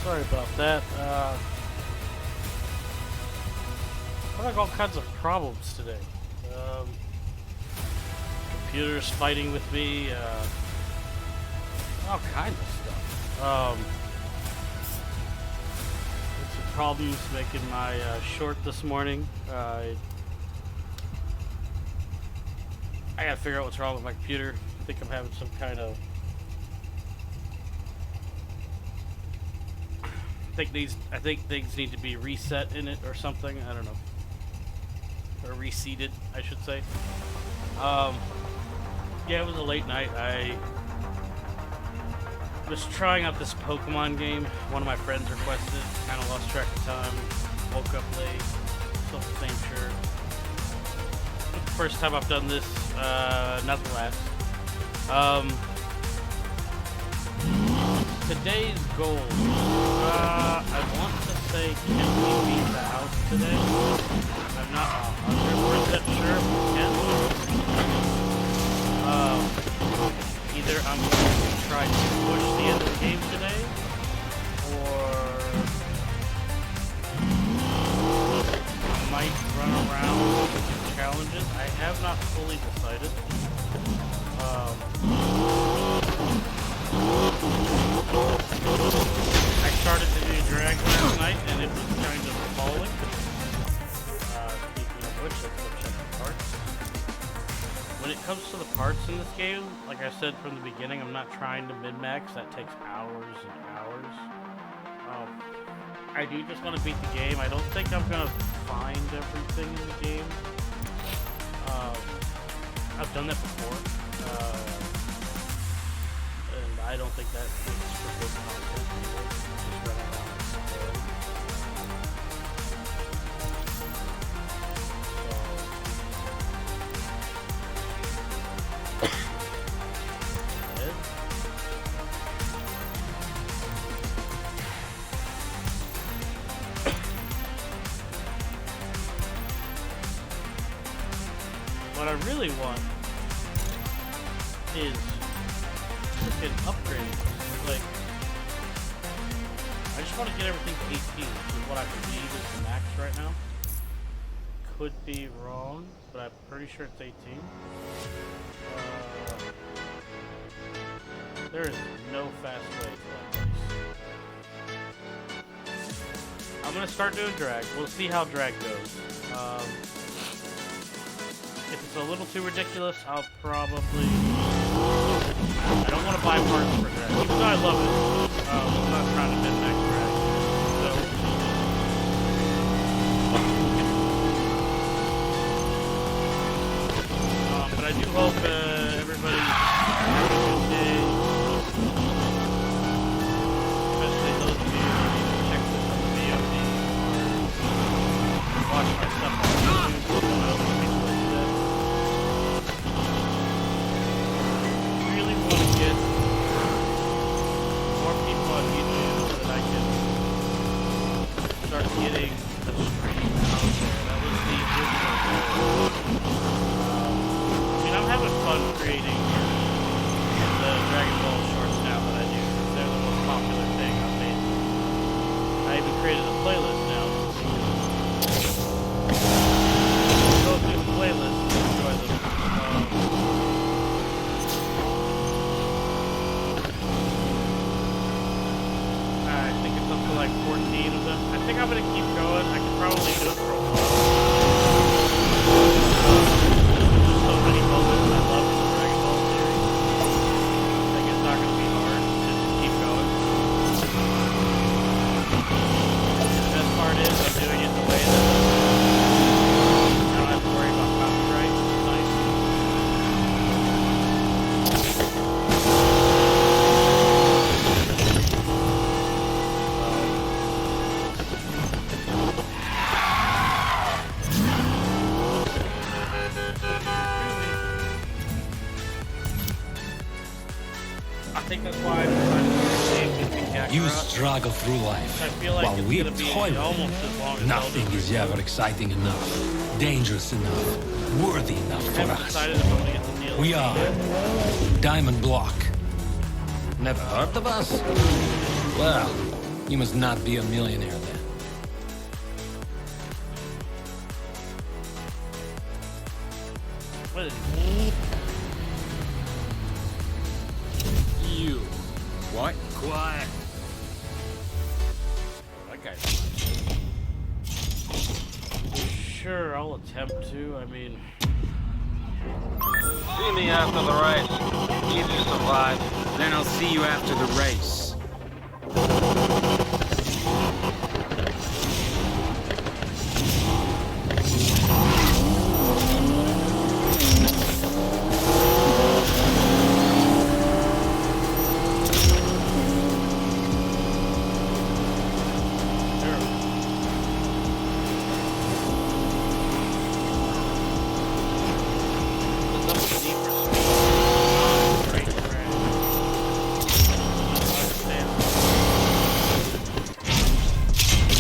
Sorry about that. I have all kinds of problems today. Computers fighting with me, all kinds of stuff. Had some problems making my short this morning. I gotta figure out what's wrong with my computer. I think I'm having some kind of... I think things need to be reset in it or something. I don't know. Or reseated, I should say. Yeah, it was a late night. I was trying out this Pokemon game. One of my friends requested. Kind of lost track of time. Woke up late. Still the same shirt. First time I've done this. Not the last. Today's goal. I want to say, can we beat the house today? I'm not 100% sure if we can. Either I'm going to try to push the end of the game today, or I might run around with the challenges. I have not fully decided. I started to do drag last night, and it was kind of falling. Speaking of which, let's go check the parts. When it comes to the parts in this game, like I said from the beginning, I'm not trying to min-max. That takes hours and hours. I do just want to beat the game. I don't think I'm going to find everything in the game. I've done that before. I don't think that makes for good content. Just run around and explore. What I really want is freaking upgrades. Like, I just want to get everything to 18, which is what I believe is the max right now. Could be wrong, but I'm pretty sure it's 18. There is no fast way to that place. I'm gonna start doing drag. We'll see how drag goes. If it's a little too ridiculous, I'll probably... I don't want to buy parts for drag, even though I love it. I'm not trying to min-max drag. So, but I do hope everybody having a good day. Especially those of you who check this on the VOD or watch my stuff on YouTube. Getting the stream out there. That was the original goal. I mean, I'm having fun creating the Dragon Ball shorts now that I do, because they're the most popular thing I've made. I even created a playlist now. Go through the playlist and enjoy them. I think it's up to like 14 of them. I think I'm gonna keep going. I could probably do it for a while. There's so many moments I love in the Dragon Ball series. I think it's not gonna be hard to just keep going. The best part is I'm doing it the way that I don't have to worry about copyright. It's nice. I think that's why I'm trying to You struggle through life, I feel like while it's we gonna be toil. almost as long as Nothing is ever exciting enough, dangerous enough, worthy enough I for haven't us. decided if I'm gonna get the deal. We are Diamond Block. Never heard of us? Well, You must not be a millionaire then. What is You. What? Quiet. that guy's sure, I'll attempt to. I mean, See me after the race. If you survive. Then I'll see you after the race.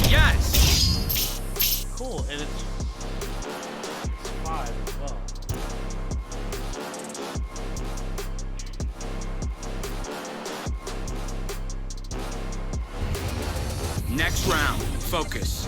Yes! cool, and it's 5 as well. Next round. Focus.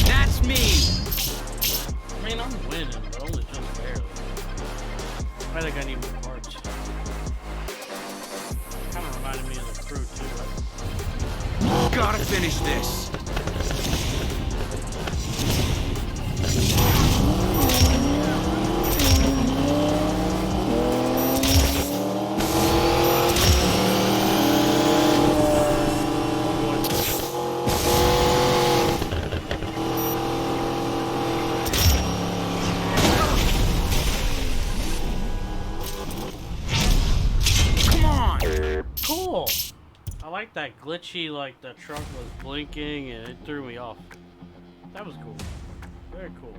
That's me! I mean, I'm winning, but only just barely. I think I need more parts. Kind of reminded me of the crew, too. Gotta finish this. Come on! Cool! I like that glitchy, like the truck was blinking and it threw me off. That was cool. Very cool.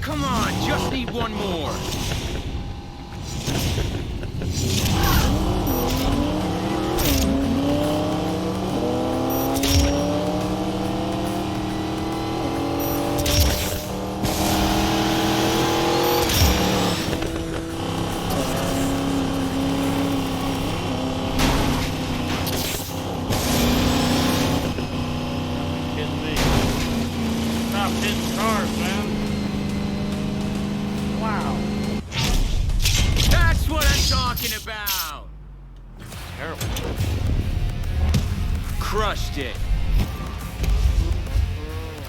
Come on, just need one more. Kidding me. Stop hitting cars, man. Wow. That's what I'm talking about. Terrible. Crushed it.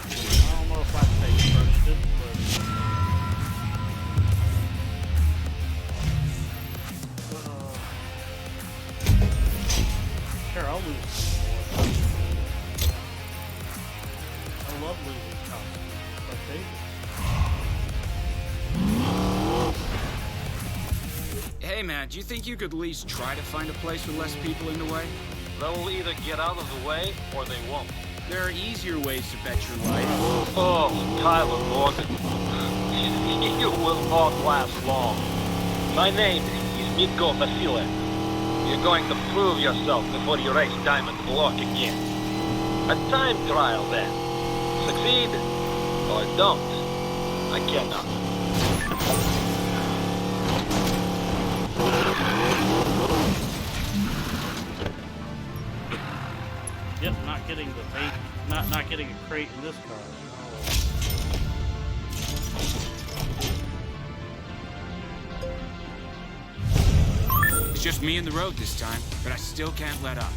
I don't know if I'd say crushed it, but sure, I'll lose some more. I love losing customers, but they Hey man, do you think you could at least try to find a place with less people in the way? They'll either get out of the way or they won't. There are easier ways to bet your life. Oh, Tyler Morgan. You will not last long. My name is Mitko Vasilev. You're going to prove yourself before you race Diamond Block again. A time trial then. Succeed or don't. I cannot. Yep, not getting the bait, not getting a crate in this car. It's just me and the road this time, but I still can't let up.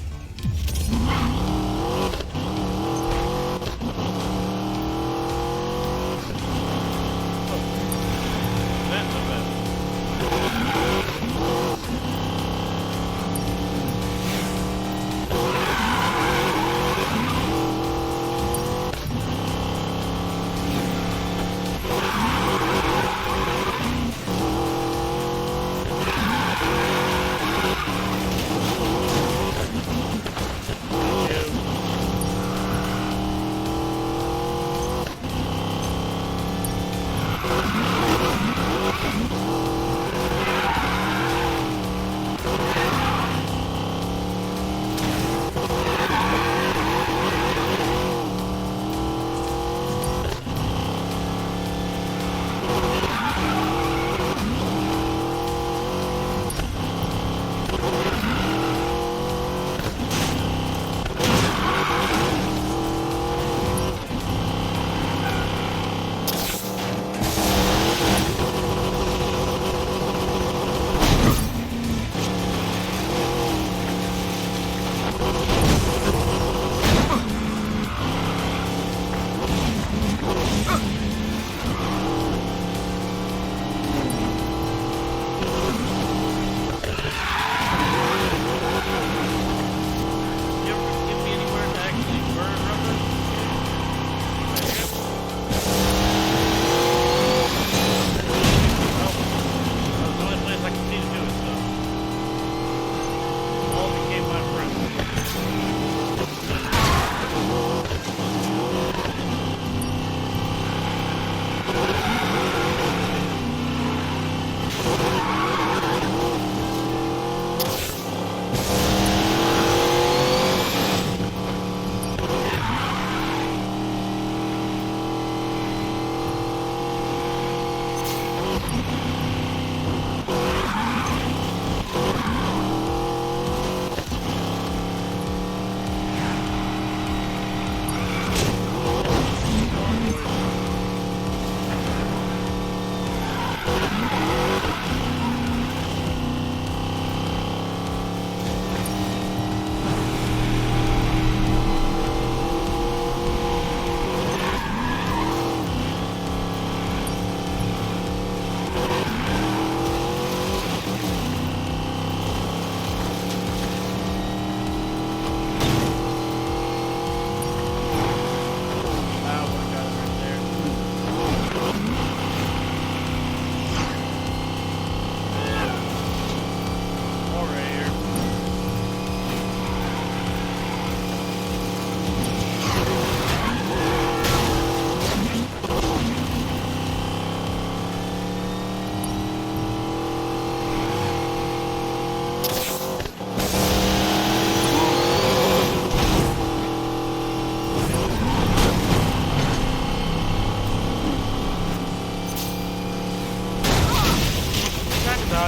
That's the best.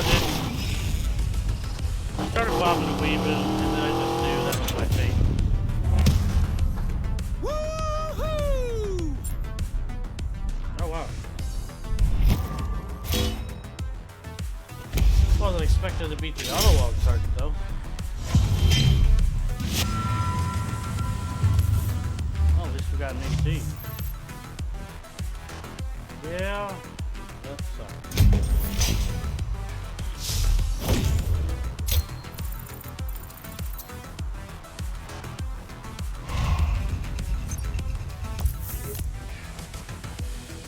dodging. Started bobbing and weaving, and then I just knew that was my fate. Woohoo! Oh wow. Wasn't expecting to beat the auto-log sergeant though. Oh, at least we got an AT. Yeah, that sucks.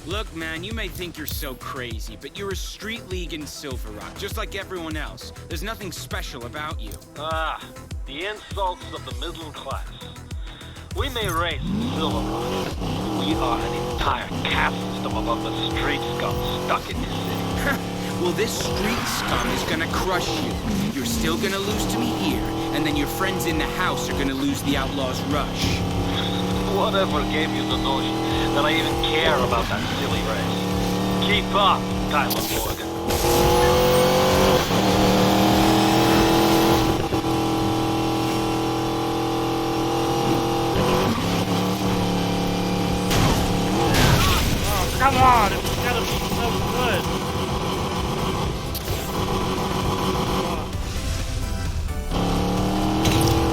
Look, man, you may think you're so crazy, but you're a street league in Silver Rock, just like everyone else. There's nothing special about you. Ah, the insults of the middle class. We may race in Silver Rock, but we are an entire caste system above the street scum stuck in this city. Well, this street scum is gonna crush you. You're still gonna lose to me here, and then your friends in the house are gonna lose the Outlaws' rush. Whatever gave you the notion that I even care about that silly race? Keep up, Tyler Morgan. Oh, come on! It's gotta be so good!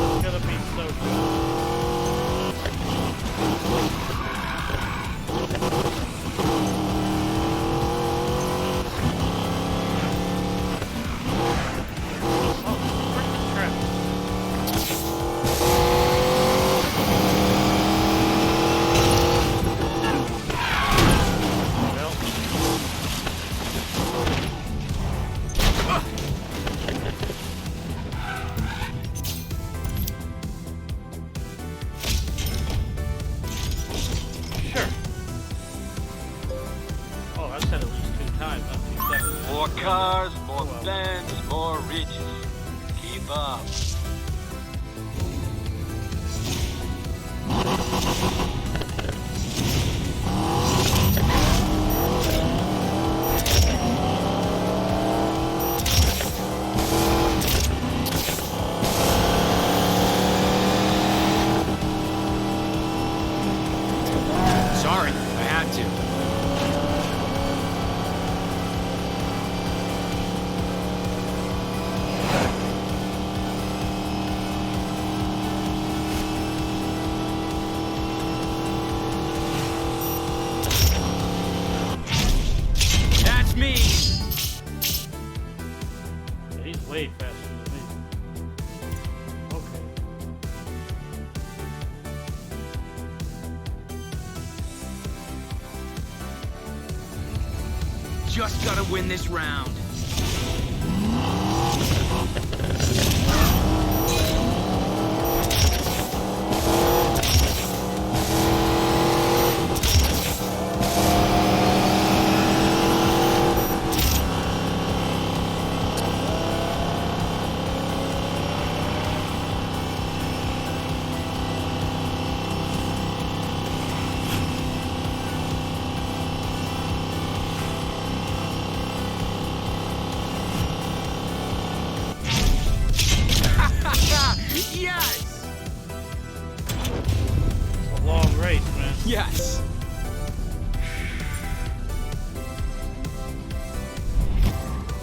It's gotta be so good. More cars, more bands, more riches. Keep up. Sorry, I had to. That's me! He's way faster than me. Okay. Just gotta win this round. Yes! It's a long race, man. Yes!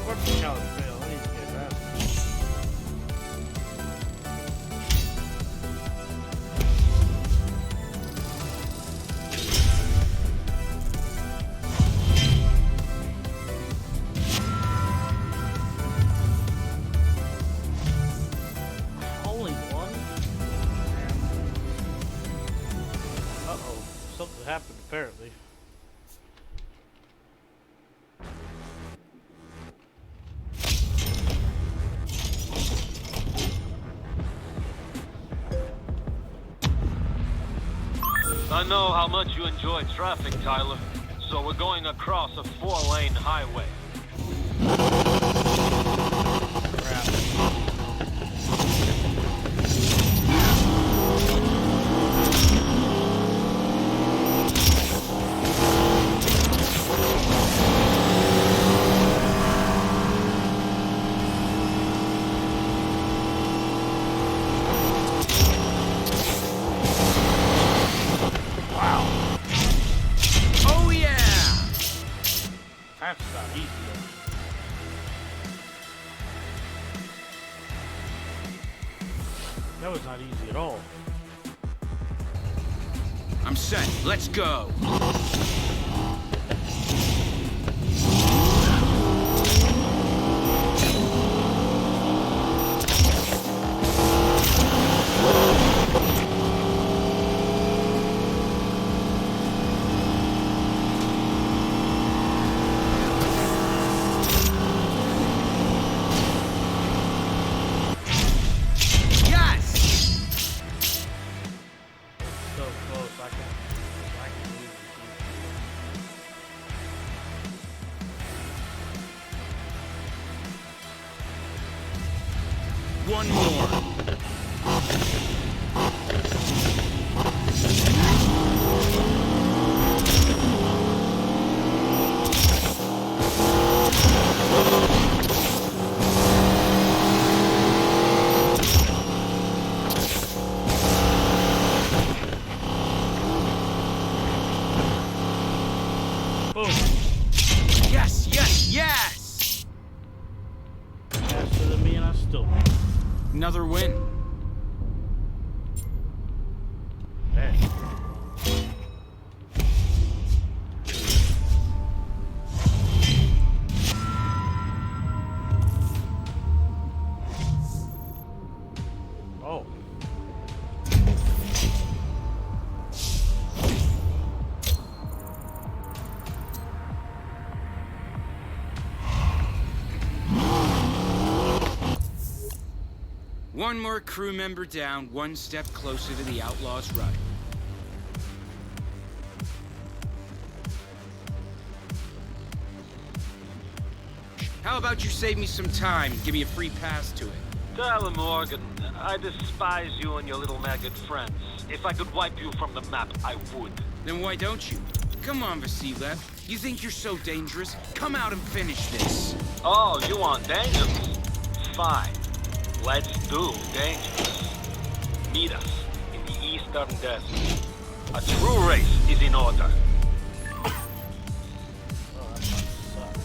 What's the college fail? I need to get faster. Only one? Uh-oh. Something happened, apparently. I know how much you enjoy traffic, Tyler, so we're going across a 4-lane highway. That was not easy at all. I'm set. Let's go. So close. I can lose it. One more. Boom. Yes, yes, yes! Faster than me, and I still win. Another win. Dang. Oh. One more crew member down, one step closer to the Outlaws' run. How about you save me some time and give me a free pass to it? Tell him, Morgan, I despise you and your little maggot friends. If I could wipe you from the map, I would. Then why don't you? Come on, Vasilev. You think you're so dangerous? Come out and finish this. Oh, you want dangerous? Fine. Let's do dangerous. Meet us in the Eastern Desert. A true race is in order. Oh, that sucks.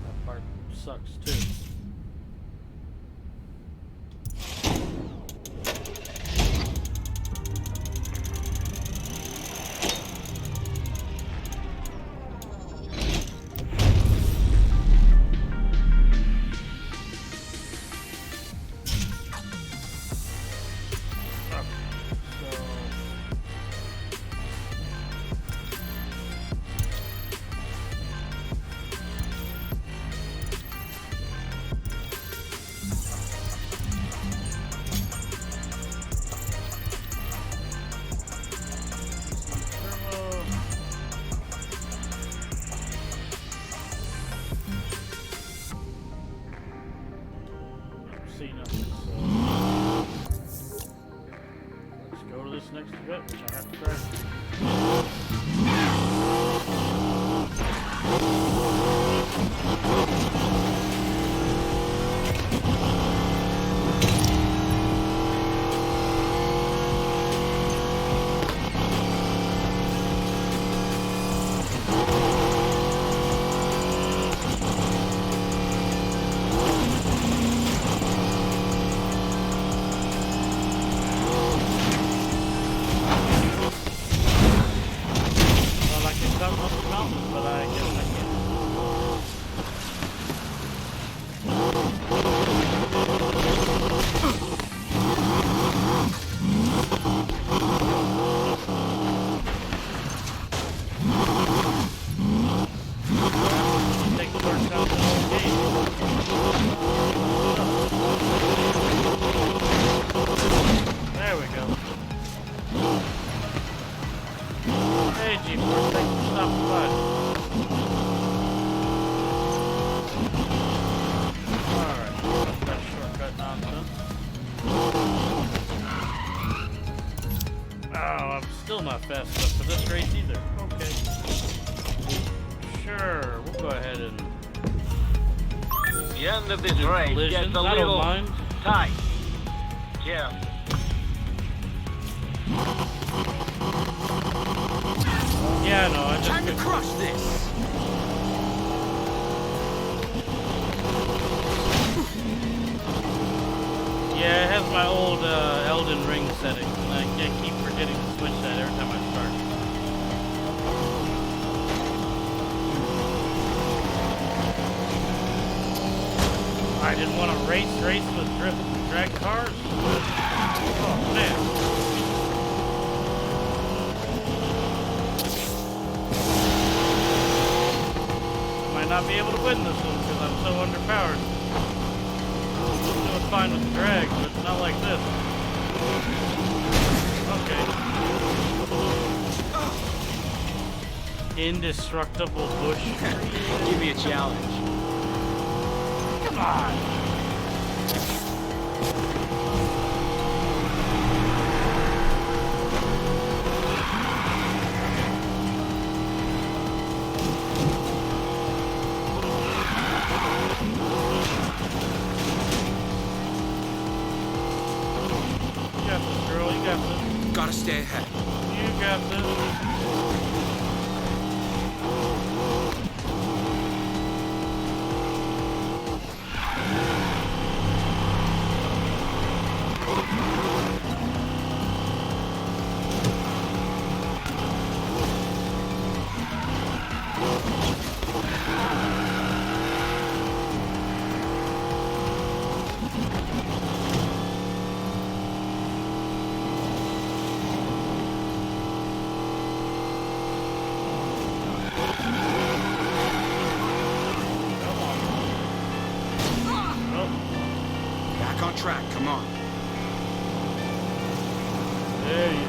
That part sucks too. See nothing, so let's go to this next event, which I have to crash. Well, I can come up the mountain, but I guess I can't. Take the first shot of the whole game. There we go. Hey, G-Force, thanks for stopping by. Alright, that shortcut nonsense. Oh, I'm still not fast enough for this race either. Okay. Sure, we'll go ahead and... The end of this do race collisions. gets a I don't little mind. tight. Careful. Yeah, no, I just Time to crush this! Yeah, it has my old Elden Ring settings, and I can't keep forgetting to switch that every time I start. I didn't want to race with drag cars. Oh man. Might not be able to win this one because I'm so underpowered. I'm doing fine with drag, but not like this. Okay. Indestructible bush. Give me a challenge. Come on. You got this, girl. You got this. Gotta stay ahead. You got this. Back on track, come on. There you go.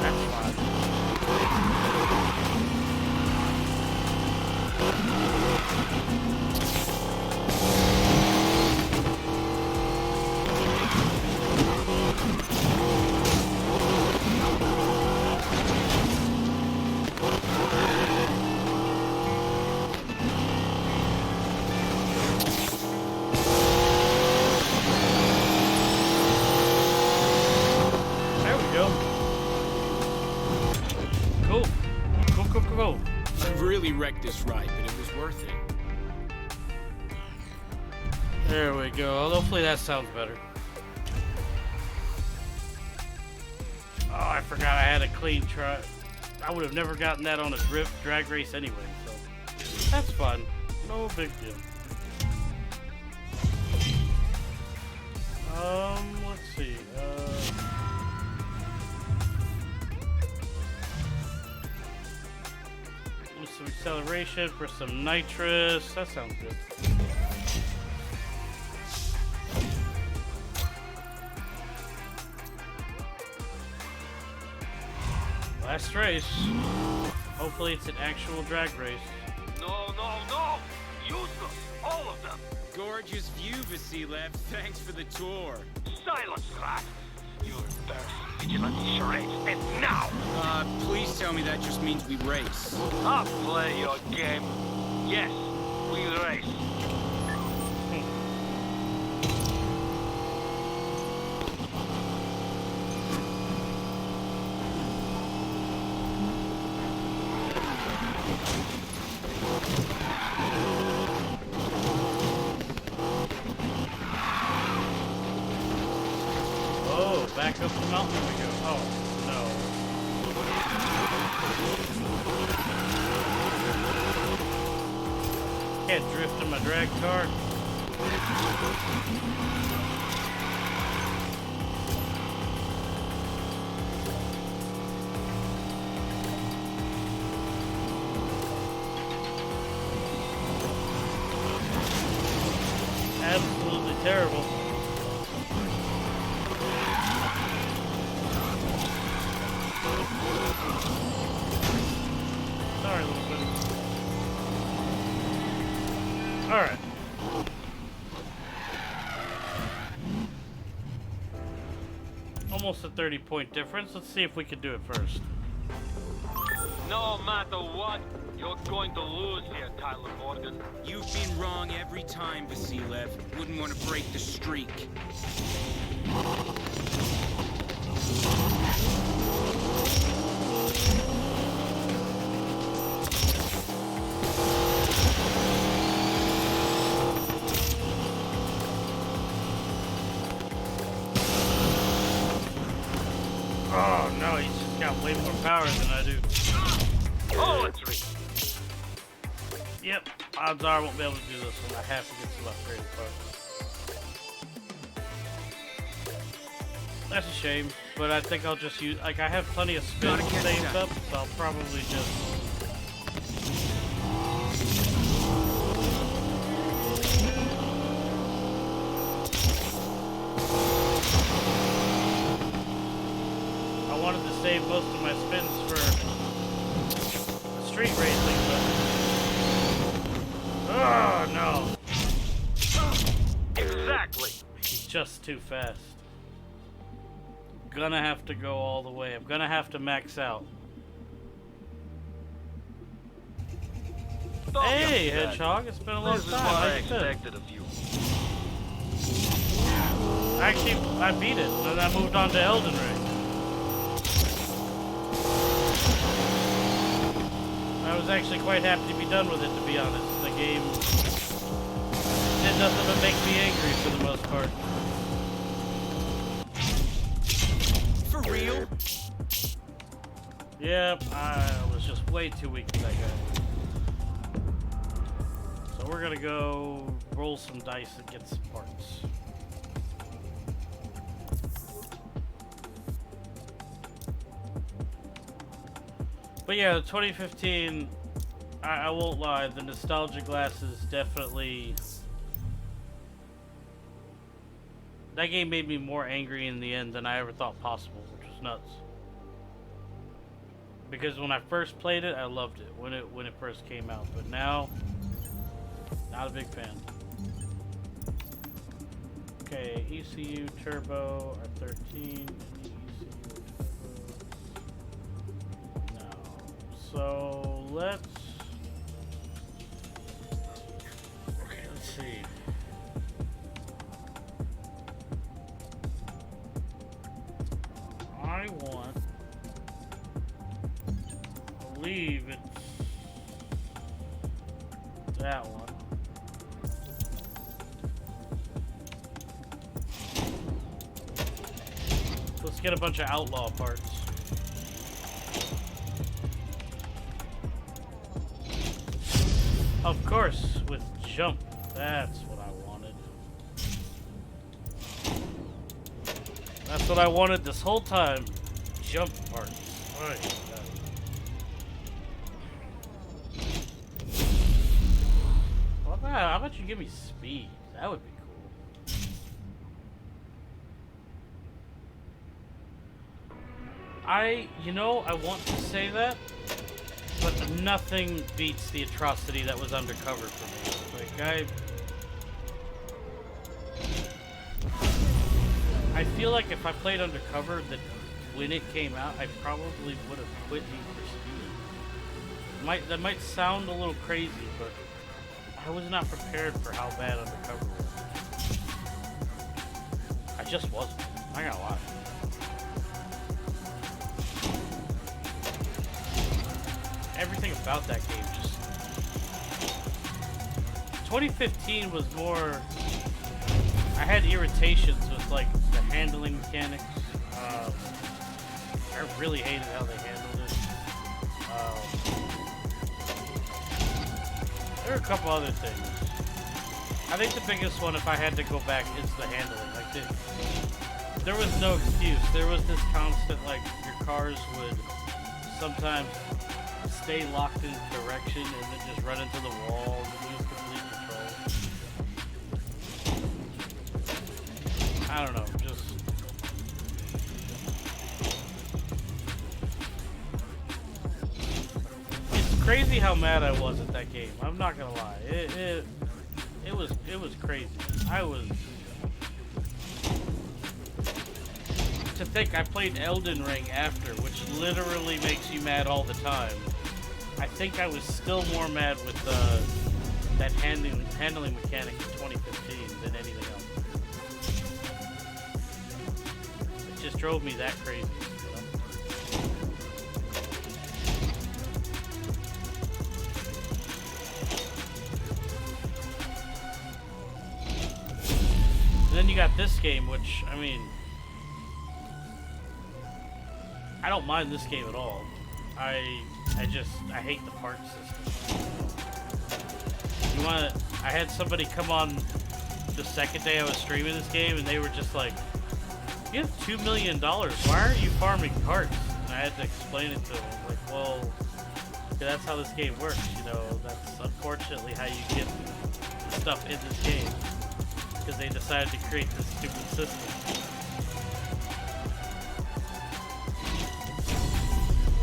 That's fine. There we go. Cool. Cool. I really wrecked this ride, but it was worth it. There we go. Hopefully that sounds better. Oh, I forgot I had a clean try. I would have never gotten that on a drag race anyway, so that's fun. No big deal. Let's see. With some acceleration for some nitrous. That sounds good. Last race. Hopefully it's an actual drag race. No! Useless! All of them! Gorgeous view, Vasilev. Thanks for the tour. Silence, rat! You're embarrassing vigilante charades, and now! Please tell me that just means we race. I'll play your game. Yes, we race. Oh, back up the mountain we go. Oh, no. Can't drift in my drag car. Absolutely terrible. Sorry, little buddy. Alright. Almost a 30-point difference. Let's see if we can do it first. No matter what, You're going to lose here, Tyler Morgan. You've been wrong every time, Vasilev. Wouldn't want to break the streak. Oh no, he's just got way more power than I do. Poetry! Yep, odds are I won't be able to do this one. I have to get some upgraded parts. That's a shame, but I think I'll just use, like, I have plenty of spins saved up, so I'll probably just... I wanted to save most of my spins for the street racing, but... Oh, no. Exactly. He's just too fast. Gonna have to go all the way. I'm gonna have to max out. Hey, Hedgehog, it's been a long This is time. what How I you been? expected of you. Actually, I beat it, and I moved on to Elden Ring. I was actually quite happy to be done with it, to be honest. The game did nothing but make me angry for the most part. For real? Yep, I was just way too weak for that guy. So we're gonna go roll some dice and get some parts. But yeah, 2015, I won't lie, the nostalgia glasses definitely... That game made me more angry in the end than I ever thought possible, which was nuts. Because when I first played it, I loved it when it first came out, but now, not a big fan. Okay, ECU Turbo R13, ECU Turbo. No. So let's see. I want, I believe it's that one. Let's get a bunch of outlaw parts. Of course, with jump. That's what I wanted. That's what I wanted this whole time. Jump parts. Right. How about you give me speed? That would be cool. I want to say that, but nothing beats the atrocity that was Undercover for me. Like, I feel like if I played Undercover, that when it came out, I probably would have quit Need for Speed. That might sound a little crazy, but I was not prepared for how bad Undercover was. I just wasn't. I got a lot. Everything about that game just... 2015 was more... I had irritations with, like, the handling mechanics. I really hated how they handled it. There are a couple other things. I think the biggest one, if I had to go back, is the handling. Like, there was no excuse. There was this constant, like, your cars would sometimes stay locked in direction and then just run into the wall and lose complete control. I don't know, just... It's crazy how mad I was at that game. I'm not gonna lie. It was crazy. I was... To think I played Elden Ring after, which literally makes you mad all the time. I think I was still more mad with that handling mechanic in 2015 than anything else. It just drove me that crazy. You know? And then you got this game, which, I mean, I don't mind this game at all. I hate the parts system. I had somebody come on the second day I was streaming this game, and they were just like, "You have $2 million. Why aren't you farming parts?" And I had to explain it to them. I was like, well, yeah, that's how this game works. You know, that's unfortunately how you get stuff in this game, because they decided to create this stupid system.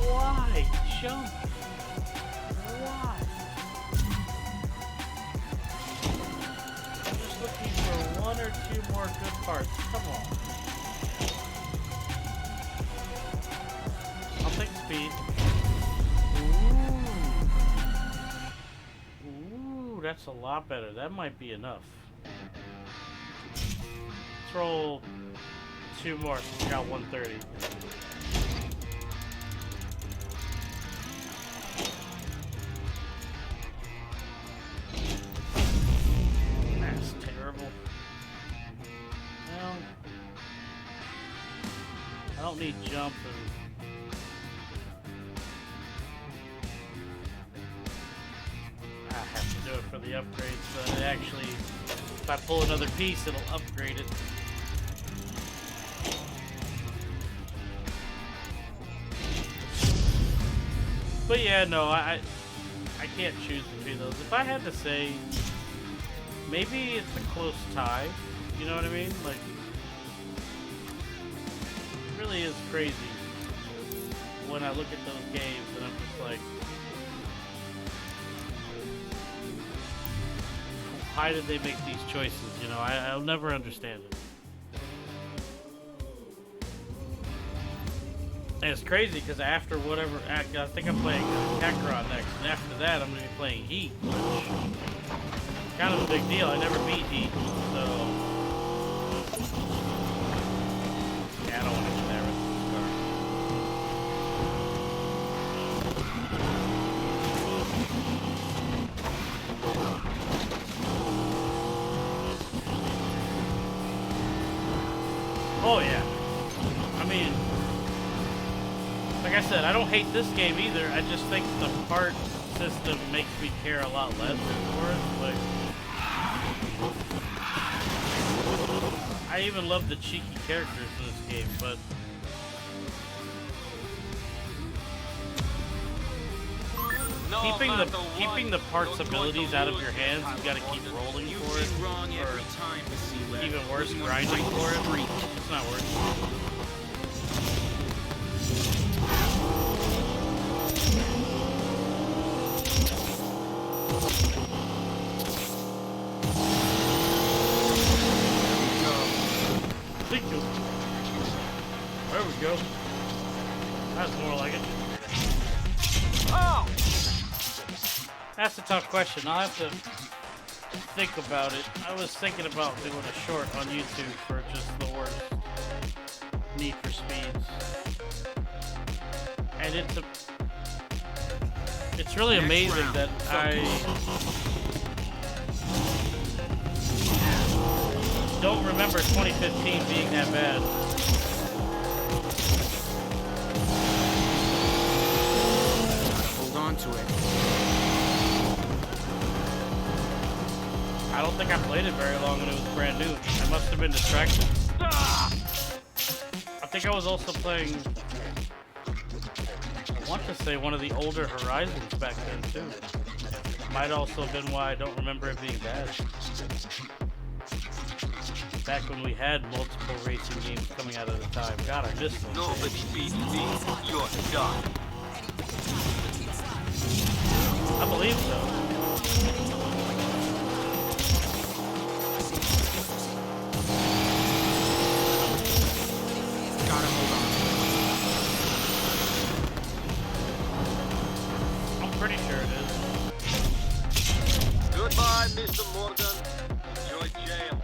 Why jump? Why? I'm just looking for one or two more good parts. Come on. I'll take speed. Ooh, that's a lot better. That might be enough. Let's roll two more. We got 130. Well, I don't need jump and I have to do it for the upgrade, so that it actually, if I pull another piece, it'll upgrade it. But yeah, no, I can't choose between those. If I had to say, maybe it's a close tie. You know what I mean? Like, it really is crazy when I look at those games and I'm just like, why did they make these choices? You know, I'll never understand it. And it's crazy because after whatever, I think I'm playing Kakarot next, and after that I'm going to be playing Heat, which kind of a big deal. I never beat Heat, so yeah, I don't want to get there with this car. Oh yeah, I mean, like I said, I don't hate this game either. I just think the part system makes me care a lot less for it. Like, I even love the cheeky characters in this game, but keeping the parts abilities out of your hands, you gotta keep rolling for it, or even worse, grinding for it. It's not worth it. There we go. That's more like it. Oh! That's a tough question. I'll have to think about it. I was thinking about doing a short on YouTube for just the worst Need for Speeds. And it's really amazing that I don't remember 2015 being that bad. Hold on to it. I don't think I played it very long when it was brand new. I must have been distracted. I think I was also playing, I want to say, one of the older Horizons back then too. Might also have been why I don't remember it being bad. Back when we had multiple racing games coming out at a time. God, I missed them. Nobody beats me. You're done. I believe so. Gotta hold I'm pretty Bye, Mr. Morgan. Enjoy jail.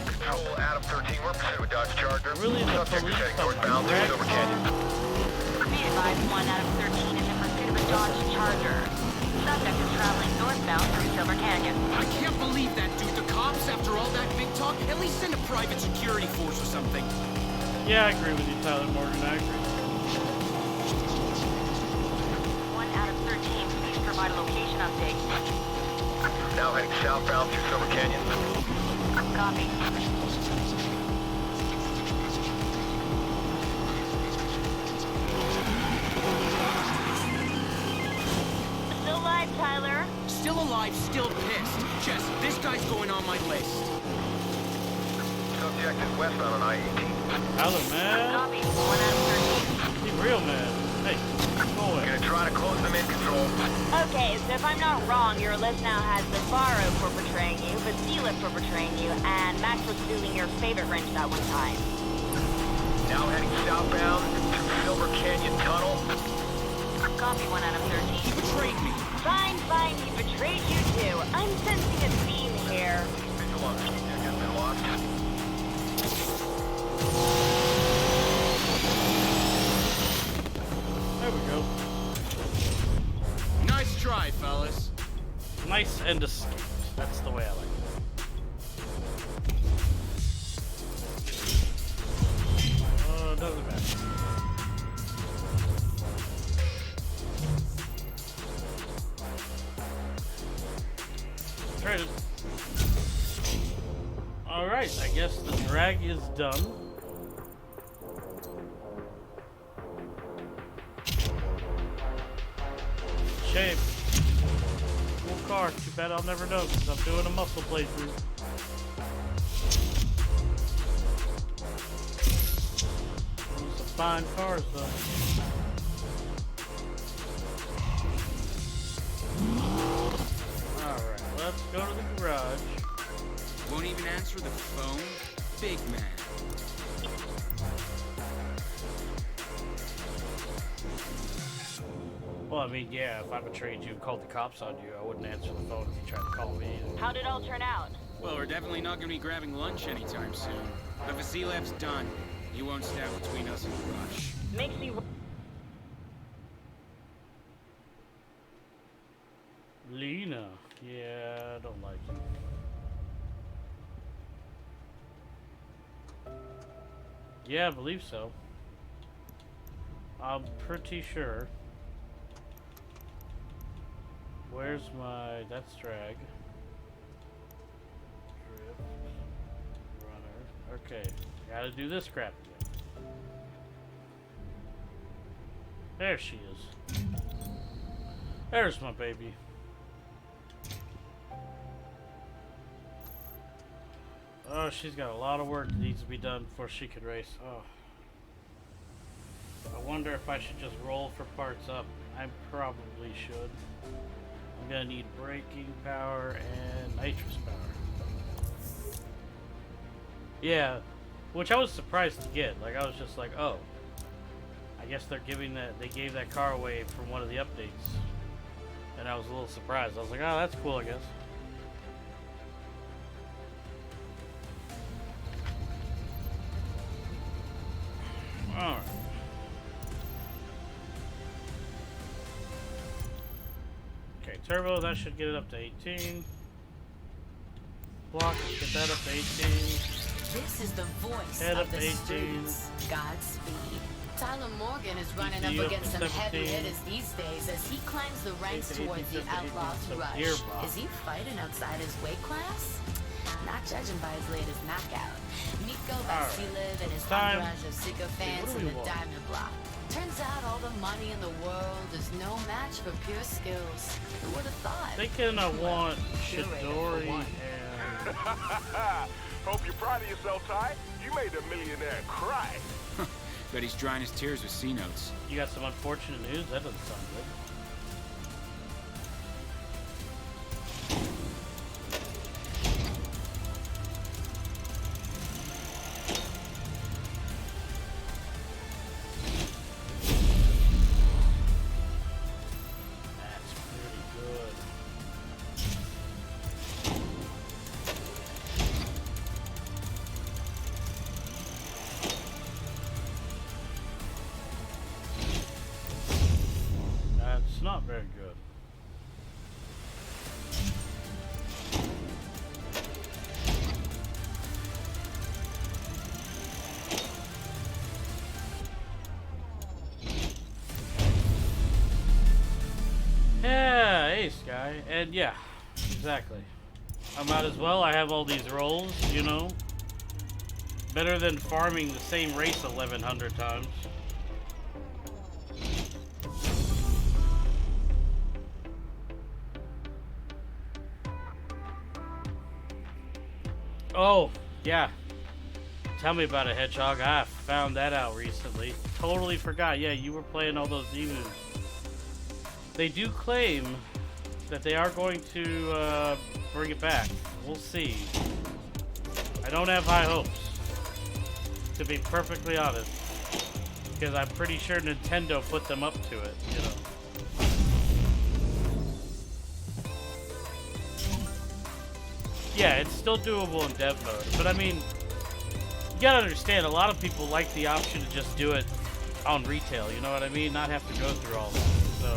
Control, Adam 13, we're pursuit with Dodge Charger. Really, the Subject police is heading are northbound through Silver Canyon. Be advised, 1 out of 13 is in pursuit of a Dodge Charger. Subject is traveling northbound through Silver Canyon. I can't believe that, dude. The cops, after all that big talk, at least send a private security force or something. Yeah, I agree with you, Tyler Morgan. I agree. 1 out of 13, please provide a location update. Now heading southbound through Silver Canyon. Copy. Still alive, Tyler. Still alive, still pissed. Jess, this guy's going on my list. Subject is westbound on I-18. Tyler, man. Copy. 1 out of 13. Be real, man. Hey, go away. Gonna try to close them in, Control. Okay, so if I'm not wrong, your list now has Navarro for portraying you, Vasila for portraying you, and Max was doing your favorite wrench that one time. Now heading southbound through Silver Canyon Tunnel. Copy. 1 out of 13. He betrayed me. Fine, fine, he betrayed you too. I'm sensing a theme here. Visual on subject has been lost. There we go. Nice try, fellas. Nice and escaped. That's the way I like it. Doesn't matter. Traded. Alright, I guess the drag is done. Shame. Cool car. Too bad I'll never know because I'm doing a muscle playthrough. Some fine cars though. Alright, let's go to the garage. Won't even answer the phone? Big man. Well, I mean, yeah, if I betrayed you and called the cops on you, I wouldn't answer the phone if you tried to call me. How did it all turn out? Well, we're definitely not gonna be grabbing lunch anytime soon. But Vasilev's done. He won't stand between us and the rush. Makes me... Lena. Yeah, I don't like it. Yeah, I believe so. I'm pretty sure. Where's my... That's drag. Drift. Runner. Okay. Gotta do this crap again. There she is. There's my baby. Oh, she's got a lot of work that needs to be done before she could race. Oh. I wonder if I should just roll for parts up. I probably should. I'm gonna need braking power and nitrous power. Yeah, which I was surprised to get. Like, I was just like, oh, I guess they're giving that. They gave that car away from one of the updates, and I was a little surprised. I was like, oh, that's cool, I guess. Alright. Okay, turbo, that should get it up to 18. Block, get that up to 18. This is the voice Head of up the 18. streets. Godspeed. Tyler Morgan is running up ECU up against to some heavy 17. hitters these days as he climbs the ranks 18, towards the 18, Outlaws some Rush. gearbox. Is he fighting outside his weight class? Not judging by his latest knockout. Miko Vasilev and his Time. entourage of sycophants What do in we the want? diamond block. Turns out all the money in the world is no match for pure skills. Who would have thought? Thinking I want curator for Shidori one. and... Hope you're proud of yourself, Ty. You made a millionaire cry. Bet he's drying his tears with C-notes. You got some unfortunate news? That doesn't sound good. That's pretty Very good. Yeah, ace guy. And yeah, exactly. I might as well. I have all these rolls, you know. Better than farming the same race 1,100 times. Oh, yeah. Tell me about it, Hedgehog. I found that out recently. Totally forgot. Yeah, you were playing all those emus. They do claim that they are going to bring it back. We'll see. I don't have high hopes, to be perfectly honest, because I'm pretty sure Nintendo put them up to it, you know. Yeah, it's still doable in dev mode, but I mean, you gotta understand, a lot of people like the option to just do it on retail, you know what I mean? Not have to go through all that, so...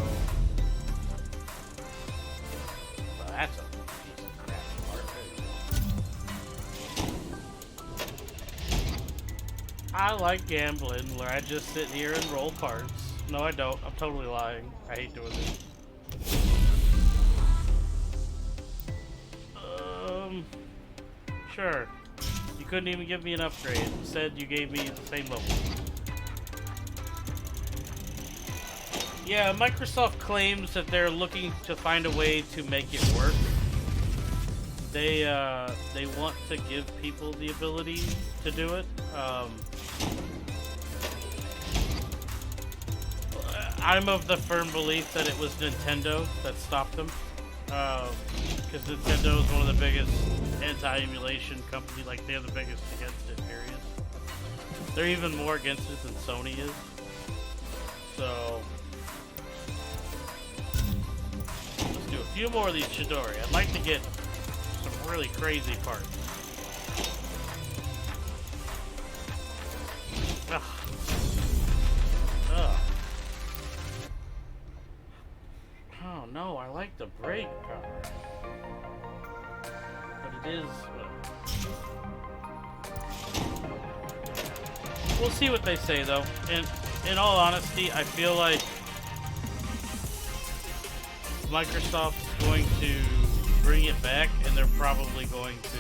Well, that's a piece of crap part. I like gambling, where I just sit here and roll cards. No, I don't. I'm totally lying. I hate doing this. Sure. You couldn't even give me an upgrade. Instead, you gave me the same level. Yeah, Microsoft claims that they're looking to find a way to make it work. They want to give people the ability to do it. I'm of the firm belief that it was Nintendo that stopped them. Because Nintendo is one of the biggest anti-emulation companies. Like, they're the biggest against it, period. They're even more against it than Sony is. So... let's do a few more of these Chidori. I'd like to get some really crazy parts. Ugh. Ugh. Oh no, I like the brake power. But it is... we'll see what they say though. And in all honesty, I feel like Microsoft's going to bring it back, and they're probably going to,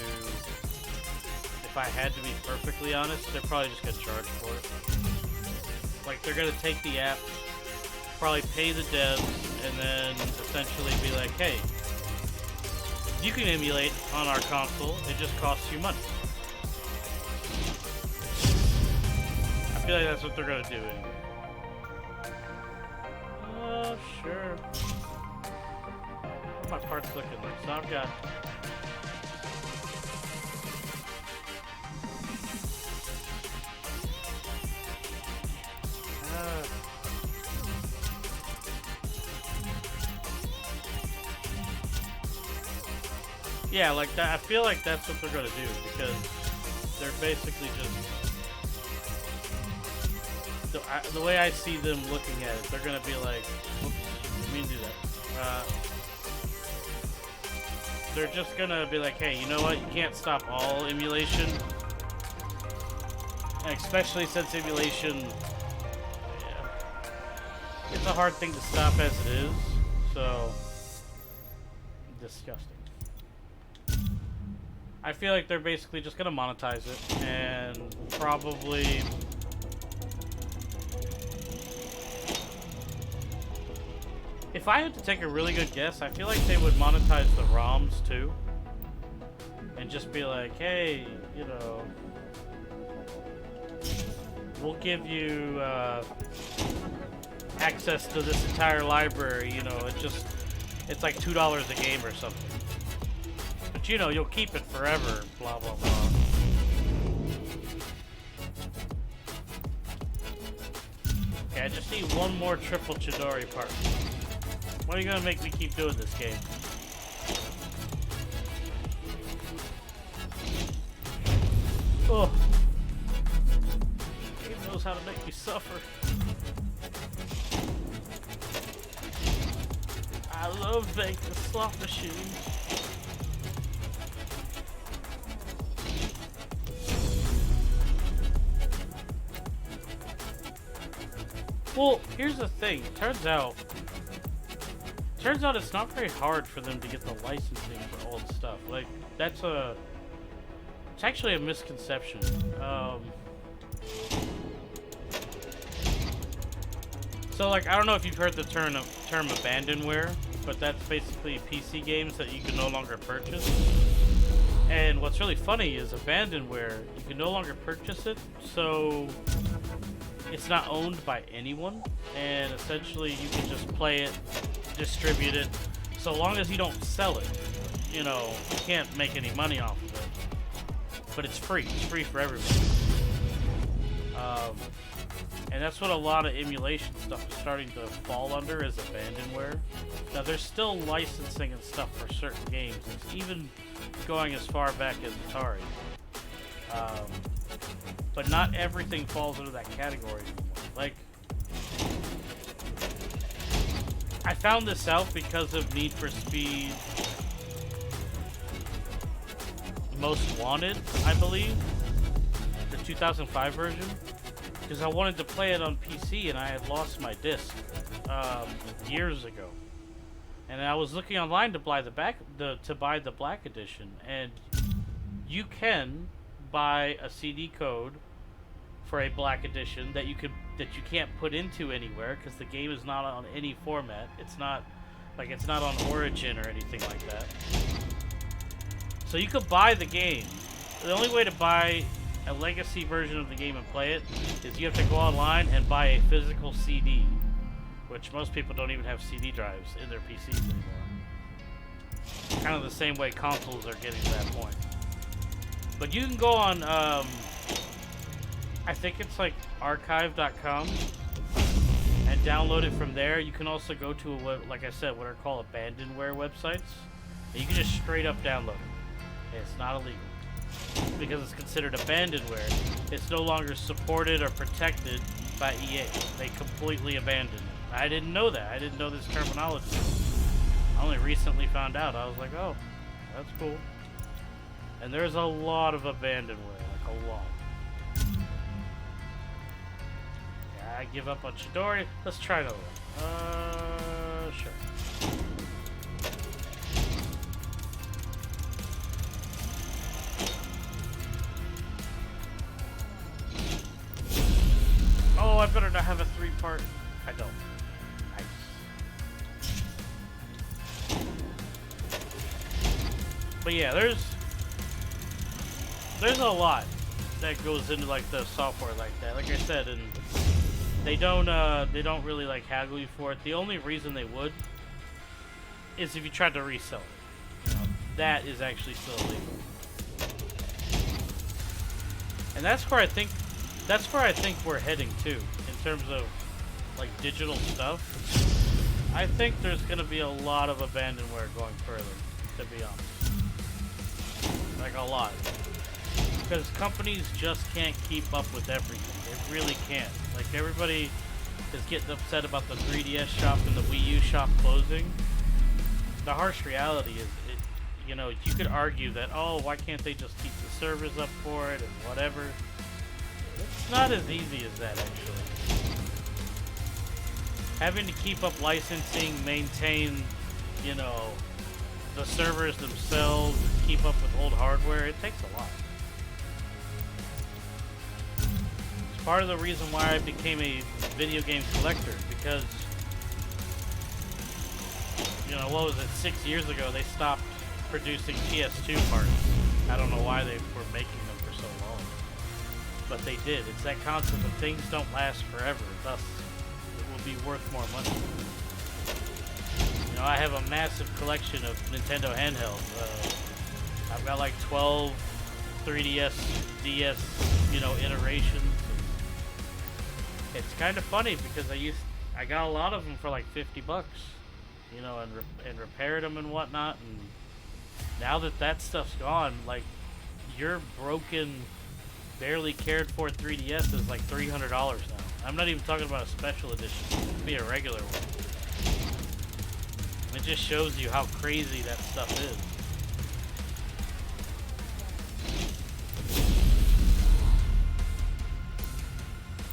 if I had to be perfectly honest, they're probably just going to charge for it. Like, they're going to take the app, probably pay the devs, and then essentially be like, hey, you can emulate on our console, it just costs you money. I feel like that's what they're going to do anyway. Sure. What my parts looking like? So I've got... yeah, like that. I feel like that's what they're gonna do, because they're basically just the way I see them looking at it. They're gonna be like, "Oops, didn't mean to do that." They're just gonna be like, "Hey, you know what? You can't stop all emulation, especially since emulation, yeah, it's a hard thing to stop as it is." So disgusting. I feel like they're basically just gonna monetize it, and probably if I had to take a really good guess, I feel like they would monetize the ROMs too, and just be like, hey, you know, we'll give you access to this entire library, you know, it's like $2 a game or something. But you know, you'll keep it forever, blah, blah, blah. Okay, I just need one more triple Chidori part. Why are you gonna make me keep doing this game? Oh. Game knows how to make me suffer. I love Vegas slot machines. Well, here's the thing. Turns out it's not very hard for them to get the licensing for old stuff. Like, it's actually a misconception. So, like, I don't know if you've heard the term abandonware, but that's basically PC games that you can no longer purchase. And what's really funny is abandonware, you can no longer purchase it, so it's not owned by anyone, and essentially you can just play it, distribute it, so long as you don't sell it. You know, you can't make any money off of it, but it's free. It's free for everybody. And that's what a lot of emulation stuff is starting to fall under, is abandonware. Now, there's still licensing and stuff for certain games. It's even going as far back as Atari. But not everything falls into that category anymore. Like, I found this out because of Need for Speed Most Wanted, I believe, the 2005 version, because I wanted to play it on PC and I had lost my disc years ago, and I was looking online to buy the black edition, and you can buy a CD code for a black edition that you can't put into anywhere because the game is not on any format. It's not on Origin or anything like that. So you could buy the game. The only way to buy a legacy version of the game and play it is you have to go online and buy a physical CD, which most people don't even have CD drives in their PCs anymore. Kind of the same way consoles are getting to that point. But you can go on, I think it's like archive.com, and download it from there. You can also go to, like I said, what are called abandonware websites, and you can just straight up download it. It's not illegal, because it's considered abandonware. It's no longer supported or protected by EA. They completely abandoned it. I didn't know that. I didn't know this terminology. I only recently found out. I was like, oh, that's cool. And there's a lot of abandonware, like a lot. Yeah, I give up on Chidori. Let's try another one. Sure. Oh, I better not have a 3-part. I don't. Nice. But yeah, there's a lot that goes into like the software like that. Like I said, and they don't really like haggle you for it. The only reason they would is if you tried to resell it. You know, that is actually still illegal. And that's where I think we're heading to in terms of like digital stuff. I think there's gonna be a lot of abandonware going further, to be honest. Like a lot. Because companies just can't keep up with everything. They really can't. Like, everybody is getting upset about the 3DS shop and the Wii U shop closing. The harsh reality is, you know, you could argue that, oh, why can't they just keep the servers up for it and whatever. It's not as easy as that, actually. Having to keep up licensing, maintain, you know, the servers themselves, keep up with old hardware, it takes a lot. It's part of the reason why I became a video game collector, because, you know, what was it, 6 years ago, they stopped producing PS2 parts. I don't know why they were making them for so long. But they did. It's that concept of things don't last forever, thus it will be worth more money. You know, I have a massive collection of Nintendo handhelds. I've got like 12 3DS, DS, you know, iterations. It's kind of funny because I got a lot of them for like $50, you know, and repaired them and whatnot. And now that stuff's gone, like, your broken, barely cared for 3DS is like $300 now. I'm not even talking about a special edition. It could be a regular one. It just shows you how crazy that stuff is.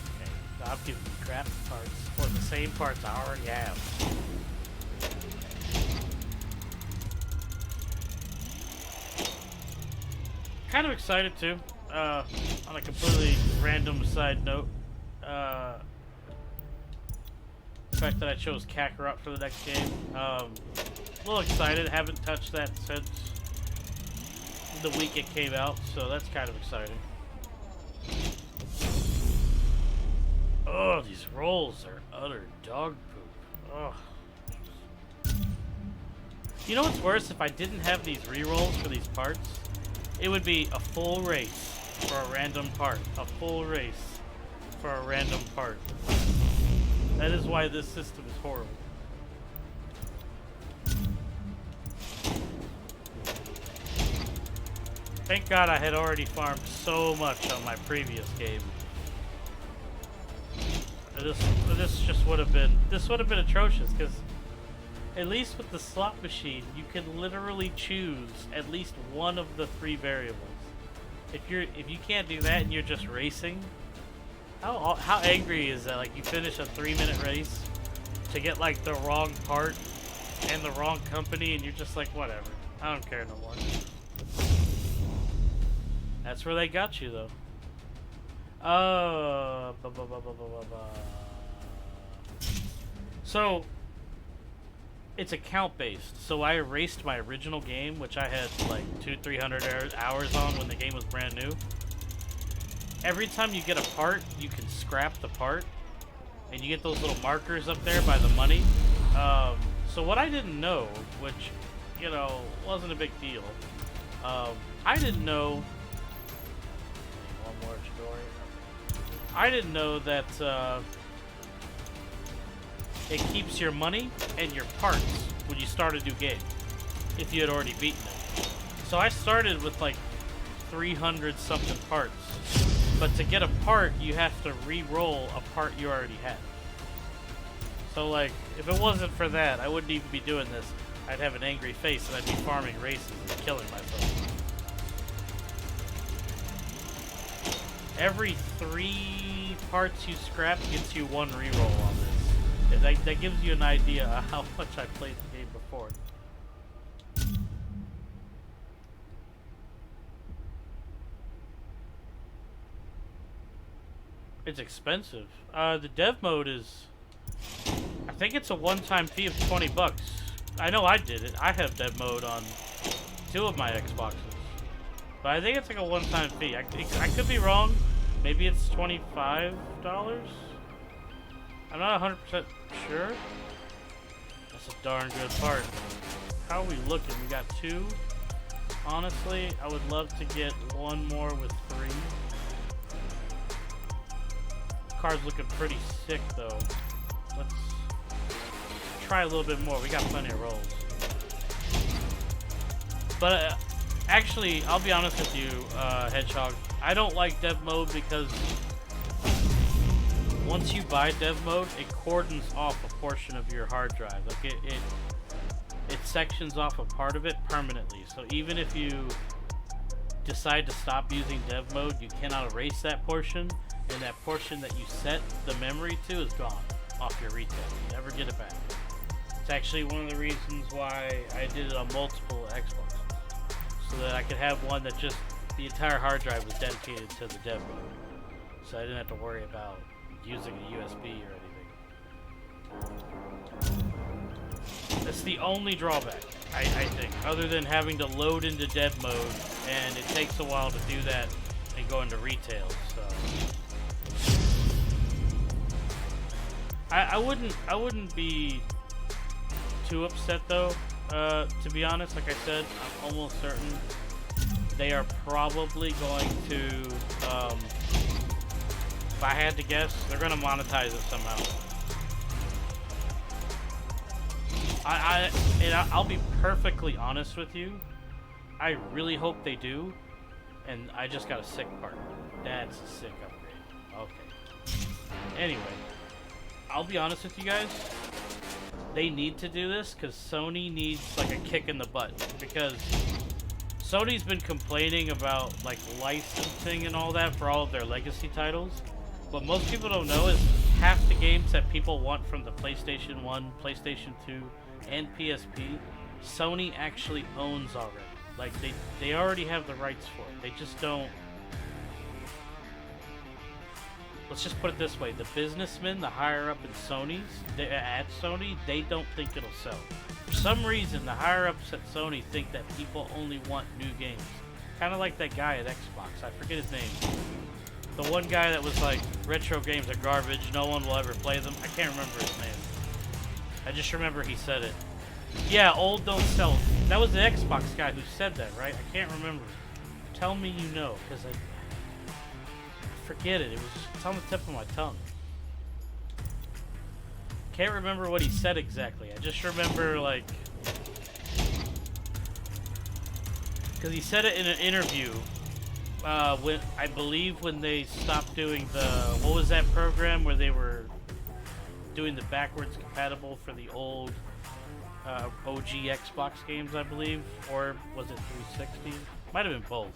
Okay, stop giving me crap parts for the same parts I already have. Kind of excited too. On a completely random side note, the fact that I chose Kakarot for the next game. A little excited. Haven't touched that since the week it came out, so that's kind of exciting. Oh, these rolls are utter dog poop. Oh. You know what's worse? If I didn't have these re-rolls for these parts, it would be a full race for a random part. A full race for a random part. That is why this system is horrible. Thank God I had already farmed so much on my previous game. This just would have been atrocious, because at least with the slot machine, you can literally choose at least one of the 3 variables. If you can't do that and you're just racing, how angry is that? Like, you finish a 3-minute race to get like the wrong part and the wrong company, and you're just like, whatever, I don't care no more. That's where they got you though. So it's account based. So I erased my original game, which I had like 200-300 hours on when the game was brand new. Every time you get a part, you can scrap the part, and you get those little markers up there by the money. So what I didn't know, which, you know, wasn't a big deal, I didn't know. One more story. I didn't know that it keeps your money and your parts when you start a new game, if you had already beaten it. So I started with like 300 something parts, but to get a part you have to re-roll a part you already had. So like, if it wasn't for that, I wouldn't even be doing this. I'd have an angry face and I'd be farming races and killing myself. Every 3 parts you scrap gets you 1 re-roll on this. That gives you an idea of how much I played the game before. It's expensive. The dev mode is, I think it's a one-time fee of 20 bucks. I know I did it. I have dev mode on 2 of my Xboxes. But I think it's like a one-time fee. I could be wrong. Maybe it's $25? I'm not 100% sure. That's a darn good part. How are we looking? We got 2. Honestly, I would love to get 1 more with 3. Car's looking pretty sick though. Let's try a little bit more. We got plenty of rolls. But actually, I'll be honest with you, Hedgehog. I don't like dev mode because once you buy dev mode, it cordons off a portion of your hard drive. Like it sections off a part of it permanently. So even if you decide to stop using dev mode, you cannot erase that portion, and that portion that you set the memory to is gone off your retail. You never get it back. It's actually one of the reasons why I did it on multiple Xboxes, so that I could have one that just the entire hard drive was dedicated to the dev mode, so I didn't have to worry about using a USB or anything. That's the only drawback, I think, other than having to load into dev mode, and it takes a while to do that and go into retail. So I wouldn't be too upset though. To be honest, like I said, I'm almost certain they are probably going to, if I had to guess, they're going to monetize it somehow. I'll be perfectly honest with you. I really hope they do, and I just got a sick part. That's a sick upgrade. Okay. Anyway, I'll be honest with you guys. they need to do this because Sony needs like a kick in the butt, because Sony's been complaining about like licensing and all that for all of their legacy titles. What most people don't know is half the games that people want from the PlayStation 1, PlayStation 2, and PSP, Sony actually owns already. Like they already have the rights for it. They just don't. Let's just put it this way: the businessmen, the higher up in at Sony, they don't think it'll sell. For some reason, the higher ups at Sony think that people only want new games. Kind of like that guy at Xbox. I forget his name. The one guy that was like, retro games are garbage, no one will ever play them. I can't remember his name. I just remember he said it. Yeah, old don't sell. That was the Xbox guy who said that, right? I can't remember. Tell me you know, because I forget it. It's on the tip of my tongue. Can't remember what he said exactly. I just remember, like, because he said it in an interview. When I believe when they stopped doing the, what was that program where they were doing the backwards compatible for the old OG Xbox games, I believe, or was it 360? Might have been both.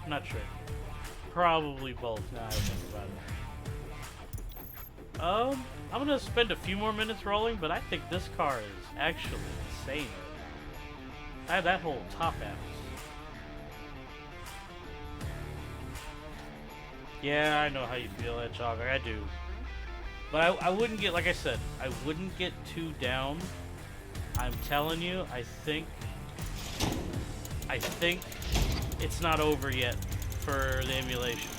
I'm not sure. Probably both. Now I think about it. I'm gonna spend a few more minutes rolling, but I think this car is actually insane. I have that whole top half. Yeah, I know how you feel, Hedgehog. I do. But I wouldn't get, like I said, I wouldn't get too down. I'm telling you, I think it's not over yet for the emulation.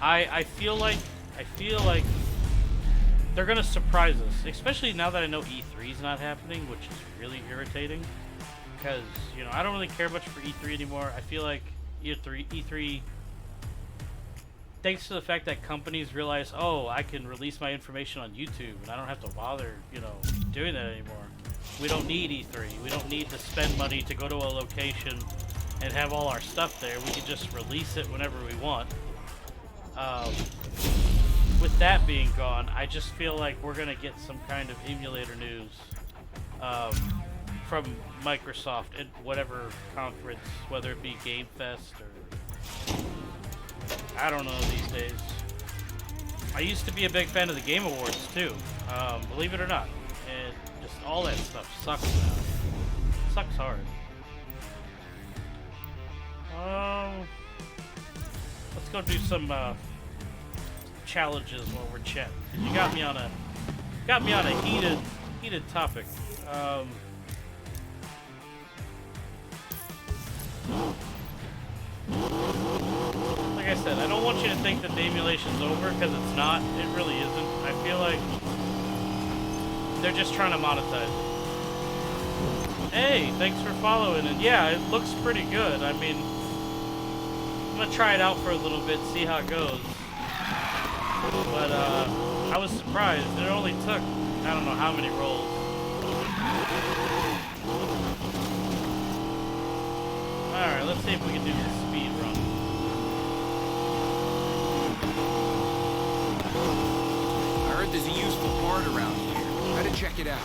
I feel like they're gonna surprise us, especially now that I know E3's not happening, which is really irritating. Because, you know, I don't really care much for E3 anymore. I feel like E3, thanks to the fact that companies realize, oh, I can release my information on YouTube and I don't have to bother, you know, doing that anymore. We don't need E3. We don't need to spend money to go to a location and have all our stuff there. We can just release it whenever we want. With that being gone, I just feel like we're gonna get some kind of emulator news from Microsoft at whatever conference, whether it be Game Fest or I don't know these days. I used to be a big fan of the Game Awards too, believe it or not, and just all that stuff sucks now. Sucks hard. Let's go do some challenges while we're chatting. You got me on a heated topic. Like I said, I don't want you to think that the emulation's over, because it's not. It really isn't. I feel like they're just trying to monetize it. Hey, thanks for following. And yeah, it looks pretty good. I mean, I'm gonna try it out for a little bit, see how it goes. But I was surprised. It only took, I don't know how many rolls. Alright, let's see if we can do this speed run. I heard there's a useful part around here. Better check it out.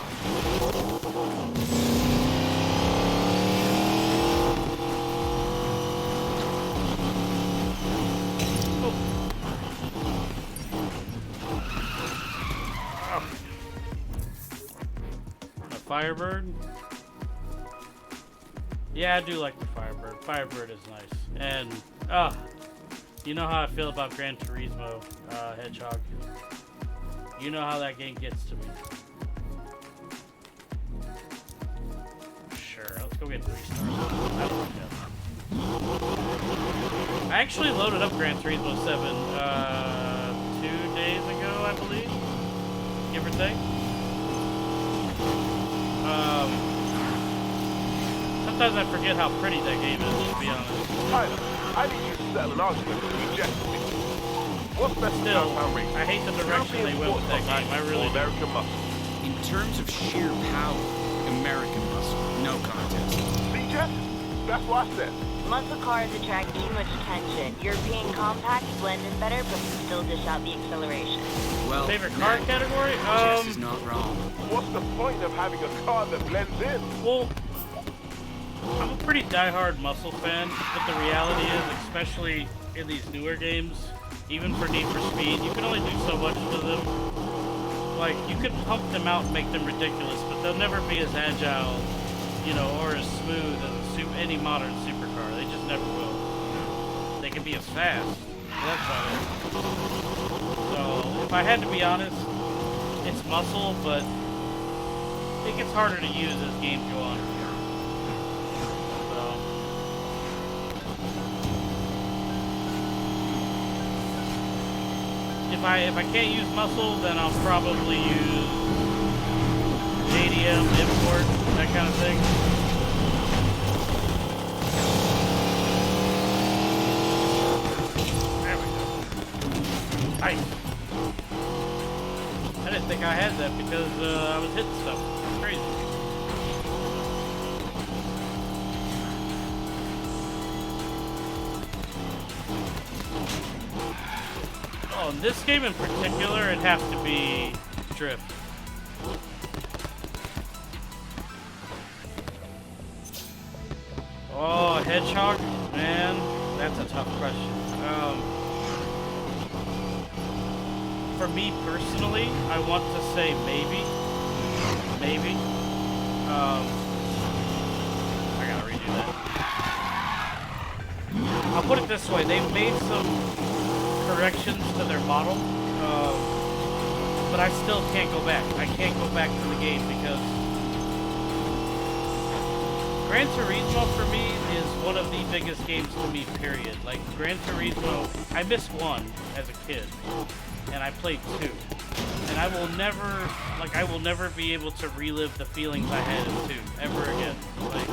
A Firebird? Yeah, I do like the Firebird. Firebird is nice. And, you know how I feel about Gran Turismo, Hedgehog. You know how that game gets to me. Sure, let's go get 3 stars. I don't like that. I actually loaded up Gran Turismo 7, 2 days ago, I believe. Give or take. Sometimes I forget how pretty that game is, to be honest. Tyler, I need you to settle an argument with rejecting me. What's best Still, downtown race? I hate the direction they went with that game. I really do. American muscle. In terms of sheer power, American muscle, no contest. See, Jeff? That's what I said. Muscle cars attract too much attention. European compacts blend in better, but can still dish out the acceleration. Well, Favorite car category? Jess is not wrong. What's the point of having a car that blends in? Well, I'm a pretty diehard muscle fan, but the reality is, especially in these newer games, even for Need for Speed, you can only do so much with them. Like, you could pump them out and make them ridiculous, but they'll never be as agile, you know, or as smooth as any modern supercar. They just never will. They can be as fast. That's about it. So, if I had to be honest, it's muscle, but it gets harder to use as games go on. So, if I can't use muscle, then I'll probably use JDM, import, that kind of thing. There we go. Nice. I didn't think I had that because I was hitting stuff. Crazy. Oh, in this game in particular, it has to be drift. Oh, hedgehog? Man, that's a tough question. For me personally, I want to say maybe. Maybe. I gotta redo that. I'll put it this way, they've made some corrections to their model, but I still can't go back. I can't go back to the game because Gran Turismo for me is one of the biggest games to me, period. Like, Gran Turismo, I missed 1 as a kid, and I played 2. And I will never be able to relive the feelings I had in 2, ever again. Like,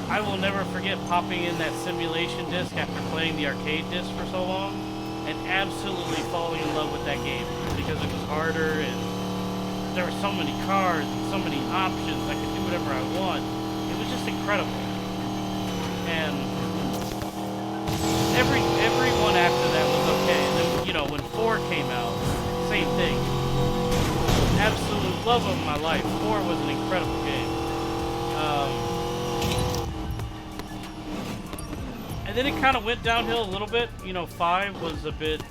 I will never forget popping in that simulation disc after playing the arcade disc for so long, and absolutely falling in love with that game, because it was harder, and there were so many cars, and so many options, I could do whatever I want. It was just incredible. And every one after that was okay. And then, you know, when 4 came out, same thing. Absolute love of my life. 4 was an incredible game. And then it kind of went downhill a little bit. You know, 5 was a bit,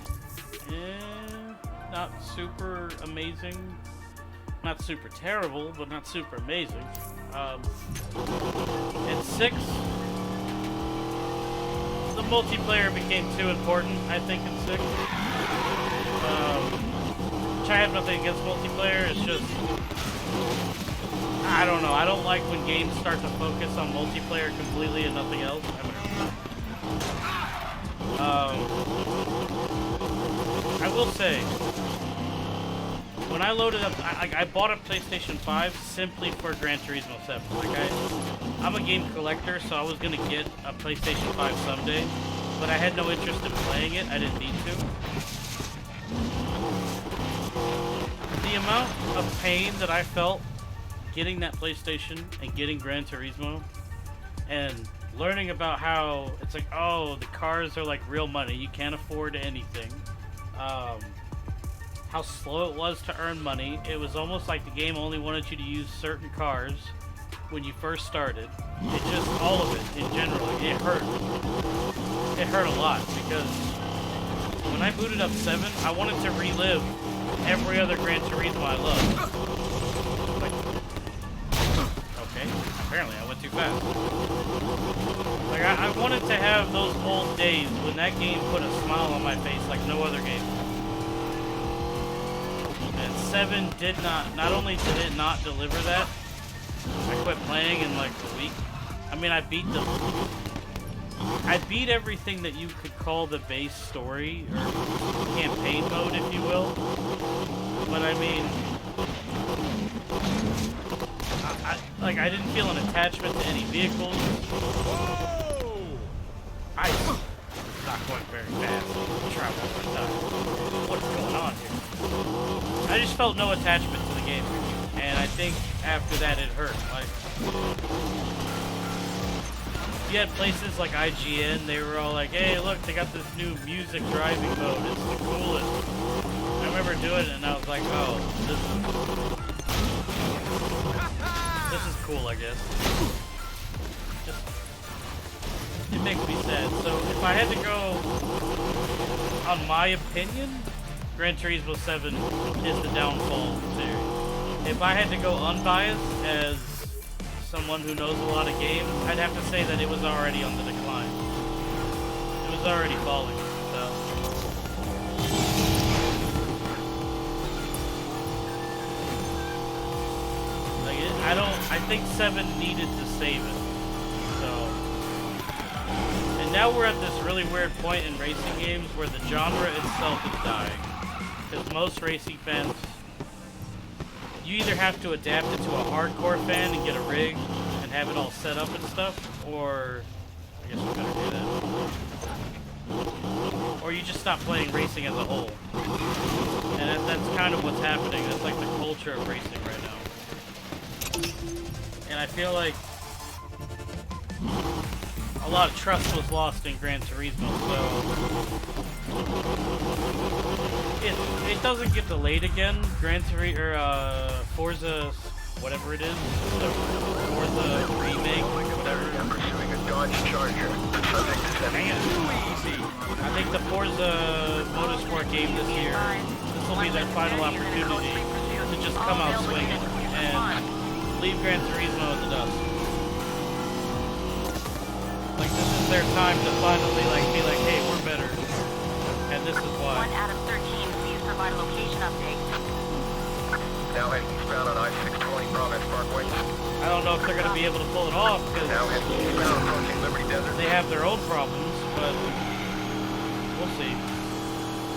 not super amazing. Not super terrible, but not super amazing. And 6, the multiplayer became too important, I think, in 6. Which I have nothing against multiplayer, it's just, I don't know, I don't like when games start to focus on multiplayer completely and nothing else. I will say, when I loaded up, I bought a PlayStation 5 simply for Gran Turismo 7. Like, I'm a game collector, so I was gonna get a PlayStation 5 someday, but I had no interest in playing it. I didn't need to. The amount of pain that I felt getting that PlayStation and getting Gran Turismo, and learning about how it's like, oh, the cars are like real money. You can't afford anything. How slow it was to earn money. It was almost like the game only wanted you to use certain cars when you first started. It just, all of it, in general, it hurt. It hurt a lot, because when I booted up 7, I wanted to relive every other Gran Turismo I loved. Like, okay, apparently I went too fast. Like, I wanted to have those old days when that game put a smile on my face like no other game. And 7 did not only did it not deliver that, I quit playing in like a week. I mean, I beat everything that you could call the base story, or campaign mode, if you will. But I mean, I didn't feel an attachment to any vehicles. I'm not going very fast. Try one more time. What's going on here? I just felt no attachment to the game, and I think after that it hurt. Like, you had places like IGN, they were all like, hey, look, they got this new music driving mode. It's the coolest. I remember doing it, and I was like, oh, this is cool, I guess. It makes me sad. So if I had to go on my opinion, Gran Turismo 7 is the downfall of the series. If I had to go unbiased as someone who knows a lot of games, I'd have to say that it was already on the decline. It was already falling, so. Like I think 7 needed to save it. So. And now we're at this really weird point in racing games where the genre itself is dying. Because most racing fans, you either have to adapt it to a hardcore fan and get a rig and have it all set up and stuff, or I guess we better do that. Or you just stop playing racing as a whole. And that's kind of what's happening. That's like the culture of racing right now. And I feel like a lot of trust was lost in Gran Turismo, so it doesn't get delayed again. Gran Turismo or Forza, whatever it is, the Forza remake, whatever. Pursuing a Dodge Charger. Dang it. I think the Forza Motorsport game this year, this will be their final opportunity to just come out swinging and leave Gran Turismo in the dust. Like, this is their time to finally, like, be like, hey, we're better. And this is why. 1 out of 13, please provide a location update. Now heading eastbound on I-620 Province Parkway. I don't know if they're going to be able to pull it off, because Now heading eastbound approaching Liberty Desert. they have their own problems, but we'll see.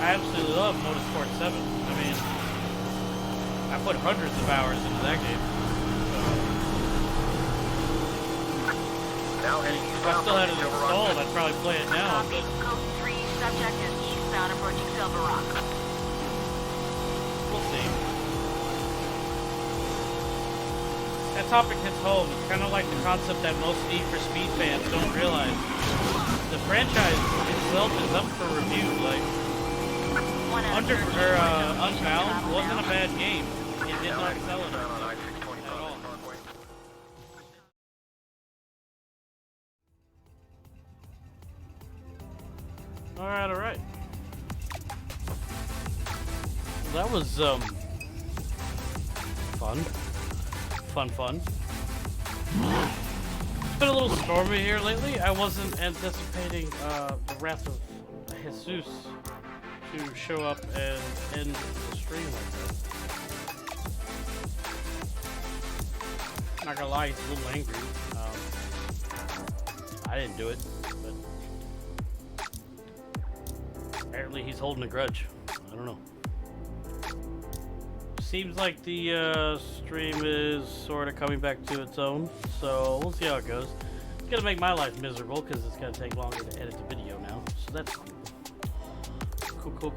I absolutely love Motorsport 7. I mean, I put hundreds of hours into that game. Now heading If I still had it installed, I'd probably play it now. Copy. But Code 3, subject is eastbound approaching Silver Rock. we'll see. That topic hits home. It's kind of like the concept that most Need for Speed fans don't realize. The franchise itself is up for review. Like, Unbound wasn't a bad game. It did not sell it at all. Alright. That was, fun. It's been a little stormy here lately. I wasn't anticipating, the wrath of Jesus to show up and end the stream like that. Not gonna lie, he's a little angry. I didn't do it, but apparently he's holding a grudge. I don't know. Seems like the stream is sort of coming back to its own, so we'll see how it goes. It's gonna make my life miserable because it's gonna take longer to edit the video now, so that's cool. Cool.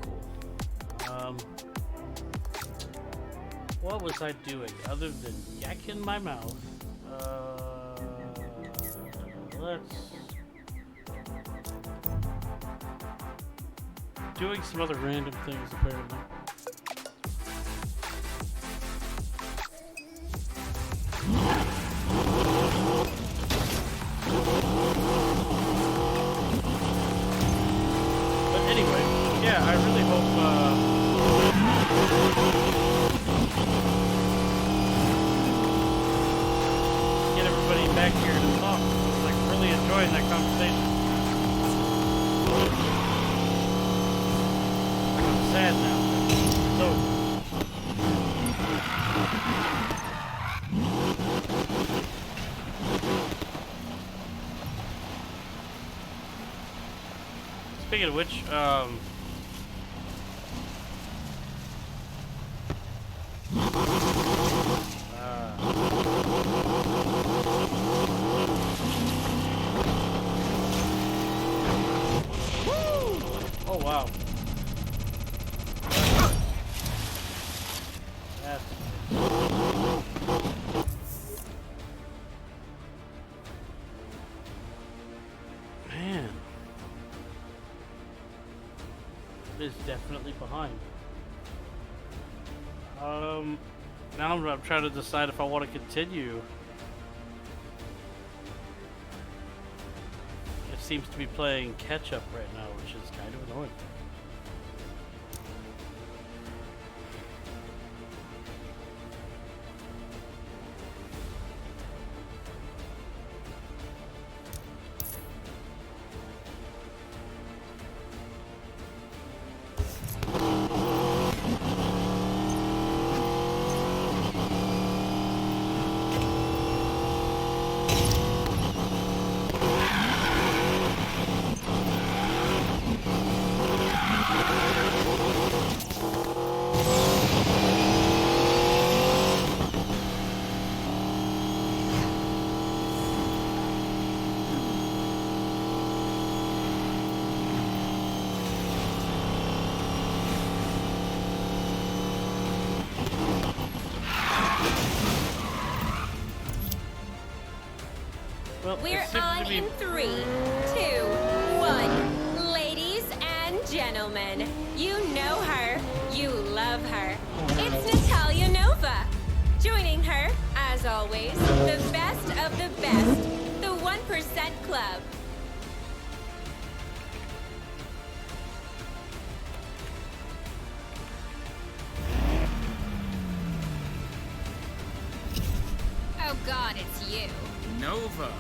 What was I doing other than yakking my mouth? Doing some other random things apparently. But anyway, yeah, I really hope get everybody back here to talk. I was like really enjoying that conversation. I'm sad now. So speaking of which, oh wow. is definitely behind. Now I'm trying to decide if I want to continue. It seems to be playing catch up right now, which is kind of annoying. Well, We're it seems on to be... in 3, 2, 1. Ladies and gentlemen, you know her, you love her. It's Natalia Nova. Joining her, as always, the best of the best, the 1% Club. Oh God, it's you. Nova.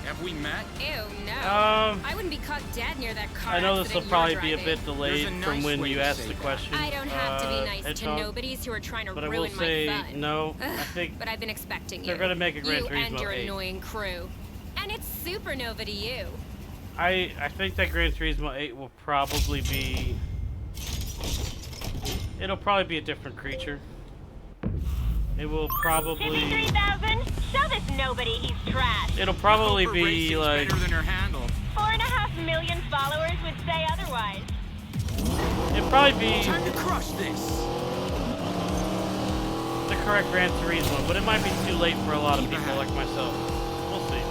Have we met? Ew, no. Um, I wouldn't be caught dead near that car I know this will accident probably you're be a driving. bit delayed There's a from nice when way you to asked say the that. question. I don't have to be nice to Hedgehog, nobodies who are trying to but I will ruin say my fun. no. I Ugh, think but I've been expecting you. they're gonna make a Gran you and Turismo your 8. annoying crew. And it's Supernova to you. I think that Gran Turismo 8 will probably be... It'll probably be a different creature. It will probably... 53,000? Show this nobody he's trash. It'll probably Hope her be racing's like... better than her handle. 4.5 million followers would say otherwise. It'll probably be Time to crush this. the correct Gran Turismo, but it might be too late for a lot of Keep people ahead. like myself. We'll see.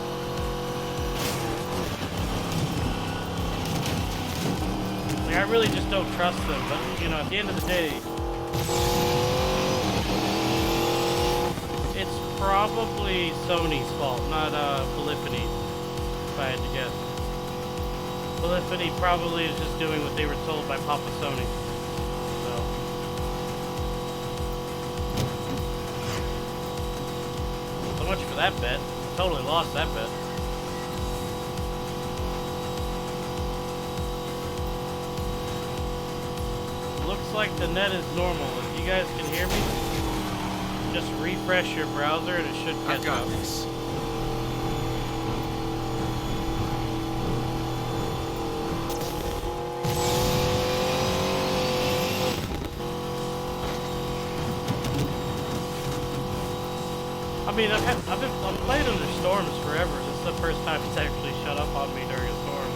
Like, I really just don't trust them, but, you know, at the end of the day, it's probably Sony's fault, not Polyphony, if I had to guess. Polyphony probably is just doing what they were told by Papa Sony. So much for that bet. Totally lost that bet. Looks like the net is normal. If you guys can hear me, just refresh your browser and it should catch I've got up. this. I mean, I'm playing under storms forever. This is the first time it's actually shut up on me during a storm.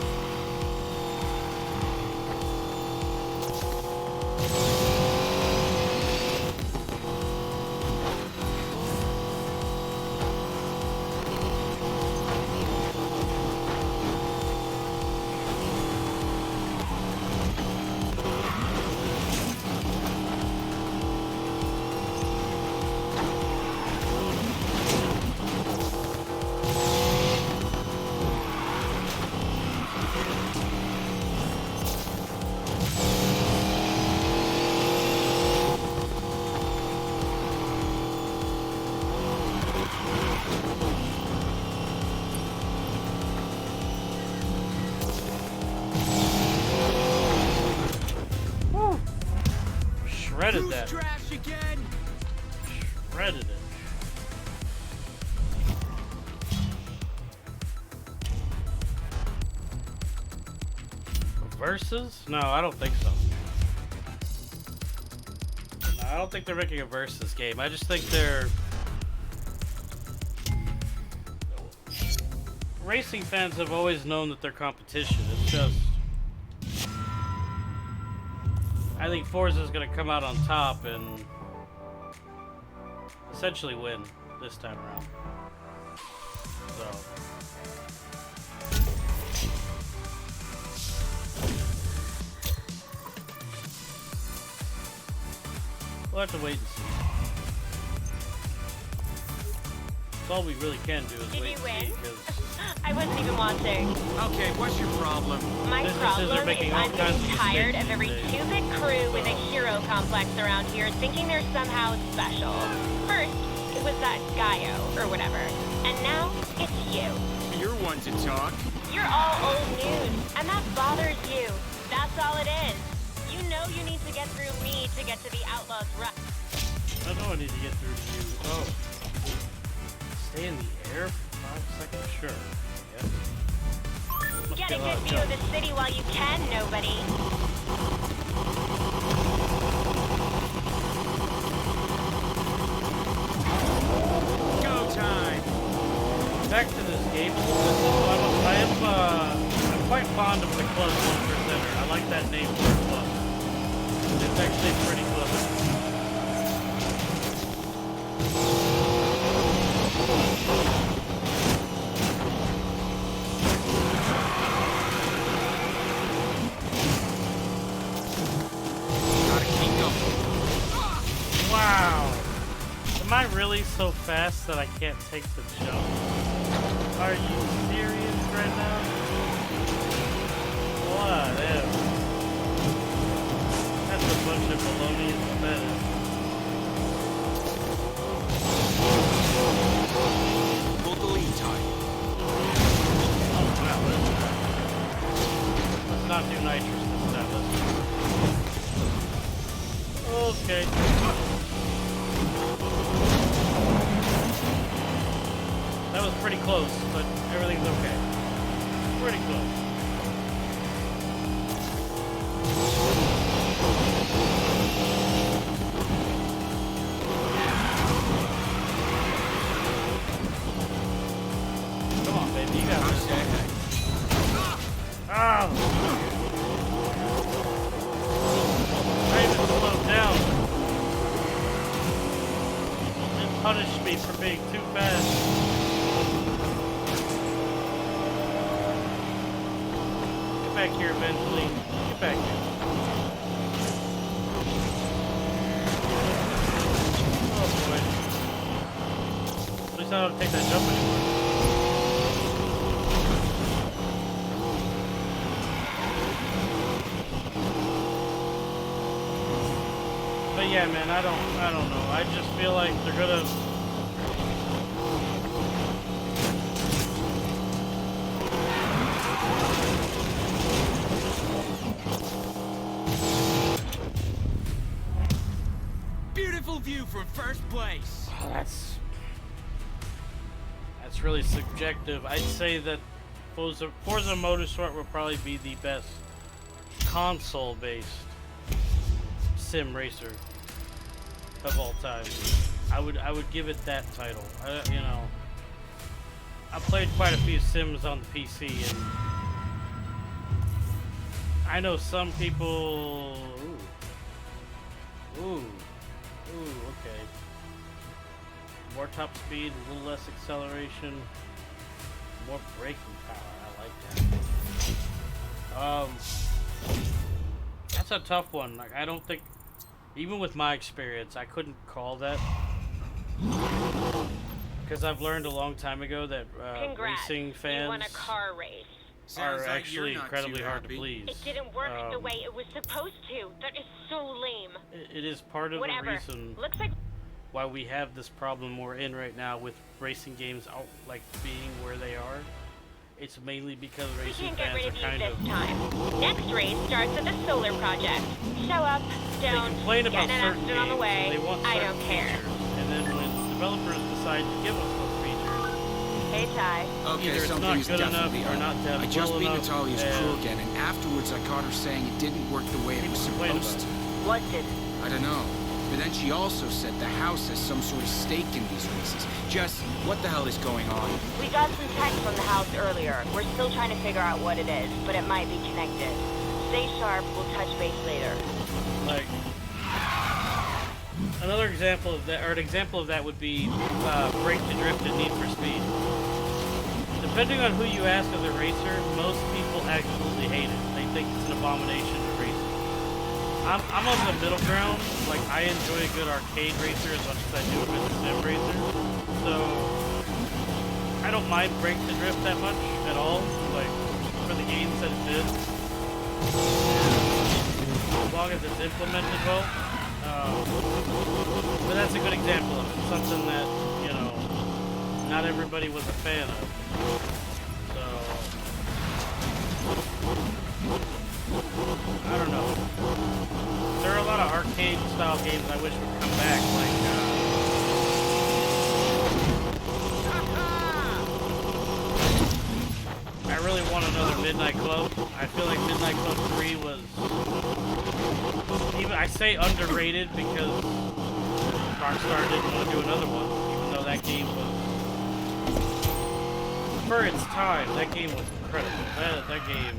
Shredded Who's that. trash again? Shredded it. Versus? No, I don't think so. No, I don't think they're making a versus game. I just think they're... Racing fans have always known that they're competition. It's just... I think Forza's gonna come out on top and essentially win this time around. So... We'll have to wait and see. That's all we really can do is Did wait you and win? see, because I wasn't even watching. Okay, what's your problem? My Businesses are problem making is all I'm kinds getting of tired mistakes of every these days. stupid crew with a hero complex around here thinking they're somehow special. First, it was that Gaio, or whatever. And now, it's you. You're one to talk. You're all old news, and that bothers you. That's all it is. You know you need to get through me to get to the Outlaws' Rush. I know I need to get through to you. Oh. Stay in the air for 5 seconds? Sure. Yes. Must Get be a a lot good of view of jump. the city while you can, nobody. Go time. Back to this game. I'm quite fond of the Club 1%er. I like that name for the club. It's actually pretty clever. Gotta keep going. Wow! Am I really so fast that I can't take the jump? Are you serious right now? Whatever. That's a bunch of baloney and pathetic. Pull the lead time. Oh wow, let's not do nitrous this time, okay. That was pretty close, but everything's okay. Pretty close. Come on, baby, you got this. Oh! I even slowed down. It punished me for being too fast. Get back here eventually. Get back here. Oh boy. At least I don't take that jump anymore. But yeah, man, I don't know. I just feel like they're gonna. Beautiful view from first place. Oh, that's really subjective. I'd say that Forza Motorsport will probably be the best console-based sim racer of all time. I would give it that title. You know, I played quite a few sims on the PC, and I know some people. Ooh, okay. More top speed, a little less acceleration, more braking power. I like that. That's a tough one. Like, I don't think, even with my experience, I couldn't call that, because I've learned a long time ago that Congrats. racing You fans won a car race. Sounds are like actually you're not incredibly too hard to happy. please. It didn't work the way it was supposed to. That is so lame. It is part of Whatever. the reason Looks like why we have this problem we're in right now with racing games out, like, being where they are. It's mainly because we racing can't get fans rid are of you kind this of. time. Next race starts at the solar project. Show up, They don't, complain get about in an certain accident on the games, way. and they want I certain don't care. features, and then when developers decide to give us those features, Hey, Ty. Okay, either it's something not is good enough definitely or up. not done I just well beat enough, Natalia's and crew again, and afterwards I caught her saying it didn't work the way it was People complain supposed to. What did? I don't know. But then she also said the house has some sort of stake in these races. Jess, what the hell is going on? We got some text from the house earlier. We're still trying to figure out what it is, but it might be connected. Stay sharp. We'll touch base later. like another example of that, or an example of that, would be Break to Drift and Need for Speed. Depending on who you ask as a racer, most people absolutely hate it. They think it's an abomination to race. I'm on the middle ground. Like, I enjoy a good arcade racer as much as I do a good sim racer. So, I don't mind break the drift that much at all. Like, for the games that it did. As long as it's implemented well. But that's a good example of it. Something that, you know, not everybody was a fan of. So, I don't know. There are a lot of arcade style games I wish would come back, like I really want another Midnight Club. I feel like Midnight Club 3 was even, I say underrated because Rockstar didn't want to do another one, even though that game was, for its time, that game was incredible. That game,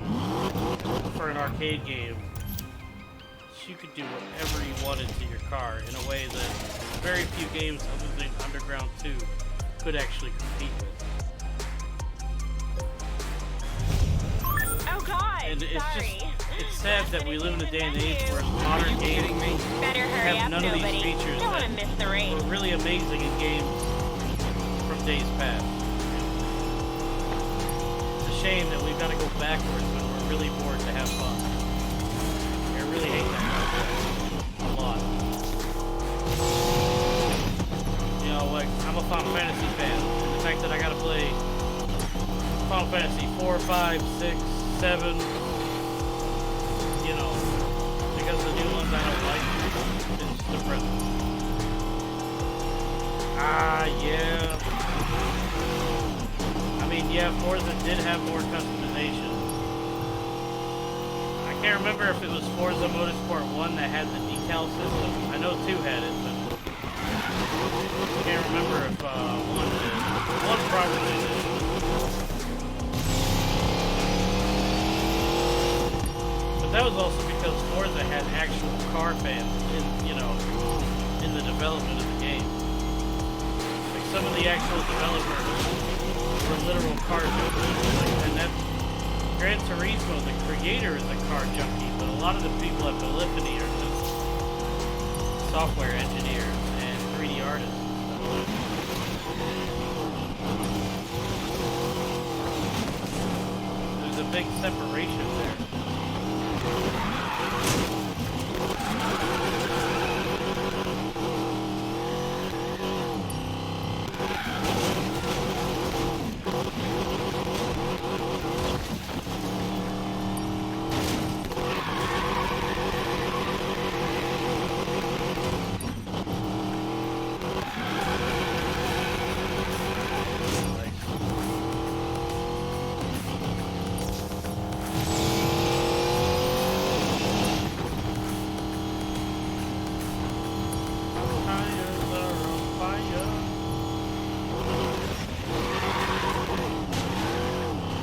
for an arcade game, you could do whatever you wanted to your car in a way that very few games other than Underground 2 could actually compete with. Oh God! And it's sorry. it's sad that we live in a day and age where modern games Better hurry have up, none of these nobody. features Don't want to that miss the race. were really amazing in games from days past. It's a shame that we've got to go backwards when we're really bored to have fun. I really hate that concept a lot. You know, like, I'm a Final Fantasy fan, and the fact that I gotta play Final Fantasy 4, 5, 6, 7, you know, because the new ones I don't like, it's depressing. Yeah. I mean, yeah, Forza did have more customization. I can't remember if it was Forza Motorsport 1 that had the decal system. I know 2 had it, but I can't remember if 1 did. 1 probably did. But that was also because Forza had actual car fans in, you know, in the development of the game. Like, some of the actual developers were literal car junkies. Like, and that Gran Turismo, the creator, is a car junkie, but a lot of the people at Polyphony are just software engineers and 3D artists. There's a big separation there.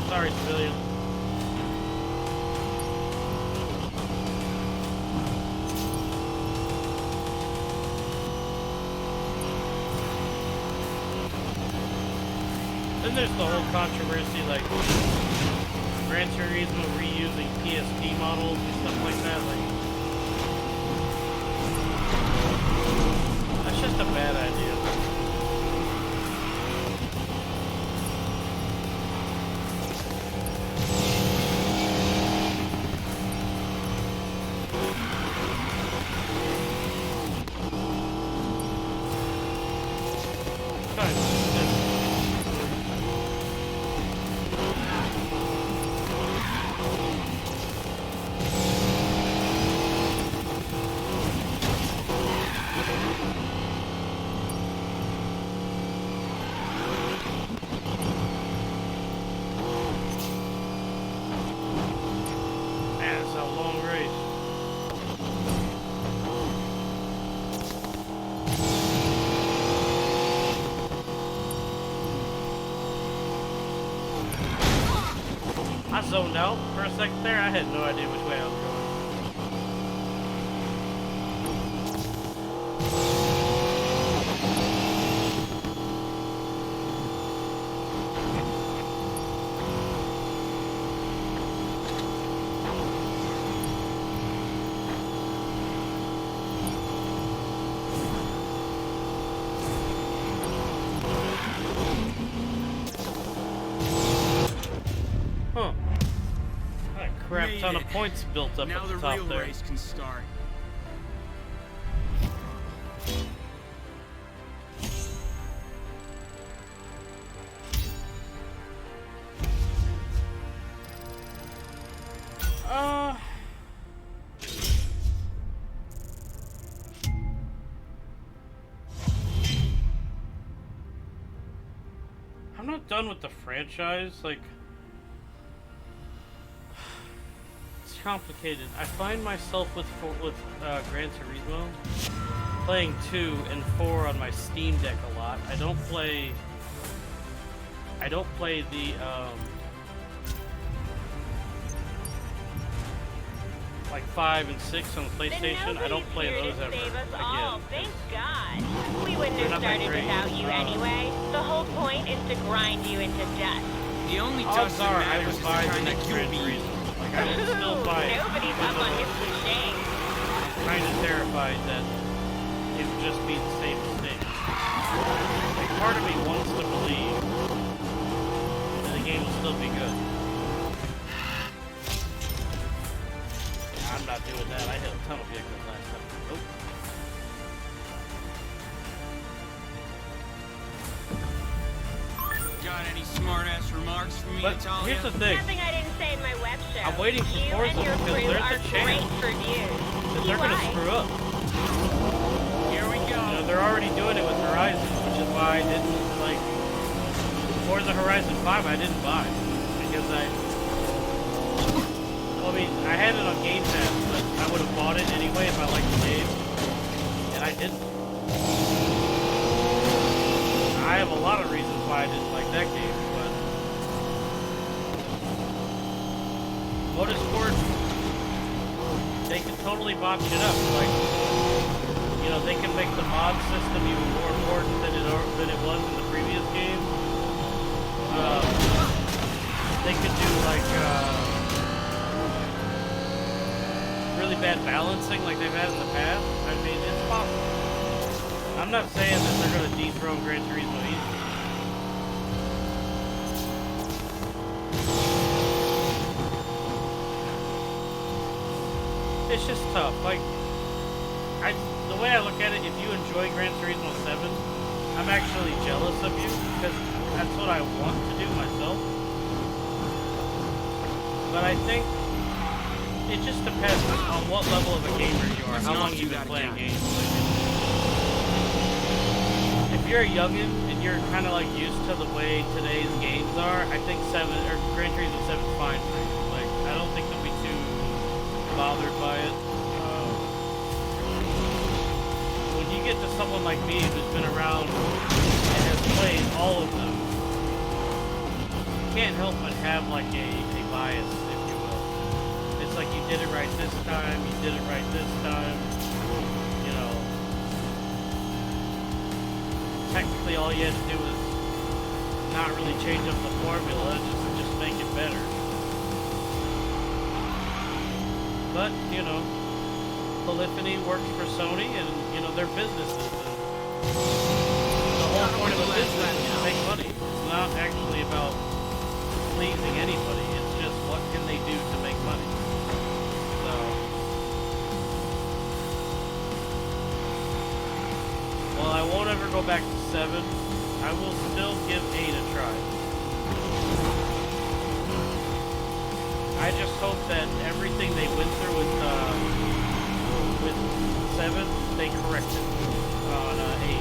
Sorry, civilian. Then there's the whole controversy, like Gran Turismo reusing PSP models and stuff like that. Like, that's just a bad idea. I zoned out for a second there. I had no idea which way I was going. ton of points built up Now at the the top real there. race can start. I'm not done with the franchise. Like, it's complicated. I find myself with Gran Turismo playing 2 and 4 on my Steam Deck a lot. I don't play the like 5 and 6 on the PlayStation. I don't play those ever Save us again. all, thank God. We wouldn't They're have not that started great. without you anyway. The whole point is to grind you into death. The only Odds dust that are I matters would is the buy the kind that next you'll Gran be eating. Turismo. Like, I would still buy it. Nobody's up on his cliche. Kind of terrified that it would just be the same mistake. Like, part of me wants to believe that the game will still be good. I'm not doing that. I hit a ton of vehicles last time. Nope. Got any smart-ass remarks for me, But Natalia? here's the thing. Nothing I didn't say in my web show. I'm waiting for you Forza and your because crew there's are a chance great reviews. that See they're going to why? screw up. Here we go. You know, they're already doing it with Horizon, which is why I didn't, like, Forza Horizon 5 I didn't buy. Because well, I mean, I had it on Game Pass, but I would have bought it anyway if I liked the game. And I didn't. I have a lot of reasons why I didn't like that game, but Motorsport, they can totally botch it up. Like, you know, they can make the mod system even more important than it was in the previous game. They could do like really bad balancing like they've had in the past. I mean, it's possible. I'm not saying that they're going to dethrone Gran Turismo easily. It's just tough. Like, the way I look at it, if you enjoy Gran Turismo 7, I'm actually jealous of you because that's what I want to do myself. But I think it just depends on what level of a gamer you are, how long you've been playing games. If you're a youngin' and you're kind of like used to the way today's games are, I think Gran Turismo 7 is fine for you. Like, I don't think they'll be too bothered by it. When you get to someone like me who's been around and has played all of them, you can't help but have like a bias, if you will. It's like you did it right this time, you did it right this time, you know. Technically all you had to do was not really change up the formula, just make it better. But, you know, polyphony works for Sony and, you know, their businesses. And the whole point of a business is to make money. It's not actually about pleasing anybody. It's just what can they do to make money. So, while I won't ever go back to 7, I will still give 8 a try. I just hope that everything they went through with 7, they corrected on 8.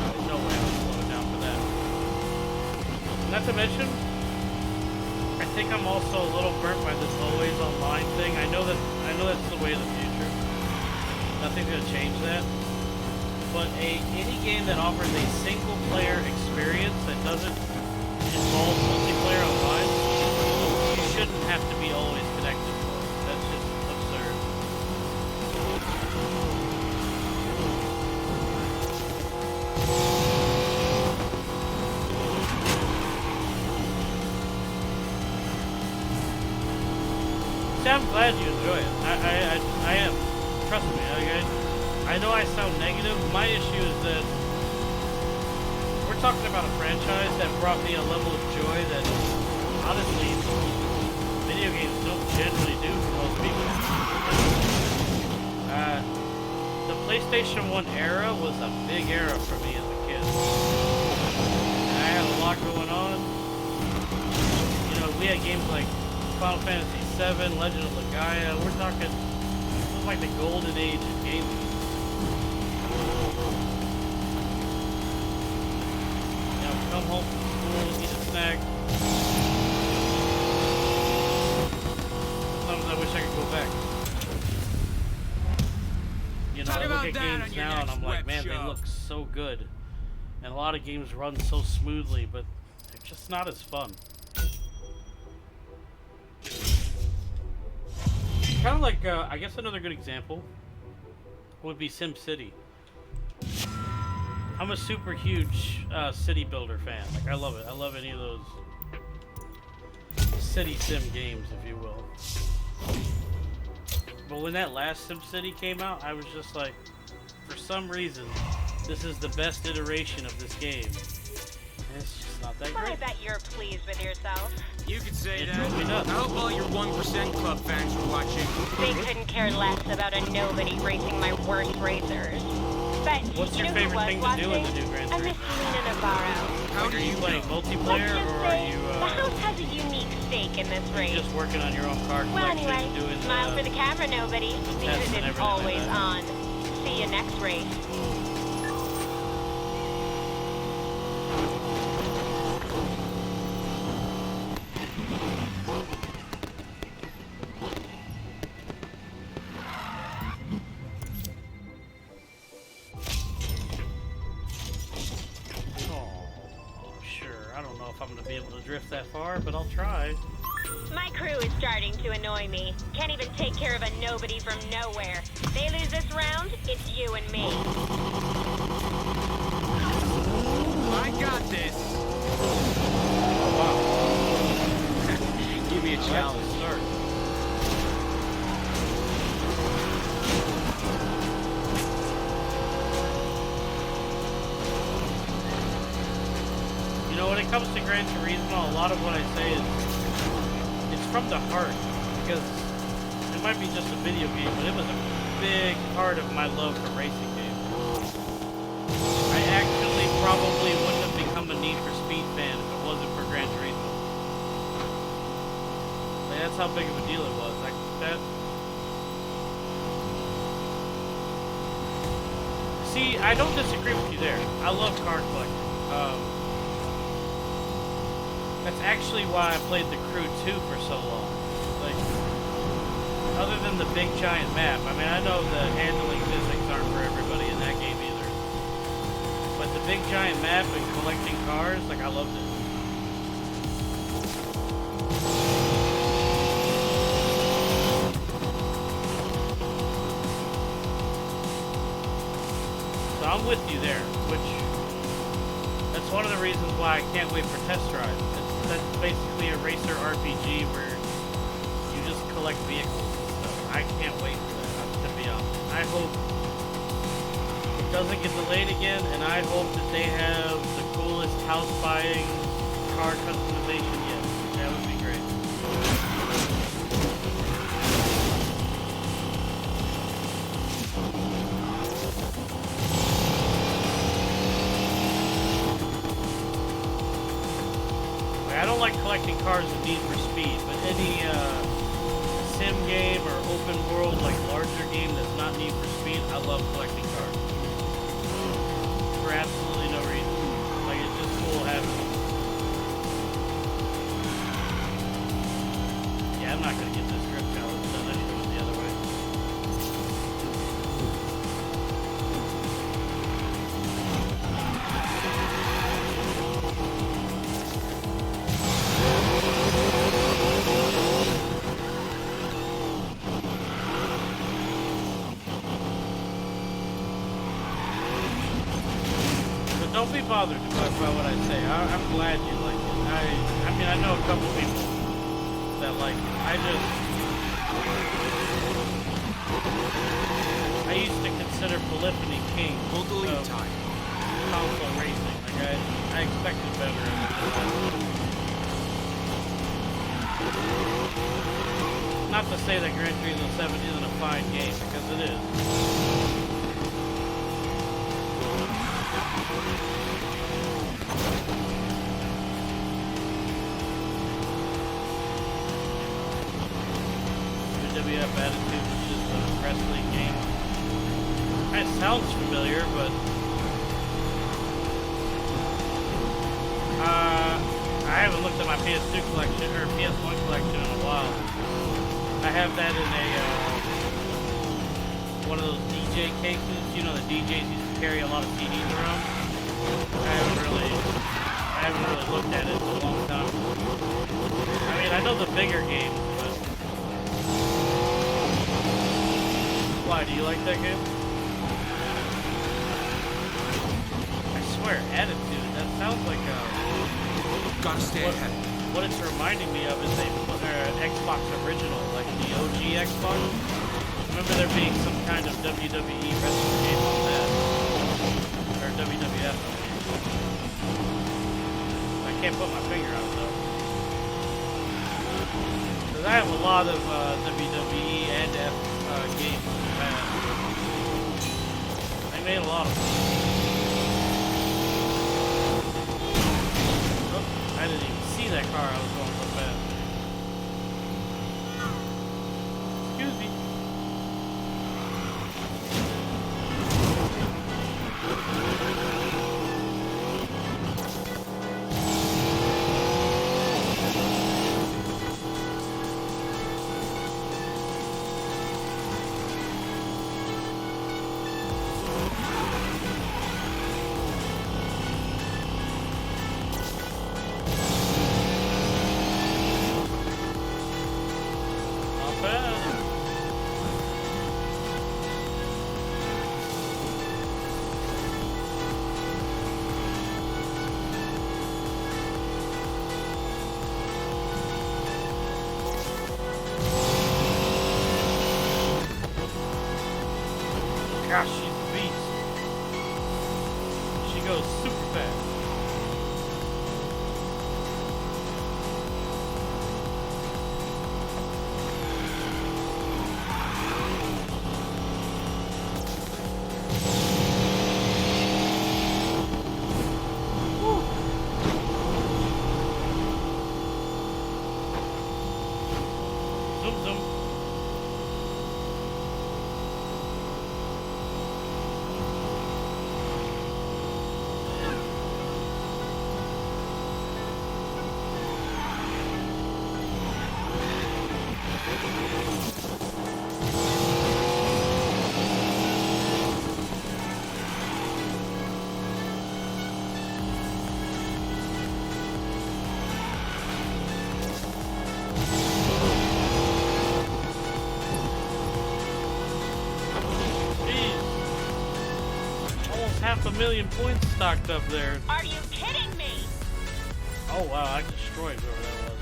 There's no way I'm slowing down for that. Not to mention, I think I'm also a little burnt by this always online thing. I know that's the way of the future. Nothing's gonna change that. But any game that offers a single player experience that doesn't involve multiplayer online, you shouldn't have to be always connected for it. That's just absurd. See, I'm glad you enjoy it. I am. Trust me. I know I sound negative. My issue is that we're talking about a franchise that brought me a level of joy that, honestly, video games don't generally do for most people. The PlayStation 1 era was a big era for me as a kid. I had a lot going on. You know, we had games like Final Fantasy VII, Legend of Legaia. We're talking, it was like the golden age of gaming. You know, come home from school, eat a snack. Sometimes I wish I could go back. You know, I look at games now and I'm like, man, they look so good. And a lot of games run so smoothly, but they're just not as fun. Kind of like, I guess another good example would be SimCity. I'm a super huge city builder fan. Like, I love it. I love any of those city sim games, if you will. But when that last SimCity came out, I was just like, for some reason, this is the best iteration of this game. And it's just not that Well, I great. bet you're pleased with yourself. You could say It that. drove me nuts. I hope all your 1% Club fans are watching. They couldn't care less about a nobody racing my worst racers. But What's you your know who favorite was thing to watching? do in the new Gran I miss Turismo? Selena Navarro. How Like, do are you you playing know? Let's multiplayer, just or are say you the house has a unique stake in this race. just working on your own car Well, collection, anyway, doing smile for the camera, nobody, because tests and it's everything like always that? on. See you next race. Oh, sure. I don't know if I'm going to be able to drift that far, but I'll try. My crew is starting to annoy me. Can't even take care of a nobody from nowhere. They lose this round, it's you and me. I got this. Oh, wow. Give me a That's challenge. a start. You know, when it comes to Gran Turismo, a lot of what I say is, it's from the heart, because it might be just a video game, but it was a big part of my love for racing games. I actually probably wouldn't have become a Need for Speed fan if it wasn't for Gran Turismo. Like, that's how big of a deal it was. Like that. See, I don't disagree with you there. I love car collecting. That's actually why I played The Crew 2 for so long. Like, other than the big giant map, I mean, I know the handling physics aren't for everybody in that game either. But the big giant map and collecting cars, like, I loved it. So I'm with you there, which, that's one of the reasons why I can't wait for Test Drive. That's basically a racer RPG where you just collect vehicles and stuff. I can't wait for that, to be honest. I hope it doesn't get delayed again, and I hope that they have the coolest house buying car customization yet. That would be great. I don't like collecting cars in Need for Speed, but any sim game or open world, like larger game that's not Need for Speed, I love collecting cars. For absolutely no reason. Like, it's just cool having them. Yeah, I'm not going to get this drift challenge done. I need to go the other way. Don't be bothered by what I say. I'm glad you like it. I mean, I know a couple people that like it. I used to consider Polyphony king Hold the lead of time. console racing. Like, I expected better of it than that. not to say that Gran Turismo 7 isn't a fine game, because it is. WWF Attitude, which is a wrestling game. It sounds familiar, but I haven't looked at my PS2 collection or PS1 collection in a while. I have that in a one of those DJ cases. You know, the DJs used to carry a lot of CDs around. I haven't really looked at it in a long time. I mean, I know the bigger games, but why? Do you like that game? I swear, Attitude. That sounds like a. Gotta stay ahead. What it's reminding me of is an Xbox original, like the OG Xbox. Remember there being some kind of WWE wrestling game on that, or WWF. I can't put my finger on it though, because I have a lot of WWE and F games in the past. They made a lot of them. I didn't even see that car. I was going so fast. Excuse me. Gosh, she's a beast. She goes super fast. Woo. Zoom, zoom. Half a million points stocked up there. Are you kidding me? Oh wow, I destroyed whoever that was.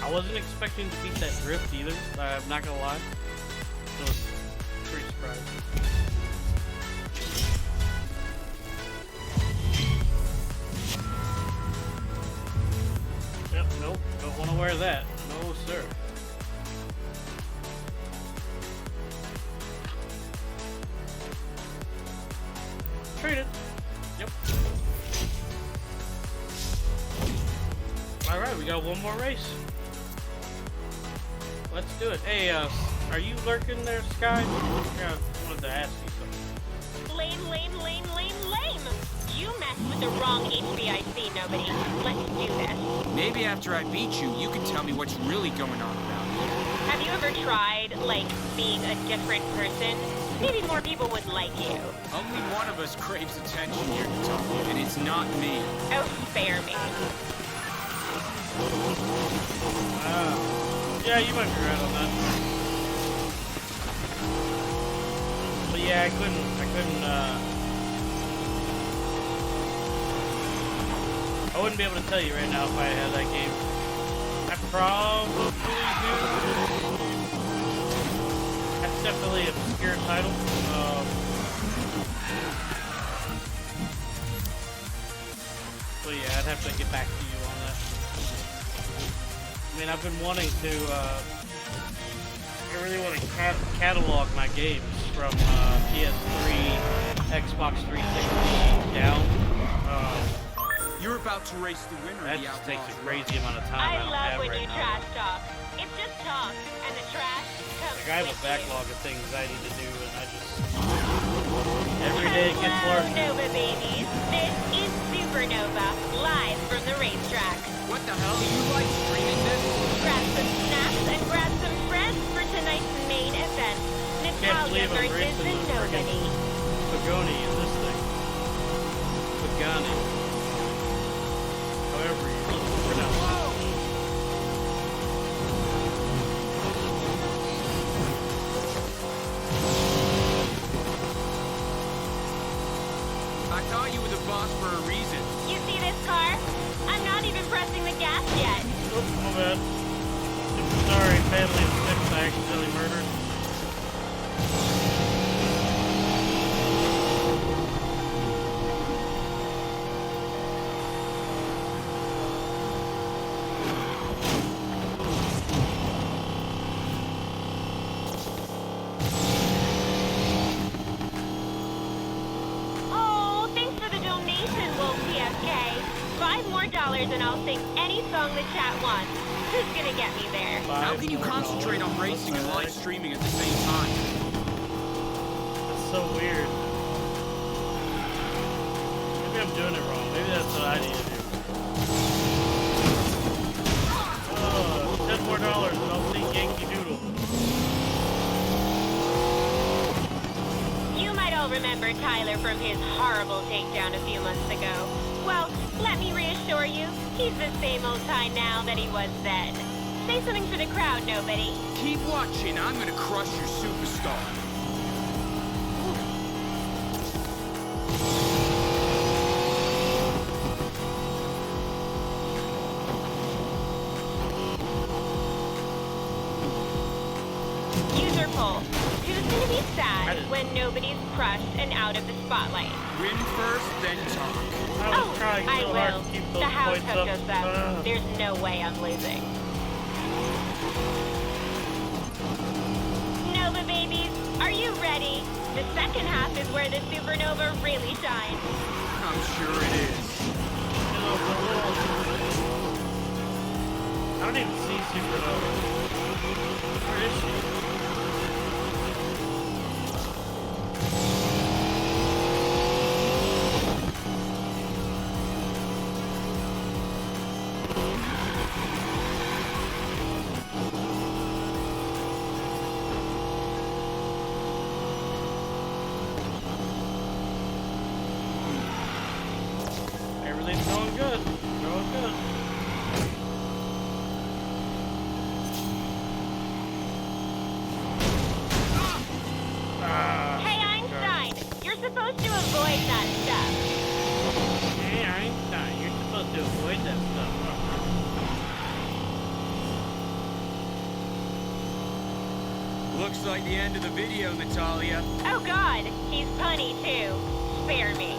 I wasn't expecting to beat that drift either, I'm not gonna lie. I was pretty surprised. Yep, nope, don't want to wear that. No sir. Traded. Yep. Alright, we got one more race. Let's do it. Hey, are you lurking there, Sky? Yeah, I wanted to ask you something. Lame, lame, lame, lame, lame! You messed with the wrong HBIC, nobody. Let's do this. Maybe after I beat you, you can tell me what's really going on around here. Have you ever tried, like, being a different person? Maybe more people would like you. Only one of us craves attention here, Natalia, and it's not me. Oh, spare me. Yeah, you might be right on that. But yeah, I couldn't, I wouldn't be able to tell you right now if I had that game. I probably do. That's definitely an obscure title. But yeah, I'd have to get back to you on that. mean, I've been wanting to, I really want to catalog my games from PS3, Xbox 360 down. You're about to race the winner That of the just takes Outlaws a crazy amount of time. I don't love have when right you now. trash talk. It's just talk, and the trash comes Like, I have a with backlog of things I need to do, and I just every day it gets Hello, worse. Nova babies. This is Supernova, live from the racetrack. What the hell? Are you like streaming this? Grab some snacks and grab some friends for tonight's main event. Natalia believe I'm versus racing the the Nobody. Pagani is this thing. Pagani. However you pronounce it. I thought you were the boss for a reason. You see this car? I'm not even pressing the gas yet. Oops, my bad. Super sorry, family of six I accidentally murdered. Oh, thanks for the donation, Wolf PFK. $5 more and I'll sing any song the chat wants. Who's gonna get me there? How can you concentrate on racing and live streaming at the same time? That's so weird. Maybe I'm doing it wrong. Maybe that's what I need to do. $10 more and I'll sing Yankee Doodle. You might all remember Tyler from his horrible takedown a few months ago. Well, let me reassure you, he's the same old Ty now that he was then. Say something for the crowd, Nobody. Keep watching. I'm gonna crush your superstar. User poll. Who's gonna be sad when Nobody's crushed and out of the spotlight? Win first, then talk. I was trying I so hard will. to keep those The house points hooked up. us up. There's no way I'm losing. Nova babies, are you ready? The second half is where the supernova really shines. I'm sure it is. I don't even see Supernova. Where is she? Everything's going good. Going good. Hey Einstein, you're supposed to avoid that stuff. Hey Einstein, you're supposed to avoid that stuff. Looks like the end of the video, Natalia. Oh god, he's punny too. Spare me.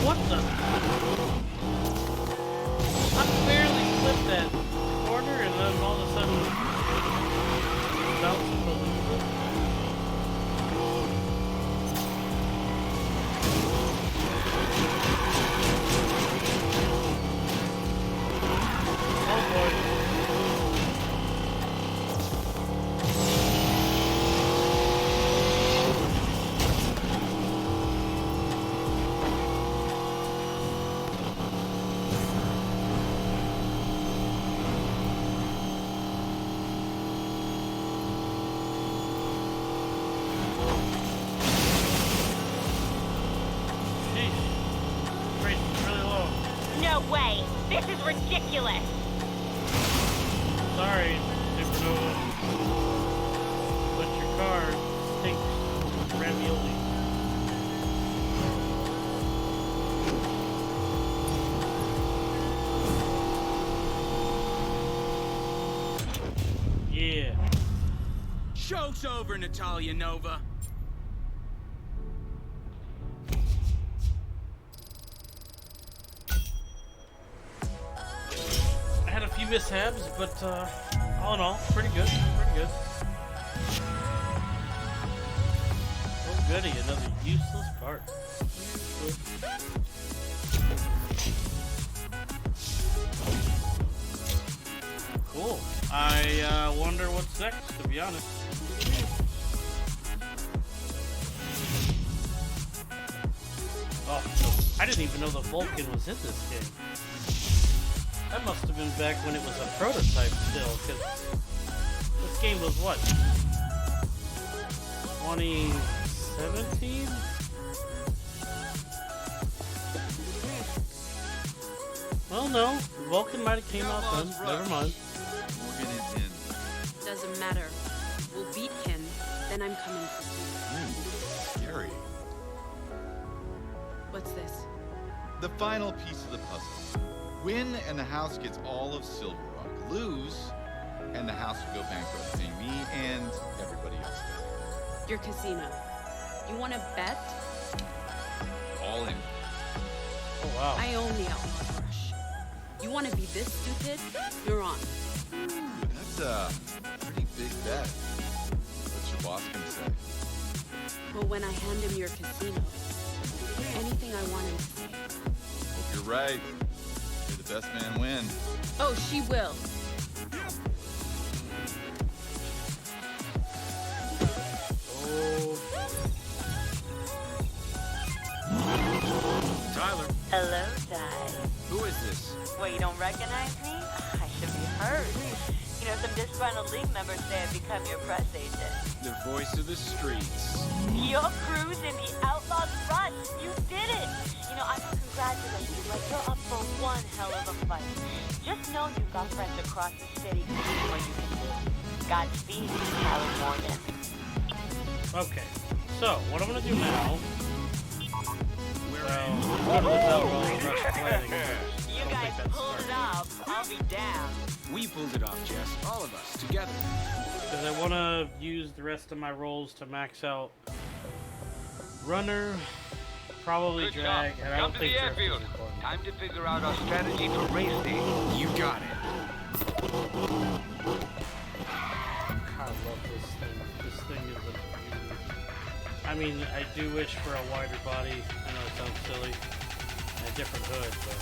What the? I barely flipped that corner and then all of a sudden bouncing a little bit. Oh boy. Sheesh. Racing's really low. No way. This is ridiculous. Sorry, Supernova. But your car stinks ravioli. Yeah. Show's over, Natalia Nova. mishaps, but all in all, pretty good. Pretty good. Oh goody, another useless part. Cool. I wonder what's next, to be honest. Oh, I didn't even know the Vulcan was in this game. That must have been back when it was a prototype still, because this game was what? 2017? Well, no. Vulcan might have came out then. Never mind. Morgan is in. Doesn't matter. We'll beat him, then I'm coming for you. Scary. What's this? The final piece of the puzzle. Win and the house gets all of Silver Rock. Lose and the house will go bankrupt, paying me and everybody else. Your casino. You want to bet? All in. Oh, wow. I own the Outlaw Rush. You want to be this stupid? You're on. That's a pretty big bet. What's your boss gonna say? Well, when I hand him your casino, anything I want him to say. Hope you're right. You're the best man win. Oh, she will. Oh. Tyler, Hello, Ty. who is this? Well, you don't recognize me? I should be heard. You know, some disgruntled league members say I've become your press agent. The voice of the streets. Your crew's in the Outlaws Rush. You did it. You know, I can congratulate you, but you're up for one hell of a fight. Just know you've got friends across the city who see what you can do. Godspeed, Tyler Morgan. Okay. So, what I'm gonna do now... Well, go to this Outlaws Rush planning first. You guys pulled it off. I'll be down. We pulled it off, Jess. All of us, together. Because I want to use the rest of my rolls to max out Runner, probably Good Drag, job. and I don't Come to think the Drift is airfield. important. Time to figure out our strategy for race day. You got it. I love this thing. This thing is a beauty. I mean, I do wish for a wider body. I know it sounds silly. And a different hood, but...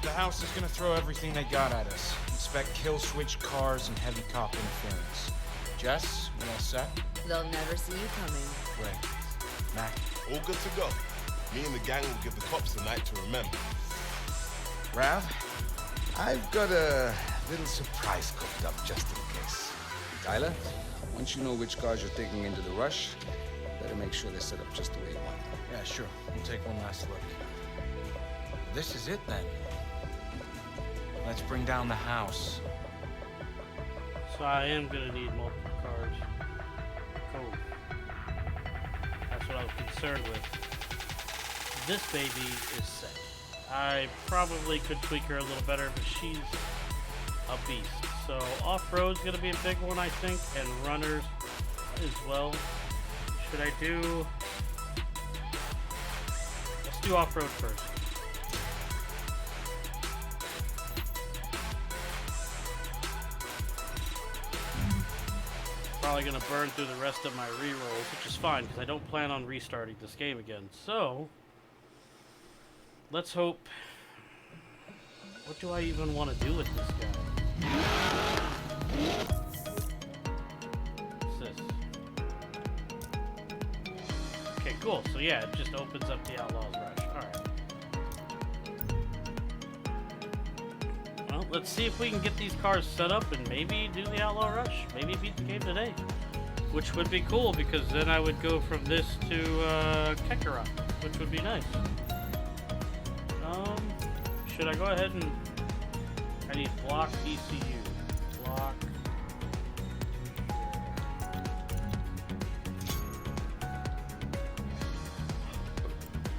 The house is gonna throw everything they got at us. Expect kill switch cars and heavy cop interference. Jess, you all set? They'll never see you coming. Great. Mac, All good to go. Me and the gang will give the cops a night to remember. Rav, I've got a little surprise cooked up just in case. Tyler, once you know which cars you're taking into the rush, better make sure they're set up just the way you want them. yeah, sure. We'll take one last look. This is it then. Let's bring down the house. So I am going to need multiple cars. Cool. That's what I was concerned with. This baby is set. I probably could tweak her a little better, but she's a beast. So off-road's going to be a big one, I think, and runners as well. Should I do... Let's do off-road first. Probably gonna burn through the rest of my rerolls, which is fine because I don't plan on restarting this game again. So let's hope. What do I even want to do with this guy? What's this? Okay, cool. So yeah, it just opens up the Outlaws Rush. All right. Well, let's see if we can get these cars set up and maybe do the Outlaw Rush. Maybe beat the game today. Which would be cool because then I would go from this to Kakarot, which would be nice. Should I go ahead and... I need block ECU. Block...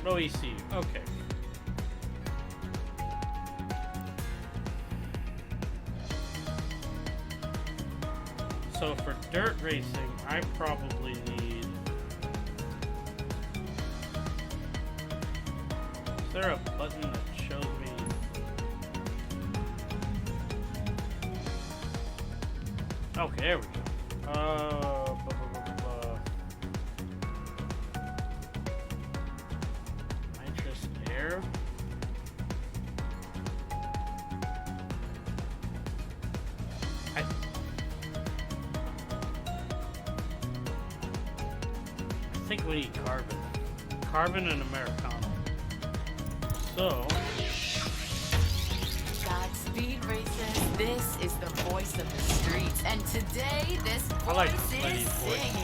No ECU. Okay. So for dirt racing, I probably need there a button that shows me? Okay, there we go. Nitrous air. I think we need carbon. Carbon and Americano. So. Godspeed Racers, this is the voice of the streets, and today this voice is singing.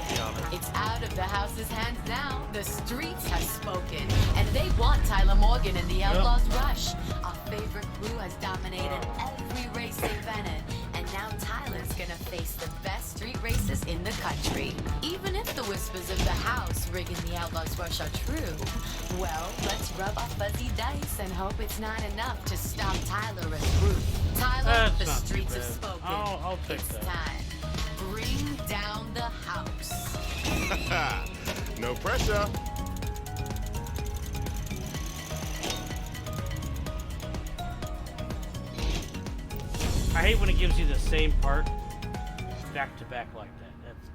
It's out of the house's hands now. The streets have spoken, and they want Tyler Morgan and the Outlaws Rush. Our favorite crew has dominated every race they've entered, and now Tyler's gonna face the best street racers in the country. Even if the whispers of the house rigging the Outlaws Rush are true, well, let's rub our fuzzy dice and hope it's not enough to stop Tyler and crew. Tyler, the streets have spoken. I'll take it's that. time. Bring down the house. No pressure. I hate when it gives you the same part back to back like that. That's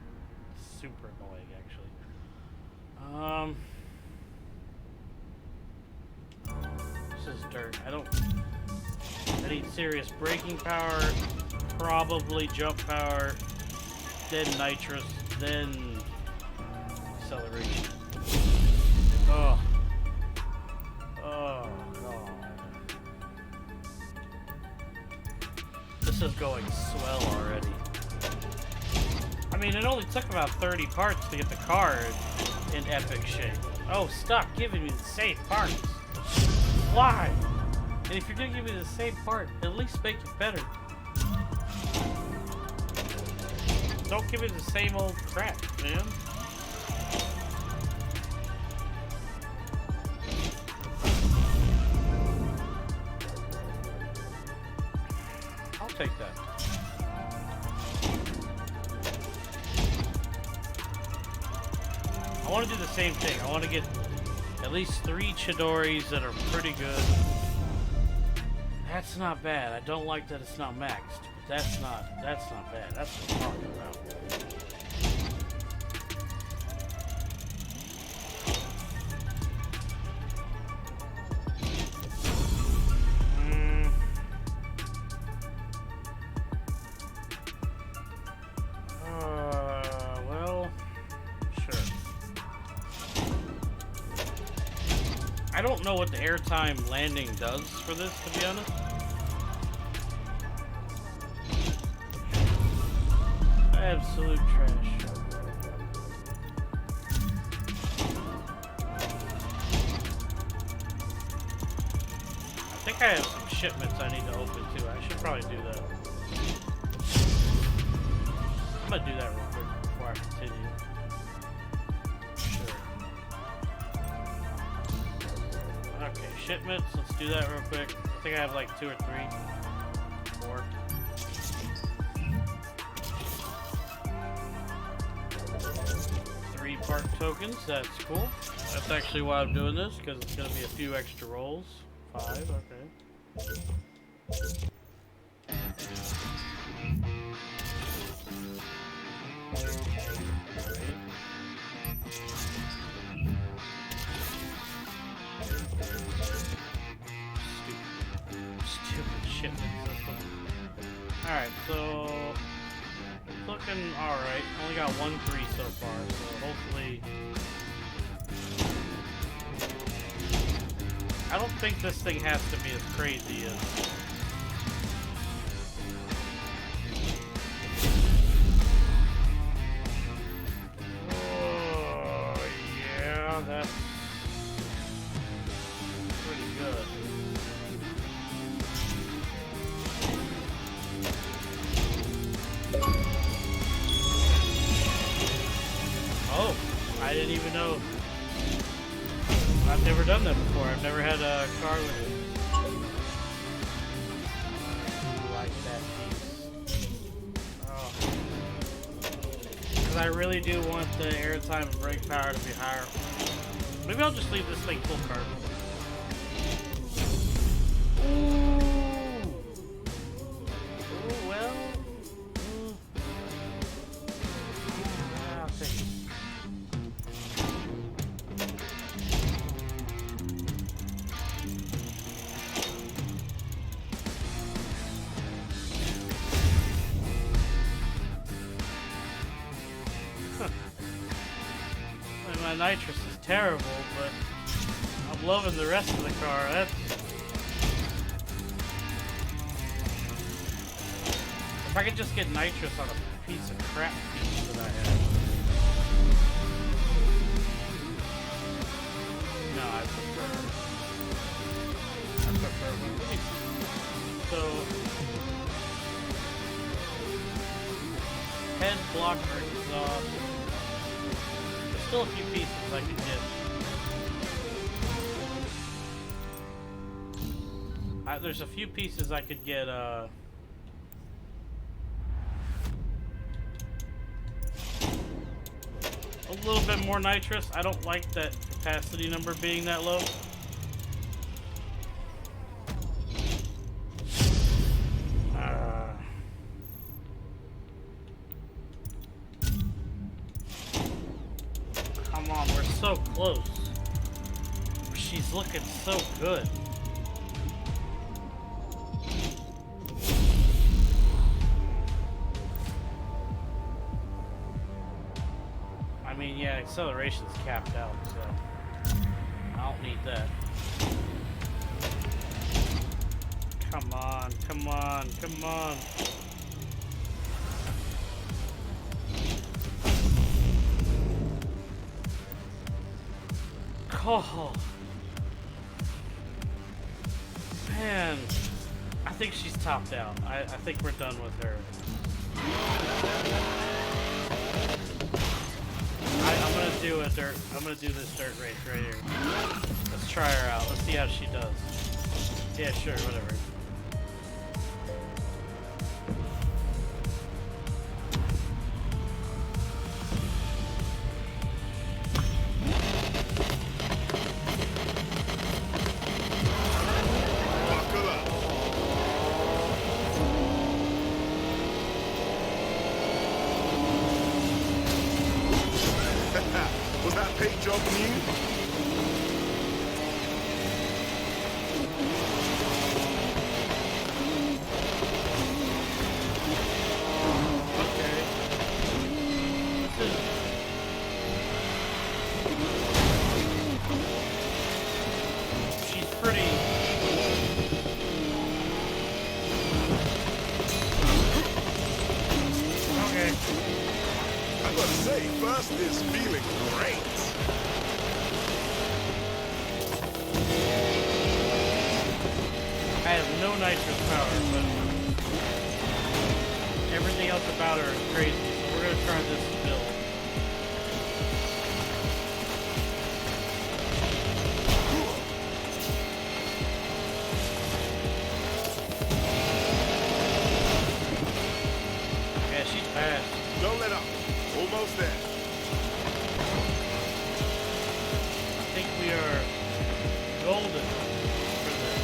super annoying, actually. This is dirt. I need serious braking power, probably jump power, then nitrous, then acceleration. Oh. Oh, God. This is going swell already. I mean, it only took about 30 parts to get the car in epic shape. Oh, stop giving me the same parts. Why? And if you're gonna give me the same part, at least make it better. Don't give me the same old crap, man. I'll take that. I want to do the same thing. I want to get at least 3 Chidoris that are pretty good. That's not bad. I don't like that it's not maxed, but that's not bad. That's what I'm talking about. Well, sure. I don't know what the airtime landing does for this, to be honest. Absolute trash. I think I have some shipments I need to open too. I should probably do that. I'm gonna do that real quick before I continue. Sure. Okay, shipments. Let's do that real quick. I think I have like 2 or 3. 4. Part tokens, that's cool. That's actually why I'm doing this, because it's going to be a few extra rolls. 5, okay. Stupid shipment system. Alright, so looking alright. Only got 1 3 so far, so hopefully. I don't think this thing has to be as crazy as. Oh, yeah, that's pretty good. Oh, I didn't even know. I've never done that before. I've never had a car with it. I like that piece. Oh. Because I really do want the airtime and brake power to be higher. Maybe I'll just leave this thing full carbon. Well. I'll take it. My nitrous is terrible, but I'm loving the rest of the car. If I could just get nitrous on a piece of crap piece that I have. No, I prefer. So, head blocker exhaust. There's still a few pieces I could get. There's a few pieces I could get, a little bit more nitrous. I don't like that capacity number being that low. Come on, we're so close. She's looking so good. I mean, yeah, acceleration's capped out, so I don't need that. Come on, come on, come on. Oh, man, I think she's topped out. I think we're done with her. I'm gonna do a dirt. I'm gonna do this dirt race right here. Let's try her out. Let's see how she does. Yeah, sure, whatever. Was that paint job new? She's pretty. Okay. I gotta say, first is feeling great. I have no nitrous power, but everything else about her is crazy, so we're gonna try this build. Yeah, she's fast. Don't let up. Almost there. I think we are golden for this.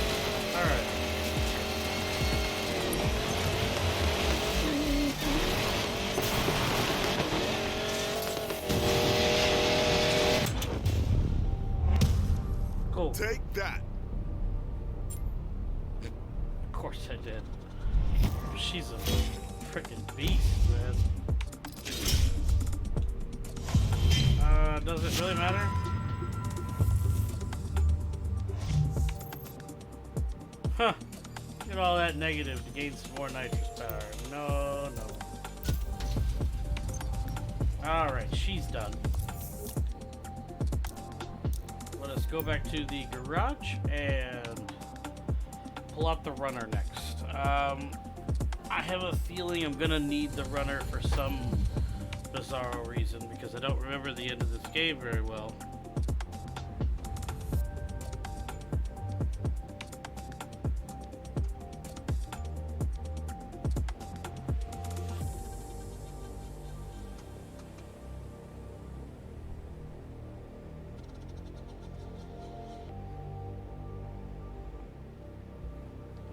Alright. Cool. Take that. Of course I did. She's a freaking beast, man. Does it really matter? Huh. Get all that negative to gain some more nitrous power. No, no. Alright, she's done. Let us go back to the garage and pull out the runner next. I have a feeling I'm gonna need the runner for some bizarro reason because I don't remember the end of this game very well.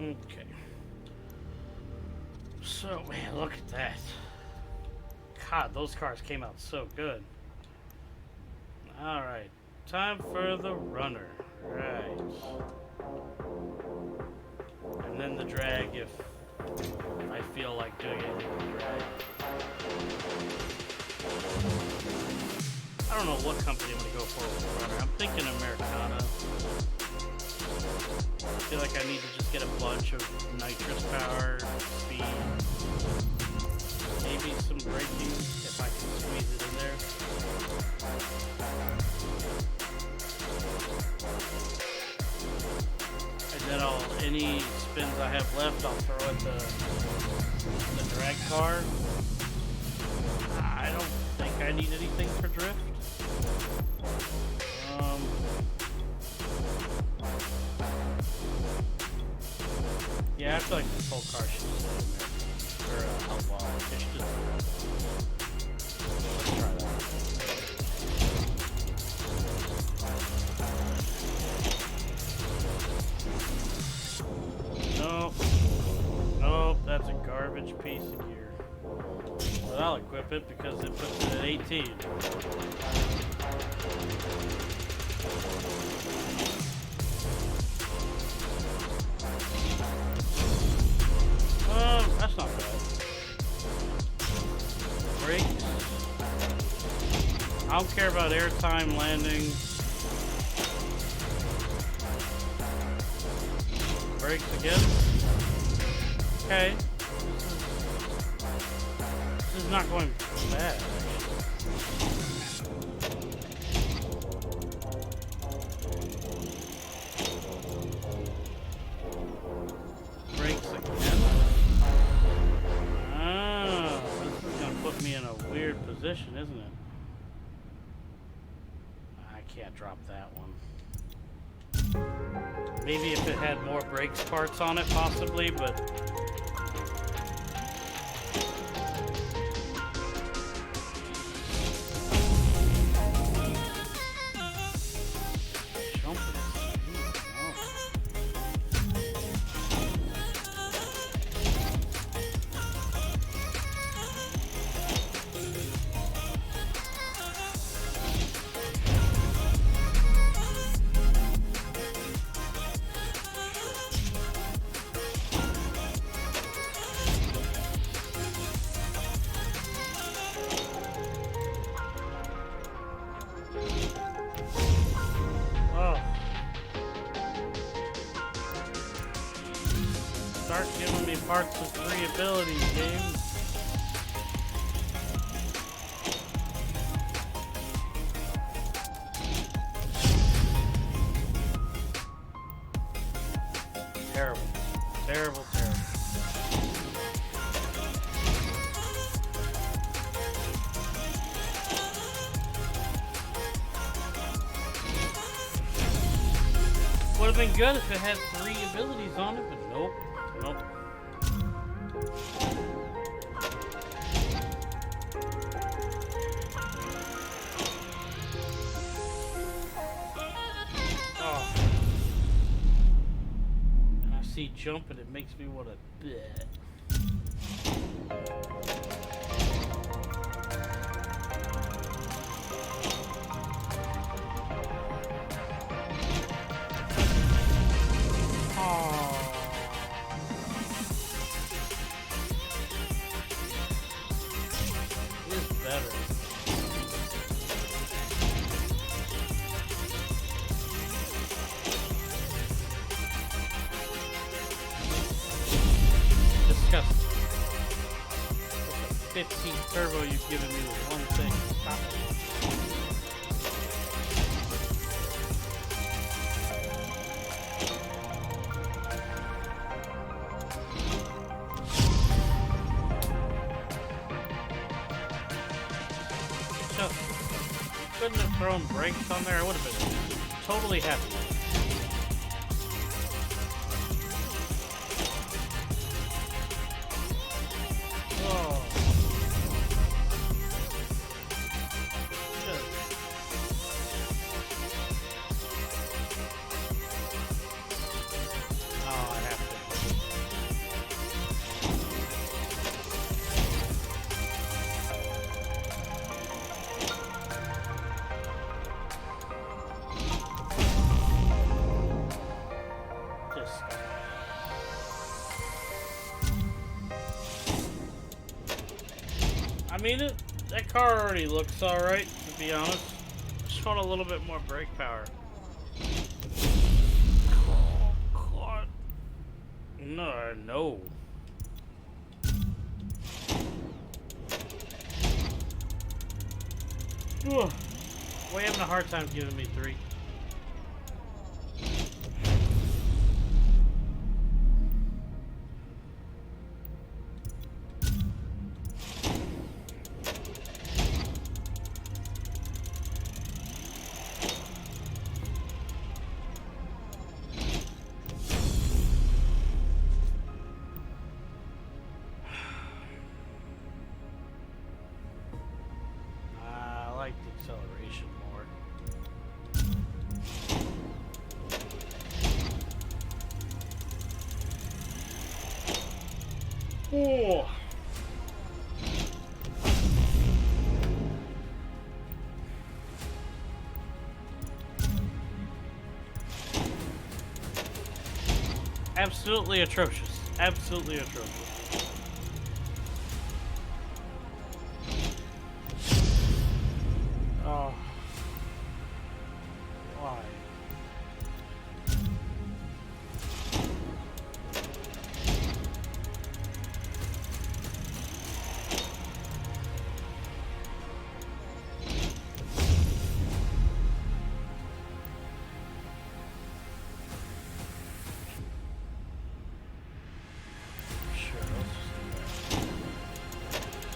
Okay. So, man, look at that. God, those cars came out so good. Alright. Time for the runner. Right. And then the drag if I feel like doing it with the drag. I don't know what company I'm going to go for with the runner. I'm thinking Americana. I feel like I need to just get a bunch of nitrous power, speed, maybe some braking if I can squeeze it in there. And then any spins I have left, I'll throw at the drag car. I don't think I need anything for drift. Yeah, I feel like this whole car should stay in there. Or outlaw. It should just... Let's try that. Nope. Nope, that's a garbage piece of gear. But I'll equip it because it puts it at 18. That's not bad. Brakes. I don't care about airtime landing. Brakes again. Okay. This is not going bad. Brakes again. This is going to put me in a weird position, isn't it? I can't drop that one. Maybe if it had more brakes parts on it, possibly, but... Start giving me parts of 3 abilities, game. Terrible. Terrible, terrible. Would have been good if it had 3 abilities on it, but nope. Nope. Oh. And I see jump and it makes me want to bet. Disgusting. 15 turbo you've given me with one thing. Stop it. Just couldn't have thrown brakes on there. I would have been totally happy. Oh, I have to. mean, that car already looks alright, to be honest. I just want a little bit more brake power. Oh, God. No. Ugh. Why are you having a hard time giving me 3? I like the acceleration more. Oh. Absolutely atrocious. Absolutely atrocious. Oh. Why?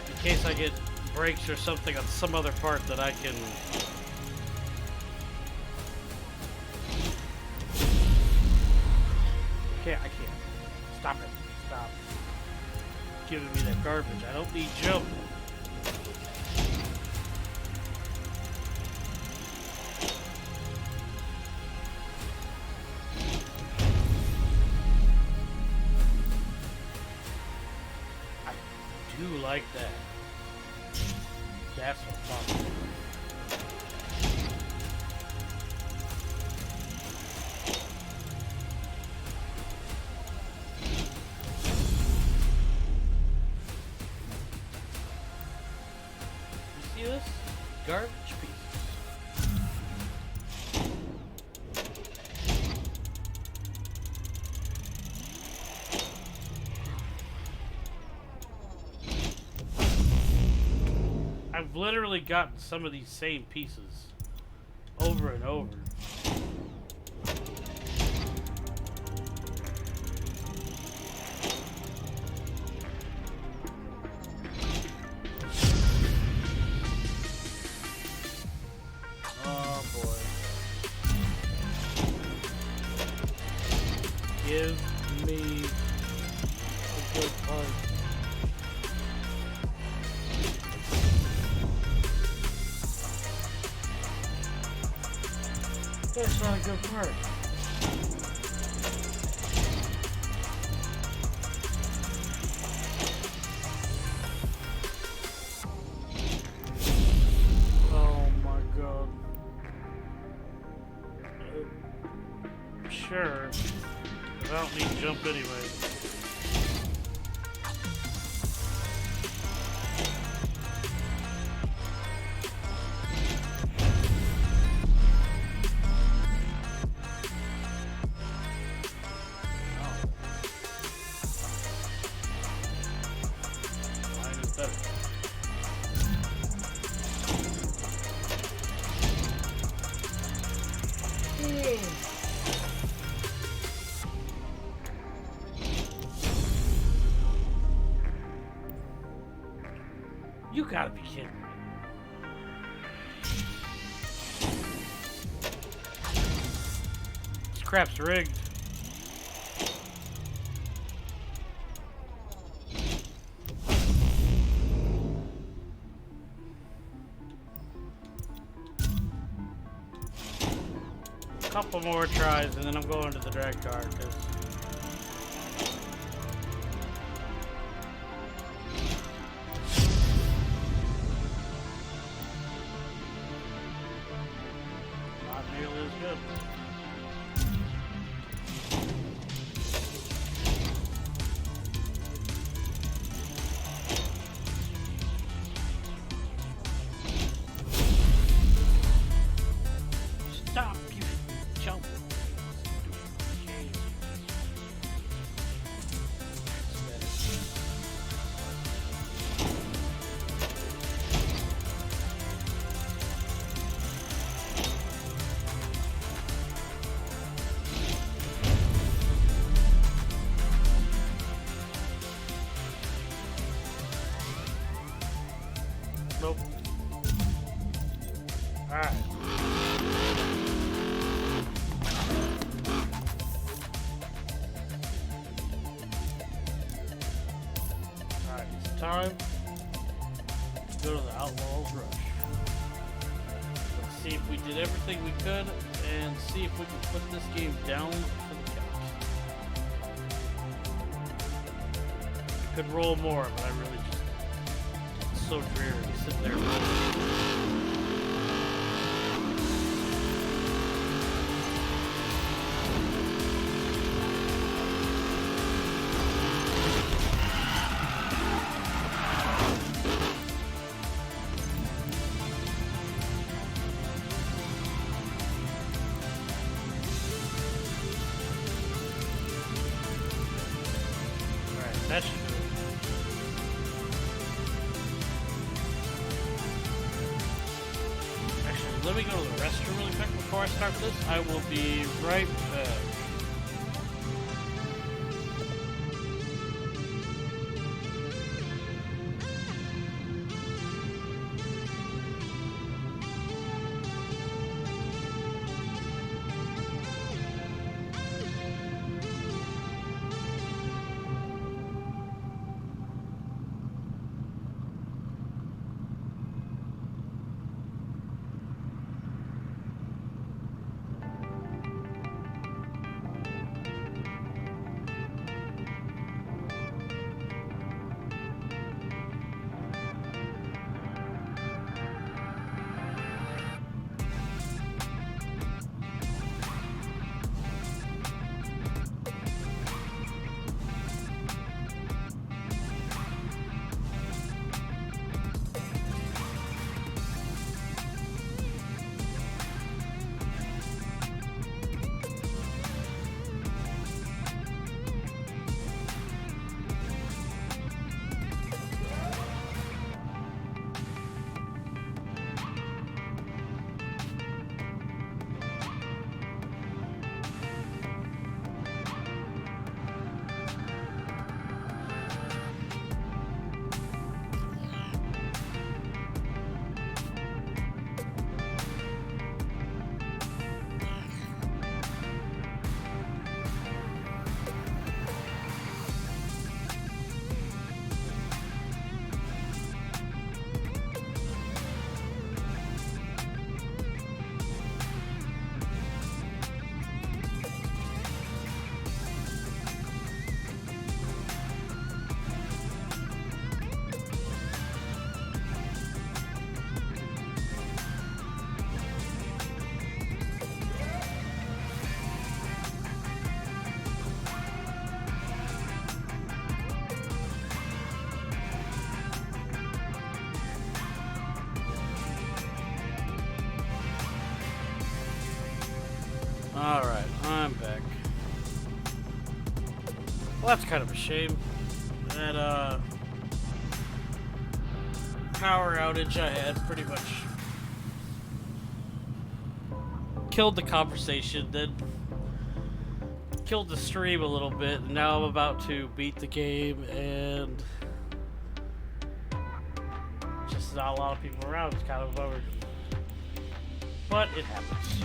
In case I get brakes or something on some other part that I can... I can't. Stop it. Stop giving me that garbage. I don't need jump. I do like that. That's what I'm talking about. You see this? Garbage pieces. I've literally gotten some of these same pieces over and over. Oh boy. Give me a good part. That's not a good part. Oh my god. Sure. I don't need to jump anyway. You gotta be kidding me. This crap's rigged. Couple more tries and then I'm going to the drag car because not nearly as good. Alright. Alright, it's time to go to the Outlaws Rush. Let's see if we did everything we could and see if we can put this game down for the count. I could roll more, but I really just... It's so dreary to sit there rolling. That should do it. Actually, let me go to the restroom really quick before I start this. I will be right back. Alright, I'm back. Well, that's kind of a shame. That, power outage I had pretty much killed the conversation, then killed the stream a little bit, and now I'm about to beat the game, and just not a lot of people around. It's kind of a bummer. But it happens.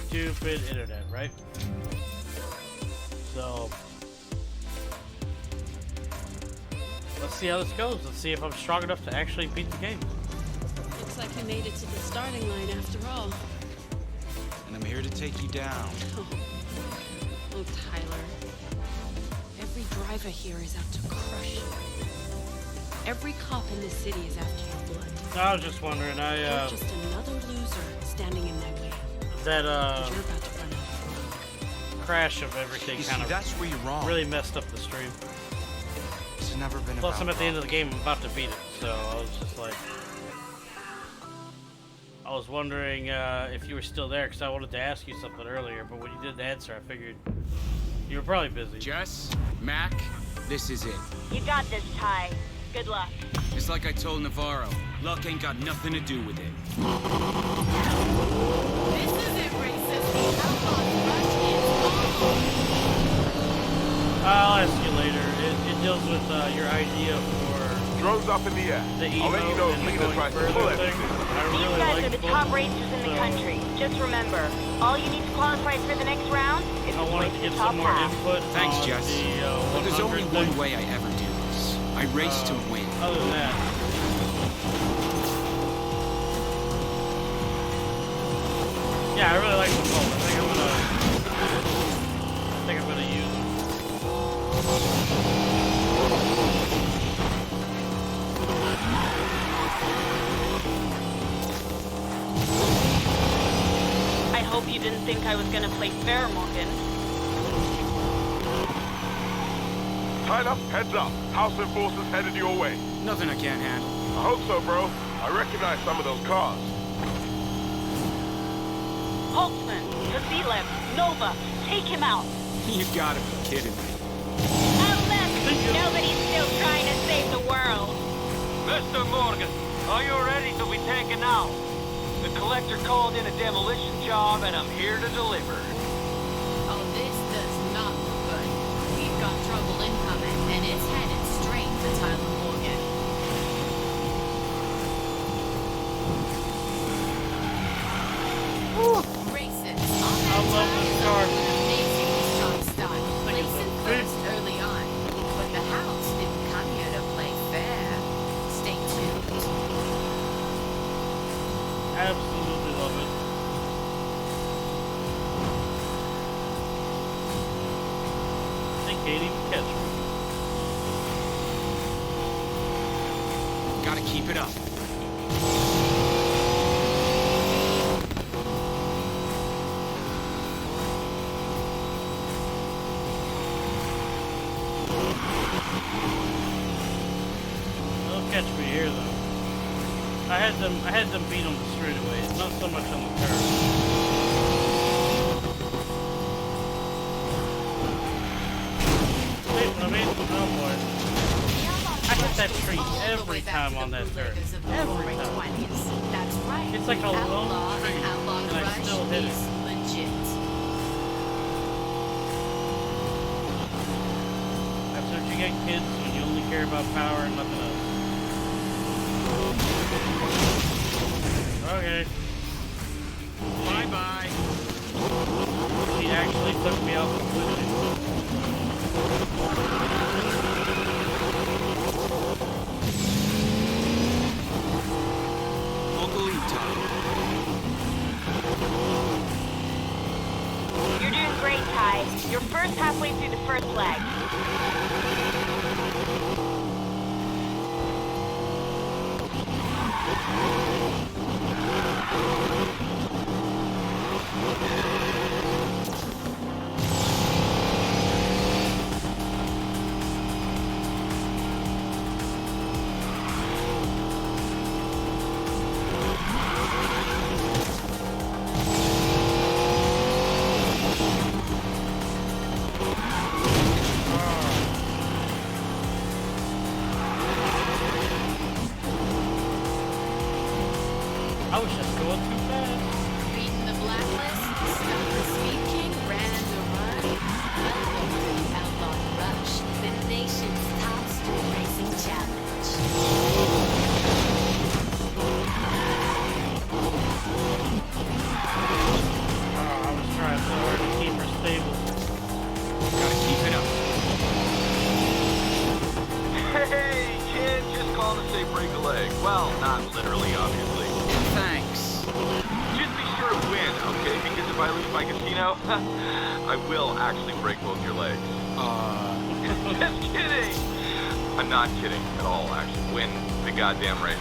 Stupid internet, right? So let's see how this goes. Let's see if I'm strong enough to actually beat the game. Looks like you made it to the starting line after all. And I'm here to take you down. Oh, Tyler. Every driver here is out to crush you. Every cop in this city is after your blood. I was just wondering, You're just another loser standing in my way. That, You're about to run out. crash of everything kind of that's where you're wrong. really messed up the stream. It's never been Plus, about I'm at the end of the game. I'm about to beat it, so I was just like, I was wondering if you were still there because I wanted to ask you something earlier, but when you didn't answer, I figured you were probably busy. Jess, Mac, this is it. You got this, Ty. Good luck. It's like I told Navarro. Luck ain't got nothing to do with it. This is it, racist. The Outlaws Rush is on. I'll ask you later. It deals with your idea for Drones up in the air. the I'll let you know if and the Lena going tries to further pull thing. everything. These guys are the top racers in the country. Just remember, all you need to qualify for the next round is to place the top half. Thanks, Jess. But there's only one way I ever do this. I race to win. Other than that. Yeah, I really like the bolt. I think I'm gonna use it. I hope you didn't think I was gonna play fair, Morgan. Tyler, heads up. House enforcers headed your way. Nothing I can't handle. I hope so, bro. I recognize some of those cars. Holtzman, Vasilev, Nova, take him out. You gotta be kidding me. Nobody's still trying to save the world. Mr. Morgan, are you ready to be taken out? The collector called in a demolition job, and I'm here to deliver. Oh, this does not look good. We've got trouble incoming, and it's headed straight for Tyler Morgan. Racers, on that time, amazingly strong start. Placing first early on. But the house didn't come here to play fair. Stay tuned. Absolutely love it. They can't even catch me. Gotta keep it up. They'll catch me here though. I had them beat on the straightaways, not so much on the curve. Wait, when I made the boy, I hit that tree every time on that turn. Every time. That's right. It's like a lone tree, and I still hit it. Legit. That's what you get, kids, when you only care about power and nothing else. Okay. Bye-bye. She actually took me out completely. Uncle E-Time. You're doing great, Ty. You're first halfway through the first leg. I was just going too fast. Reading the blacklist, Stop the Speed King ran the run. Welcome to the Outlaw Rush, the nation's top street racing challenge. I was trying so hard to keep her stable. Gotta keep it up. Hey, kid, just calling to say break a leg. Well, not literally, obviously. Thanks. Just be sure to win, okay? Because if I lose my casino, I will actually break both your legs. Just kidding! I'm not kidding at all, actually. Win the goddamn race.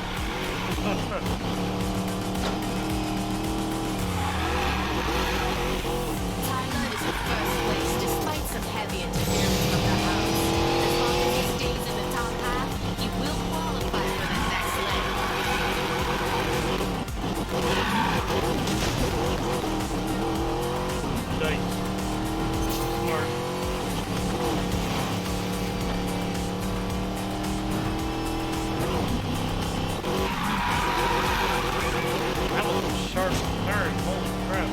Tyler is in first place despite some heavy interference from the house. As long as he stays in the top half, he will qualify for the next leg. Nice. Smart. That was a sharp turn. Holy crap.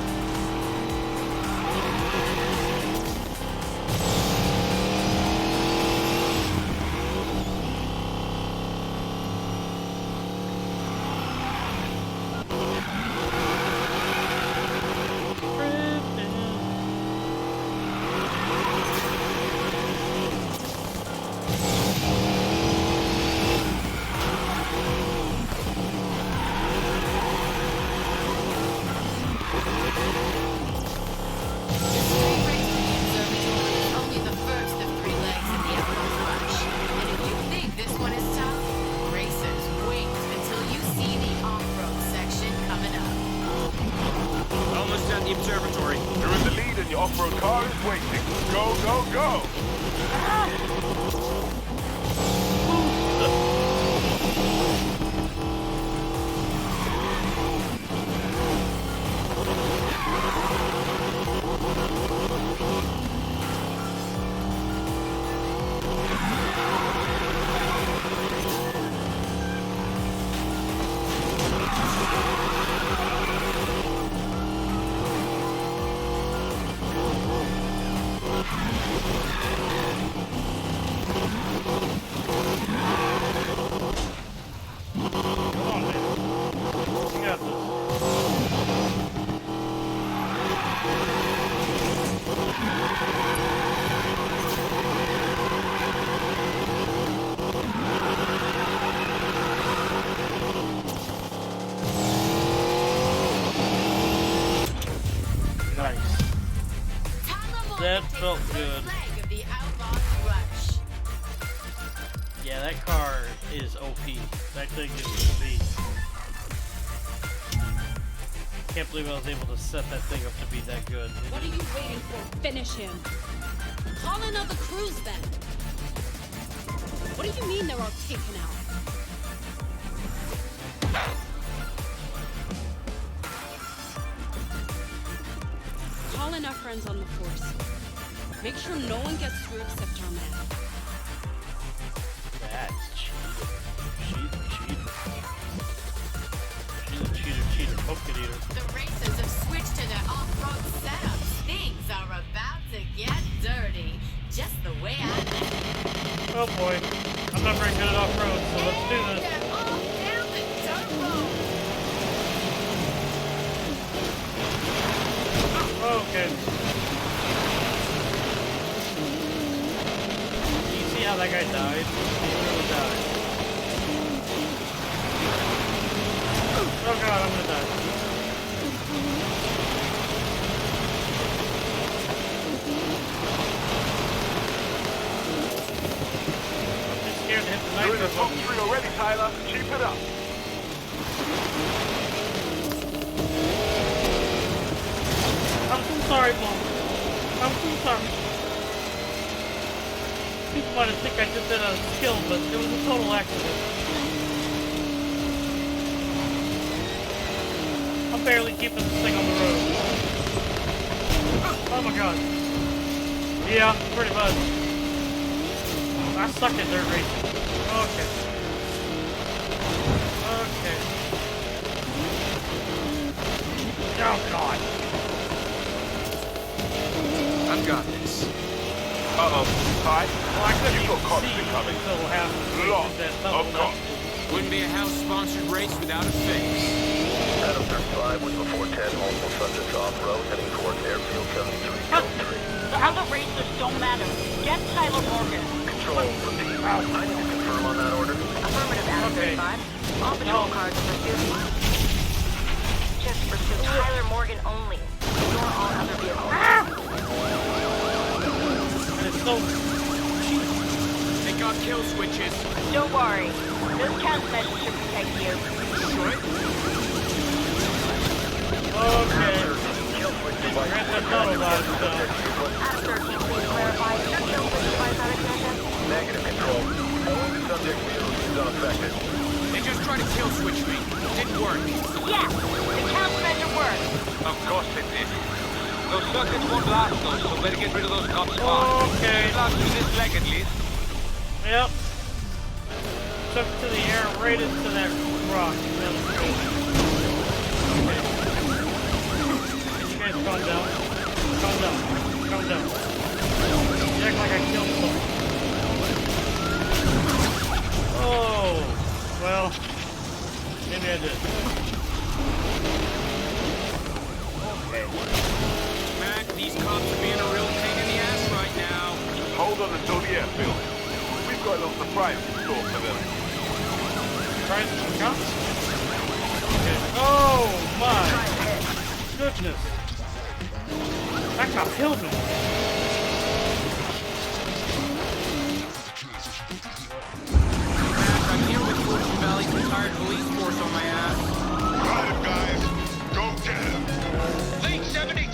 the observatory. You're in the lead and your off-road car is waiting. Go, go, go! That felt good. Yeah, that car is OP. That thing is OP. Can't believe I was able to set that thing up to be that good. What are you waiting for? Finish him. Call in other crews then. What do you mean they're all taken out? Call in our friends on the force. Make sure no one gets through except our man. That's cheating. She's a cheater. She's a cheater, pumpkin eater. The racers have switched to their off-road setups. Things are about to get dirty. Just the way I meant it. Oh boy. I'm not very good at off-road, so let's do this. They're all down the turbo. Okay. You see how that guy died? He literally died. Oh god, I'm gonna die. I'm just scared to hit the You're in the nitro top button. 3 already, Tyler. Keep it up. I'm so sorry, Mom. I'm so sorry. People might think I did that out of skill, but it was a total accident. I'm barely keeping this thing on the road. Oh my god. Yeah, pretty much. I suck at dirt racing. Okay. Okay. Oh god. I've got this. Uh-oh. Ty, Well, I couldn't you've even got cops see coming. until half Lots that of thumbs up. cops. Wouldn't be a house-sponsored race without a face. Adam 35 with the 410 almost subjects off-road heading towards airfield 7303. The other racers don't matter. Get Tyler Morgan. Control, repeat. I need to confirm on that order. Affirmative, Adam 35. All patrol cars in pursuit. Just pursue Tyler Morgan only. Ignore all other vehicles. And it's so cheap. They got kill switches. Don't worry. This countermeasure should protect you. Should? Okay. Grand Theft Auto vibes, so. Adam 13, please clarify. Is your kill switch device out of ignition? Negative control. All the subject vehicles is unaffected. They just tried to kill switch me. Didn't work. Yes! The countermeasure worked. Of course it did. Those circuits won't last though, so better get rid of those cops fast. Okay. It lasts through this leg at least. Yep. Took it to the air, right into that rock. That was good. Okay. You guys calm down. Calm down. Calm down. You act like I killed someone. Oh. Well. Maybe I did. Okay. Mac, these cops are being a real pain in the ass right now. Just hold on until the airfield. We've got a little surprise in store for them. Surprise for the cops? Okay. Oh my goodness. That cop killed me. I'm here with Fortune Valley's retired police force on my ass. Got him, guys. Go get him. Late 73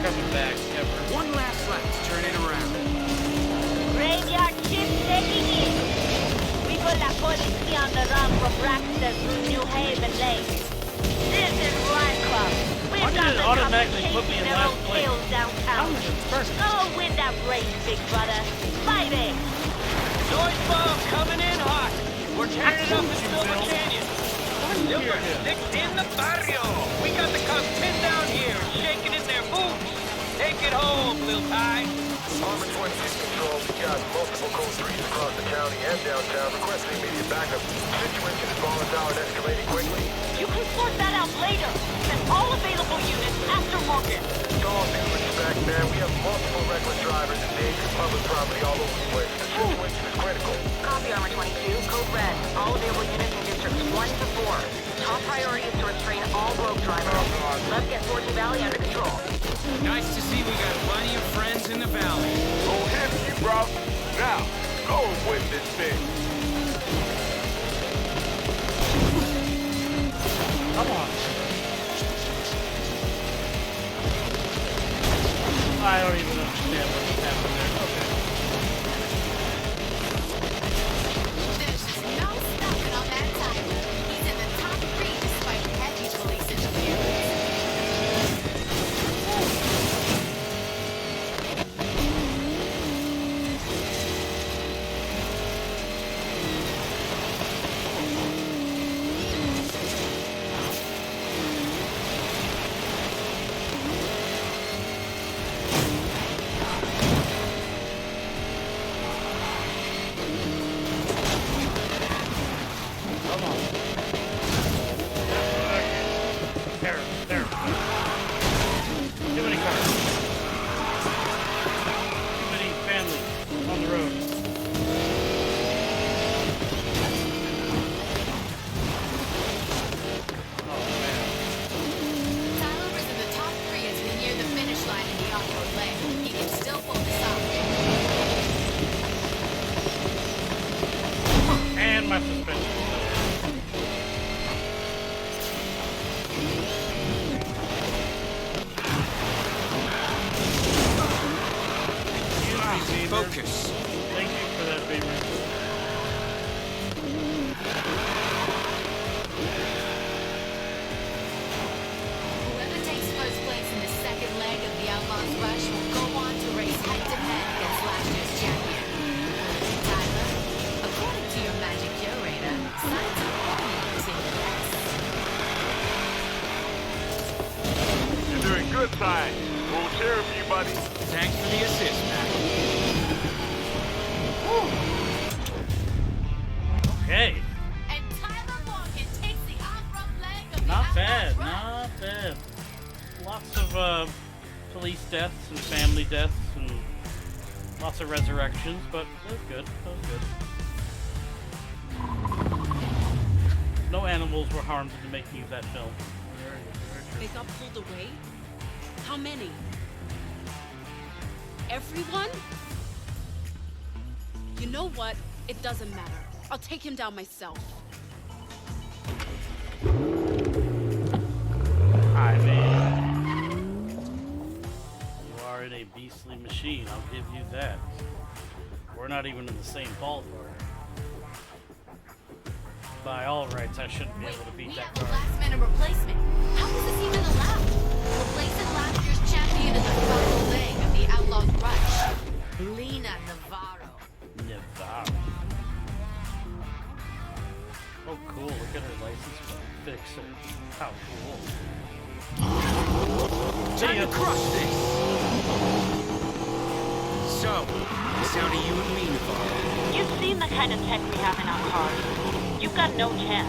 coming back, ever. One last lap to turn it around. Graveyard shift taking in. We got la police on the run from Braxton through New Haven Lake. This is Run Club. We've Why did got it the automatically put me in their last own place? tails downtown. Go win that race, big brother. Fight it. Noise bomb coming in hot. We're tearing it up in Silver Canyon. Silver six in the barrio. We got the cops pinned down here, shaking in their boots. Take it home, Lil Ty. Armor 26 Control, we got multiple code 3s across the county and downtown. Requesting immediate backup. Situation is volatile and escalating quickly. You can sort that out later. Send all available units after Morgan. With all due respect, man, we have multiple reckless drivers endangering public property all over the place. The situation is critical. Copy, Armor 22. Code red. All available units in districts 1 to 4. Top priority is to restrain all rogue drivers. Let's get Fortune Valley under control. Nice to see we got plenty of friends in the valley. Go ahead, you bro. Now, go and win this thing. Come on. I don't even understand what's happening there. Okay. There's just no stopping on that Tyler. He's in the top 3 despite heavy police interference. There. Too many cars. Too many families on the road. Oh, man. Tyler is in the top 3 as we near the finish line in the off-road lane. He can still pull this off. And my suspension. Focus. Thank you for that, baby. Whoever takes first place in the second leg of the Outlaws Rush will go on to race head-to-head against last year's champion. Tyler, according to your magic curator, signs are pointing to yes. You're doing good, Ty. We'll cheer for you, buddy. Thanks for the assist, Matt. Okay. And Tyler Morgan takes the off-road leg of the Not bad, Outlaws Rush. not bad. Lots of police deaths and family deaths and lots of resurrections, but that was good. That was good. No animals were harmed in the making of that film. They got pulled away? How many? Everyone? You know what? It doesn't matter. I'll take him down myself. I mean, you are in a beastly machine, I'll give you that. We're not even in the same ballpark. By all rights, I shouldn't be able to beat that car. Last-minute replacement. How is this even allowed? Replacing last year's champion in the final leg of the Outlaws Rush. Lena Navarro. Oh, cool. Look at her license plate. Fixer. How cool. Time to crush this! So, it's down to you and me, Navarro. You've seen the kind of tech we have in our cars. You've got no chance.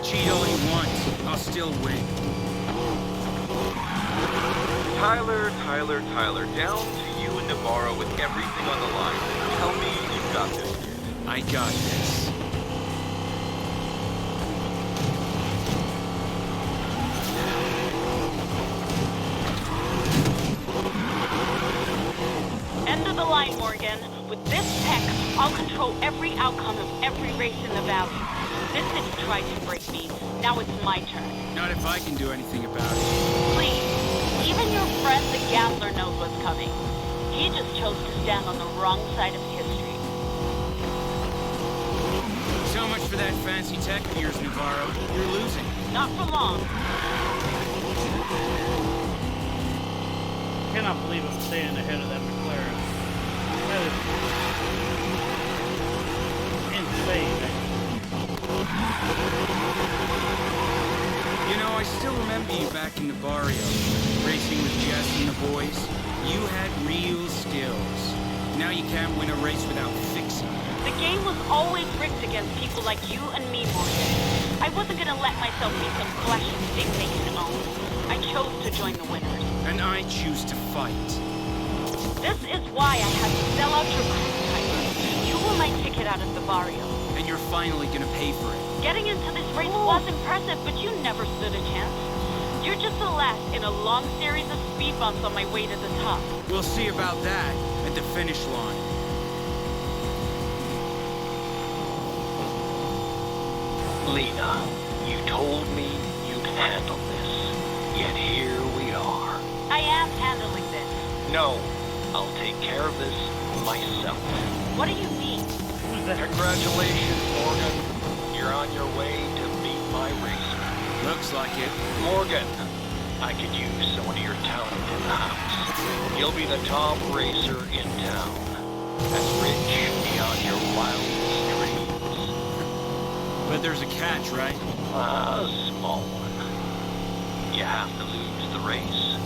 Cheat all you want. I'll still win. Tyler. Down to you and Navarro with everything on the line. Tell me you got this, dude. I got this. End of the line, Morgan. With this tech, I'll control every outcome of every race in the valley. This city tried to break me. Now it's my turn. Not if I can do anything about it. Please, even Even your friend the gambler knows what's coming. He just chose to stand on the wrong side of history. So much for that fancy tech of yours, Navarro. You're losing. Not for long. I cannot believe I'm staying ahead of that McLaren. That is insane, man. You know, I still remember you back in the barrio, racing with Jess and the boys. You had real skills. Now you can't win a race without fixing it. The game was always rigged against people like you and me, Morgan. I wasn't gonna let myself be some flashy thing they can own. I chose to join the winners. And I choose to fight. This is why I had to sell out your crew, Tyler. You were my ticket out of the barrio. And you're finally gonna pay for it. Getting into this race was impressive, but you never stood a chance. You're just the last in a long series of speed bumps on my way to the top. We'll see about that at the finish line. Lena, you told me you'd handle this. Yet here we are. I am handling this. No, I'll take care of this myself. What do you mean? Congratulations, Morgan. You're on your way to beat my racer. Looks like it. Morgan, I could use someone of your talent in the house. You'll be the top racer in town. As rich beyond your wildest dreams. But there's a catch, right? A small one. You have to lose the race.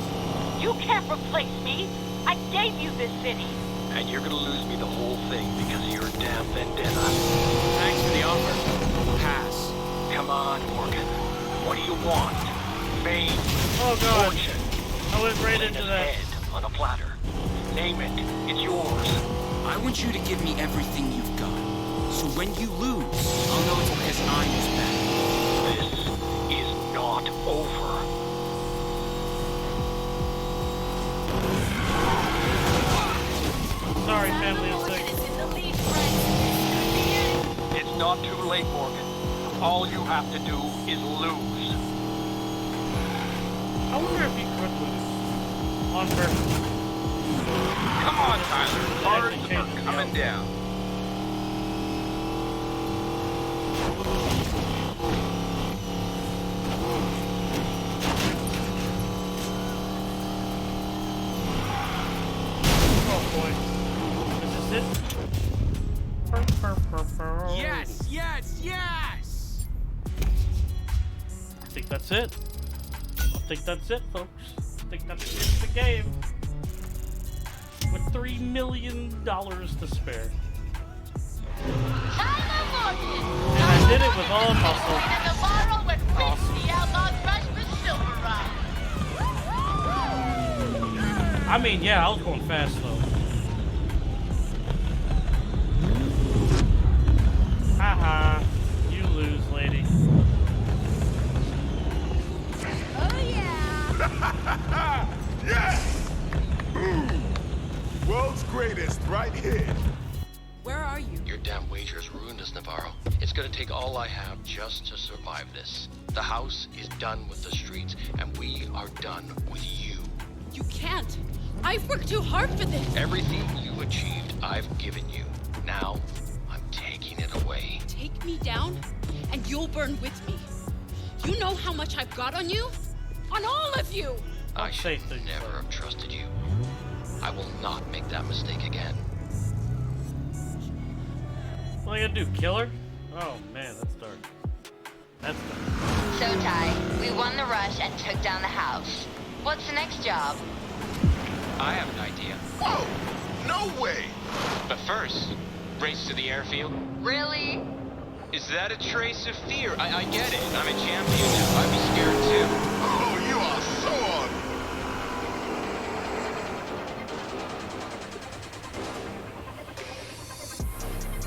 You can't replace me. I gave you this city. And you're gonna lose me the whole thing because of your damn vendetta. Thanks for the offer. Pass. Come on, Morgan. What do you want? Fame. Oh god. Fortune. I went right into Lena's that. head on a platter. Name it. It's yours. I want you to give me everything you've got. So when you lose, I'll know it's because I was bad. This is not over. Sorry, family is sick. It's not too late, Morgan. All you have to do is lose. I wonder if he could lose. On purpose. Come on, Tyler. Cars are coming down. Oh boy. Is this it? Yes, yes, yes! I think that's it. I think that's it, folks. I think that's the end of the game. With $3 million to spare. And I did it with all muscle. I mean, yeah, I was going fast though. Haha, you lose, lady. Oh yeah! Yes! Boom! World's greatest right here. Where are you? Your damn wagers ruined us, Navarro. It's gonna take all I have just to survive this. The house is done with the streets, and we are done with you. You can't. I've worked too hard for this. Everything you've achieved, I've given you. Now, I'm taking it away. Take me down, and you'll burn with me. You know how much I've got on you? On all of you! I should never have trusted you. I will not make that mistake again. What do I gotta do, kill her? Oh man, that's dark. That's dark. So, Ty, we won the rush and took down the house. What's the next job? I have an idea. Whoa! No way! But first, race to the airfield. Really? Is that a trace of fear? I get it. I'm a champion now. I'd be scared too. Oh, you are so on!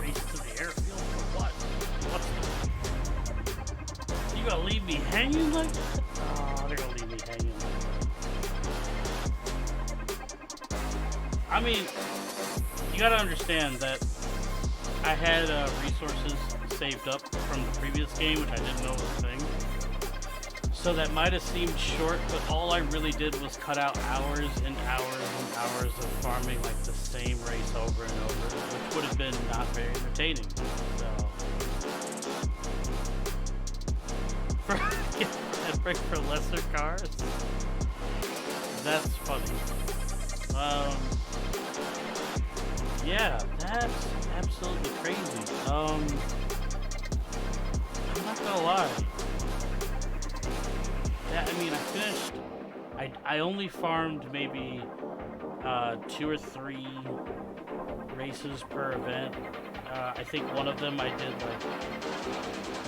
Race to the airfield for what? What? You gonna leave me hanging like that? Oh, they're gonna leave me hanging. I mean, you gotta understand that I had resources saved up from the previous game, which I didn't know was a thing. So that might have seemed short, but all I really did was cut out hours and hours and hours of farming like the same race over and over, which would have been not very entertaining. So for that break for lesser cars, that's funny. Yeah, that's absolutely crazy. I'm not gonna lie. Yeah, I mean, I finished. I only farmed maybe 2 or 3 races per event. I think one of them I did like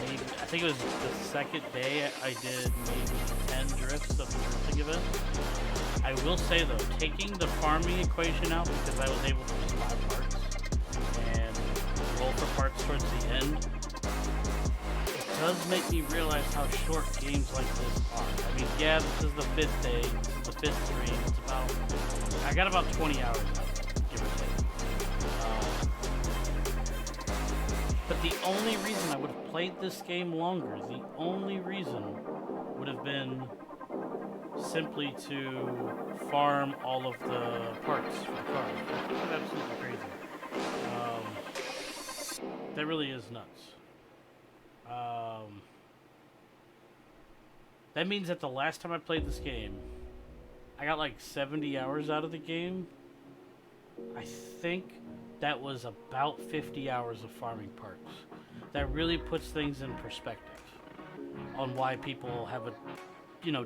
maybe. I think it was the second day I did maybe 10 drifts of the drifting event. I will say though, taking the farming equation out because I was able to just buy parts and roll for parts towards the end. It does make me realize how short games like this are. I mean, yeah, this is the 5th day, this is the 5th stream. It's about, I got about 20 hours out of it, give or take. But the only reason I would have played this game longer, the only reason would have been simply to farm all of the parts for the cars. That's absolutely crazy. That really is nuts. That means that the last time I played this game, I got like 70 hours out of the game. I think that was about 50 hours of farming parts. That really puts things in perspective on why people have a,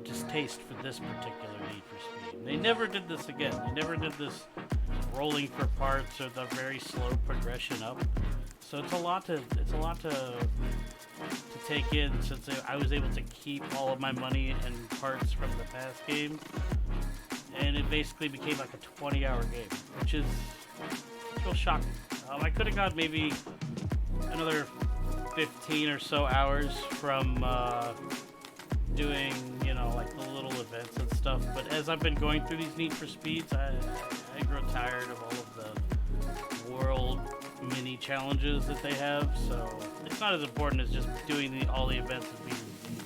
distaste for this particular Need for Speed. They never did this again. They never did this rolling for parts or the very slow progression up. So it's a lot to take in, since I was able to keep all of my money and parts from the past game, and it basically became like a 20-hour game, which is real shocking. I could have got maybe another 15 or so hours from doing, like the little events and stuff, but as I've been going through these Need for Speeds, I grow tired of all of the world mini challenges that they have, so it's not as important as just doing all the events and beating the game.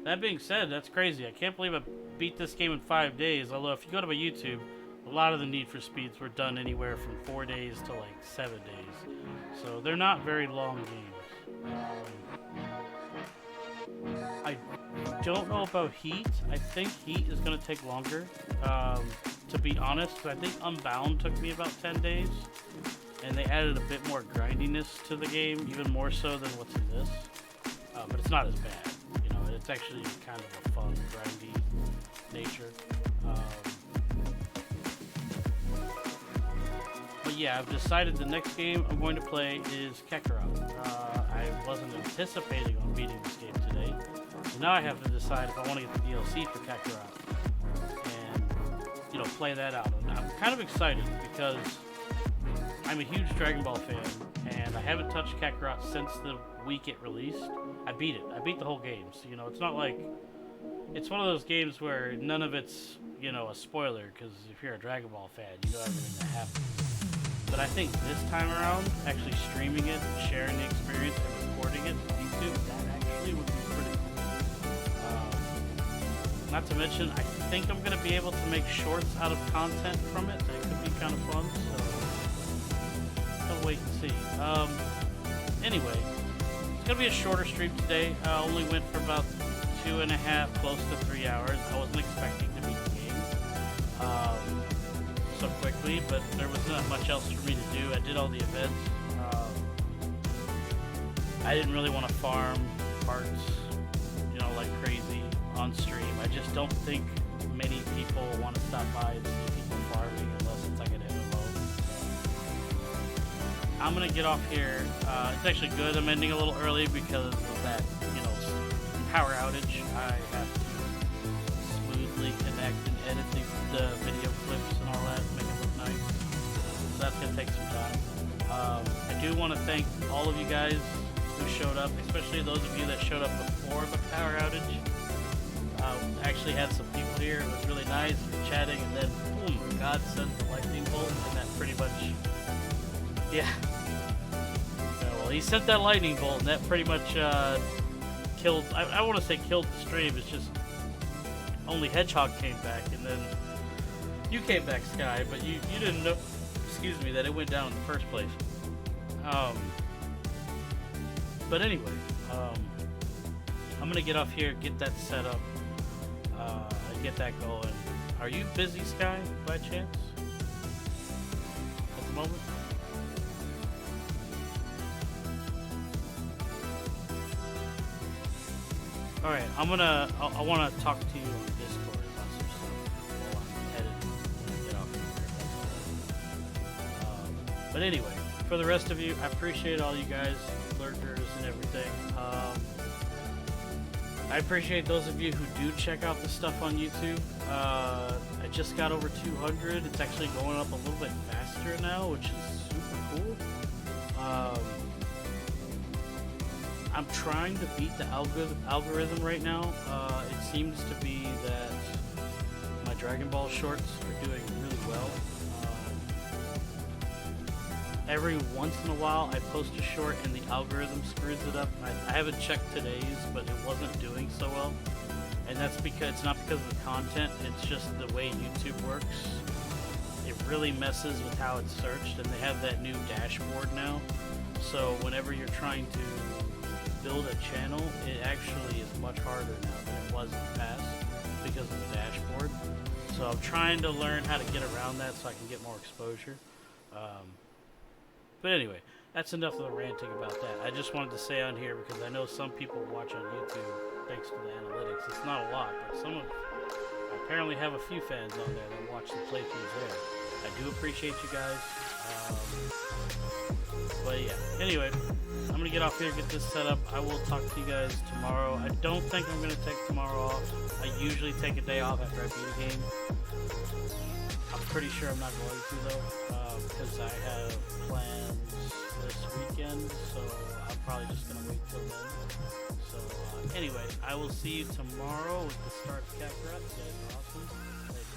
That being said, that's crazy. I can't believe I beat this game in 5 days, although if you go to my YouTube, a lot of the Need for Speeds were done anywhere from 4 days to like 7 days, so they're not very long games. I don't know about Heat. I think Heat is going to take longer. To be honest, I think Unbound took me about 10 days, and they added a bit more grindiness to the game, even more so than what's in this. But it's not as bad. It's actually kind of a fun, grindy nature. But yeah, I've decided the next game I'm going to play is Kakarot. I wasn't anticipating on beating this game today, so now I have to decide if I want to get the DLC for Kakarot and, play that out. And I'm kind of excited because I'm a huge Dragon Ball fan, and I haven't touched Kakarot since the week it released. I beat it. I beat the whole game, so, it's not like... It's one of those games where none of it's, a spoiler, because if you're a Dragon Ball fan, you know everything that happens. But I think this time around, actually streaming it, sharing the experience, and recording it on YouTube, that actually would be pretty cool. Not to mention, I think I'm going to be able to make shorts out of content from it. That could be kind of fun, so I'll wait and see. Anyway, it's going to be a shorter stream today. I only went for about 2.5, close to 3 hours. I wasn't expecting to beat the game so quickly, but there was not much else for me to do. I did all the events. I didn't really want to farm parts, like crazy on stream. I just don't think many people want to stop by and see people farming unless it's like an MMO. I'm gonna get off here. It's actually good I'm ending a little early because of that, power outage. I have to smoothly connect and edit the video clips and all that, make it look nice. So that's gonna take some time. I do want to thank all of you guys who showed up, especially those of you that showed up before the power outage. Actually had some people here. It was really nice. We were chatting, and then boom, God sent the lightning bolt, and that pretty much, yeah. Well, he sent that lightning bolt, and that pretty much killed. I want to say killed the stream. It's just only Hedgehog came back, and then you came back, Sky. But you didn't know. Excuse me, that it went down in the first place. But anyway, I'm gonna get off here, get that set up, get that going. Are you busy, Sky, by chance? At the moment? Alright, I wanna talk to you on Discord about some stuff while I'm editing when I get off here. But anyway, for the rest of you, I appreciate all you guys, lurkers and everything. I appreciate those of you who do check out the stuff on YouTube. I just got over 200. It's actually going up a little bit faster now, which is super cool. I'm trying to beat the algorithm right now. It seems to be that my Dragon Ball shorts are doing really well. Every once in a while I post a short and the algorithm screws it up. I haven't checked today's, but it wasn't doing so well. And that's because it's not because of the content, it's just the way YouTube works. It really messes with how it's searched, and they have that new dashboard now. So whenever you're trying to build a channel, it actually is much harder now than it was in the past because of the dashboard. So I'm trying to learn how to get around that so I can get more exposure. But anyway, that's enough of the ranting about that. I just wanted to say on here, because I know some people watch on YouTube thanks to the analytics. It's not a lot, but I apparently have a few fans on there that watch the playthroughs there. I do appreciate you guys. But yeah, anyway, I'm going to get off here, get this set up. I will talk to you guys tomorrow. I don't think I'm going to take tomorrow off. I usually take a day off after I beat a game. I'm pretty sure I'm not going to though, because I have plans this weekend, so I'm probably just going to wait till then. So anyway, I will see you tomorrow with the start of Kakarot. You guys are awesome. Later.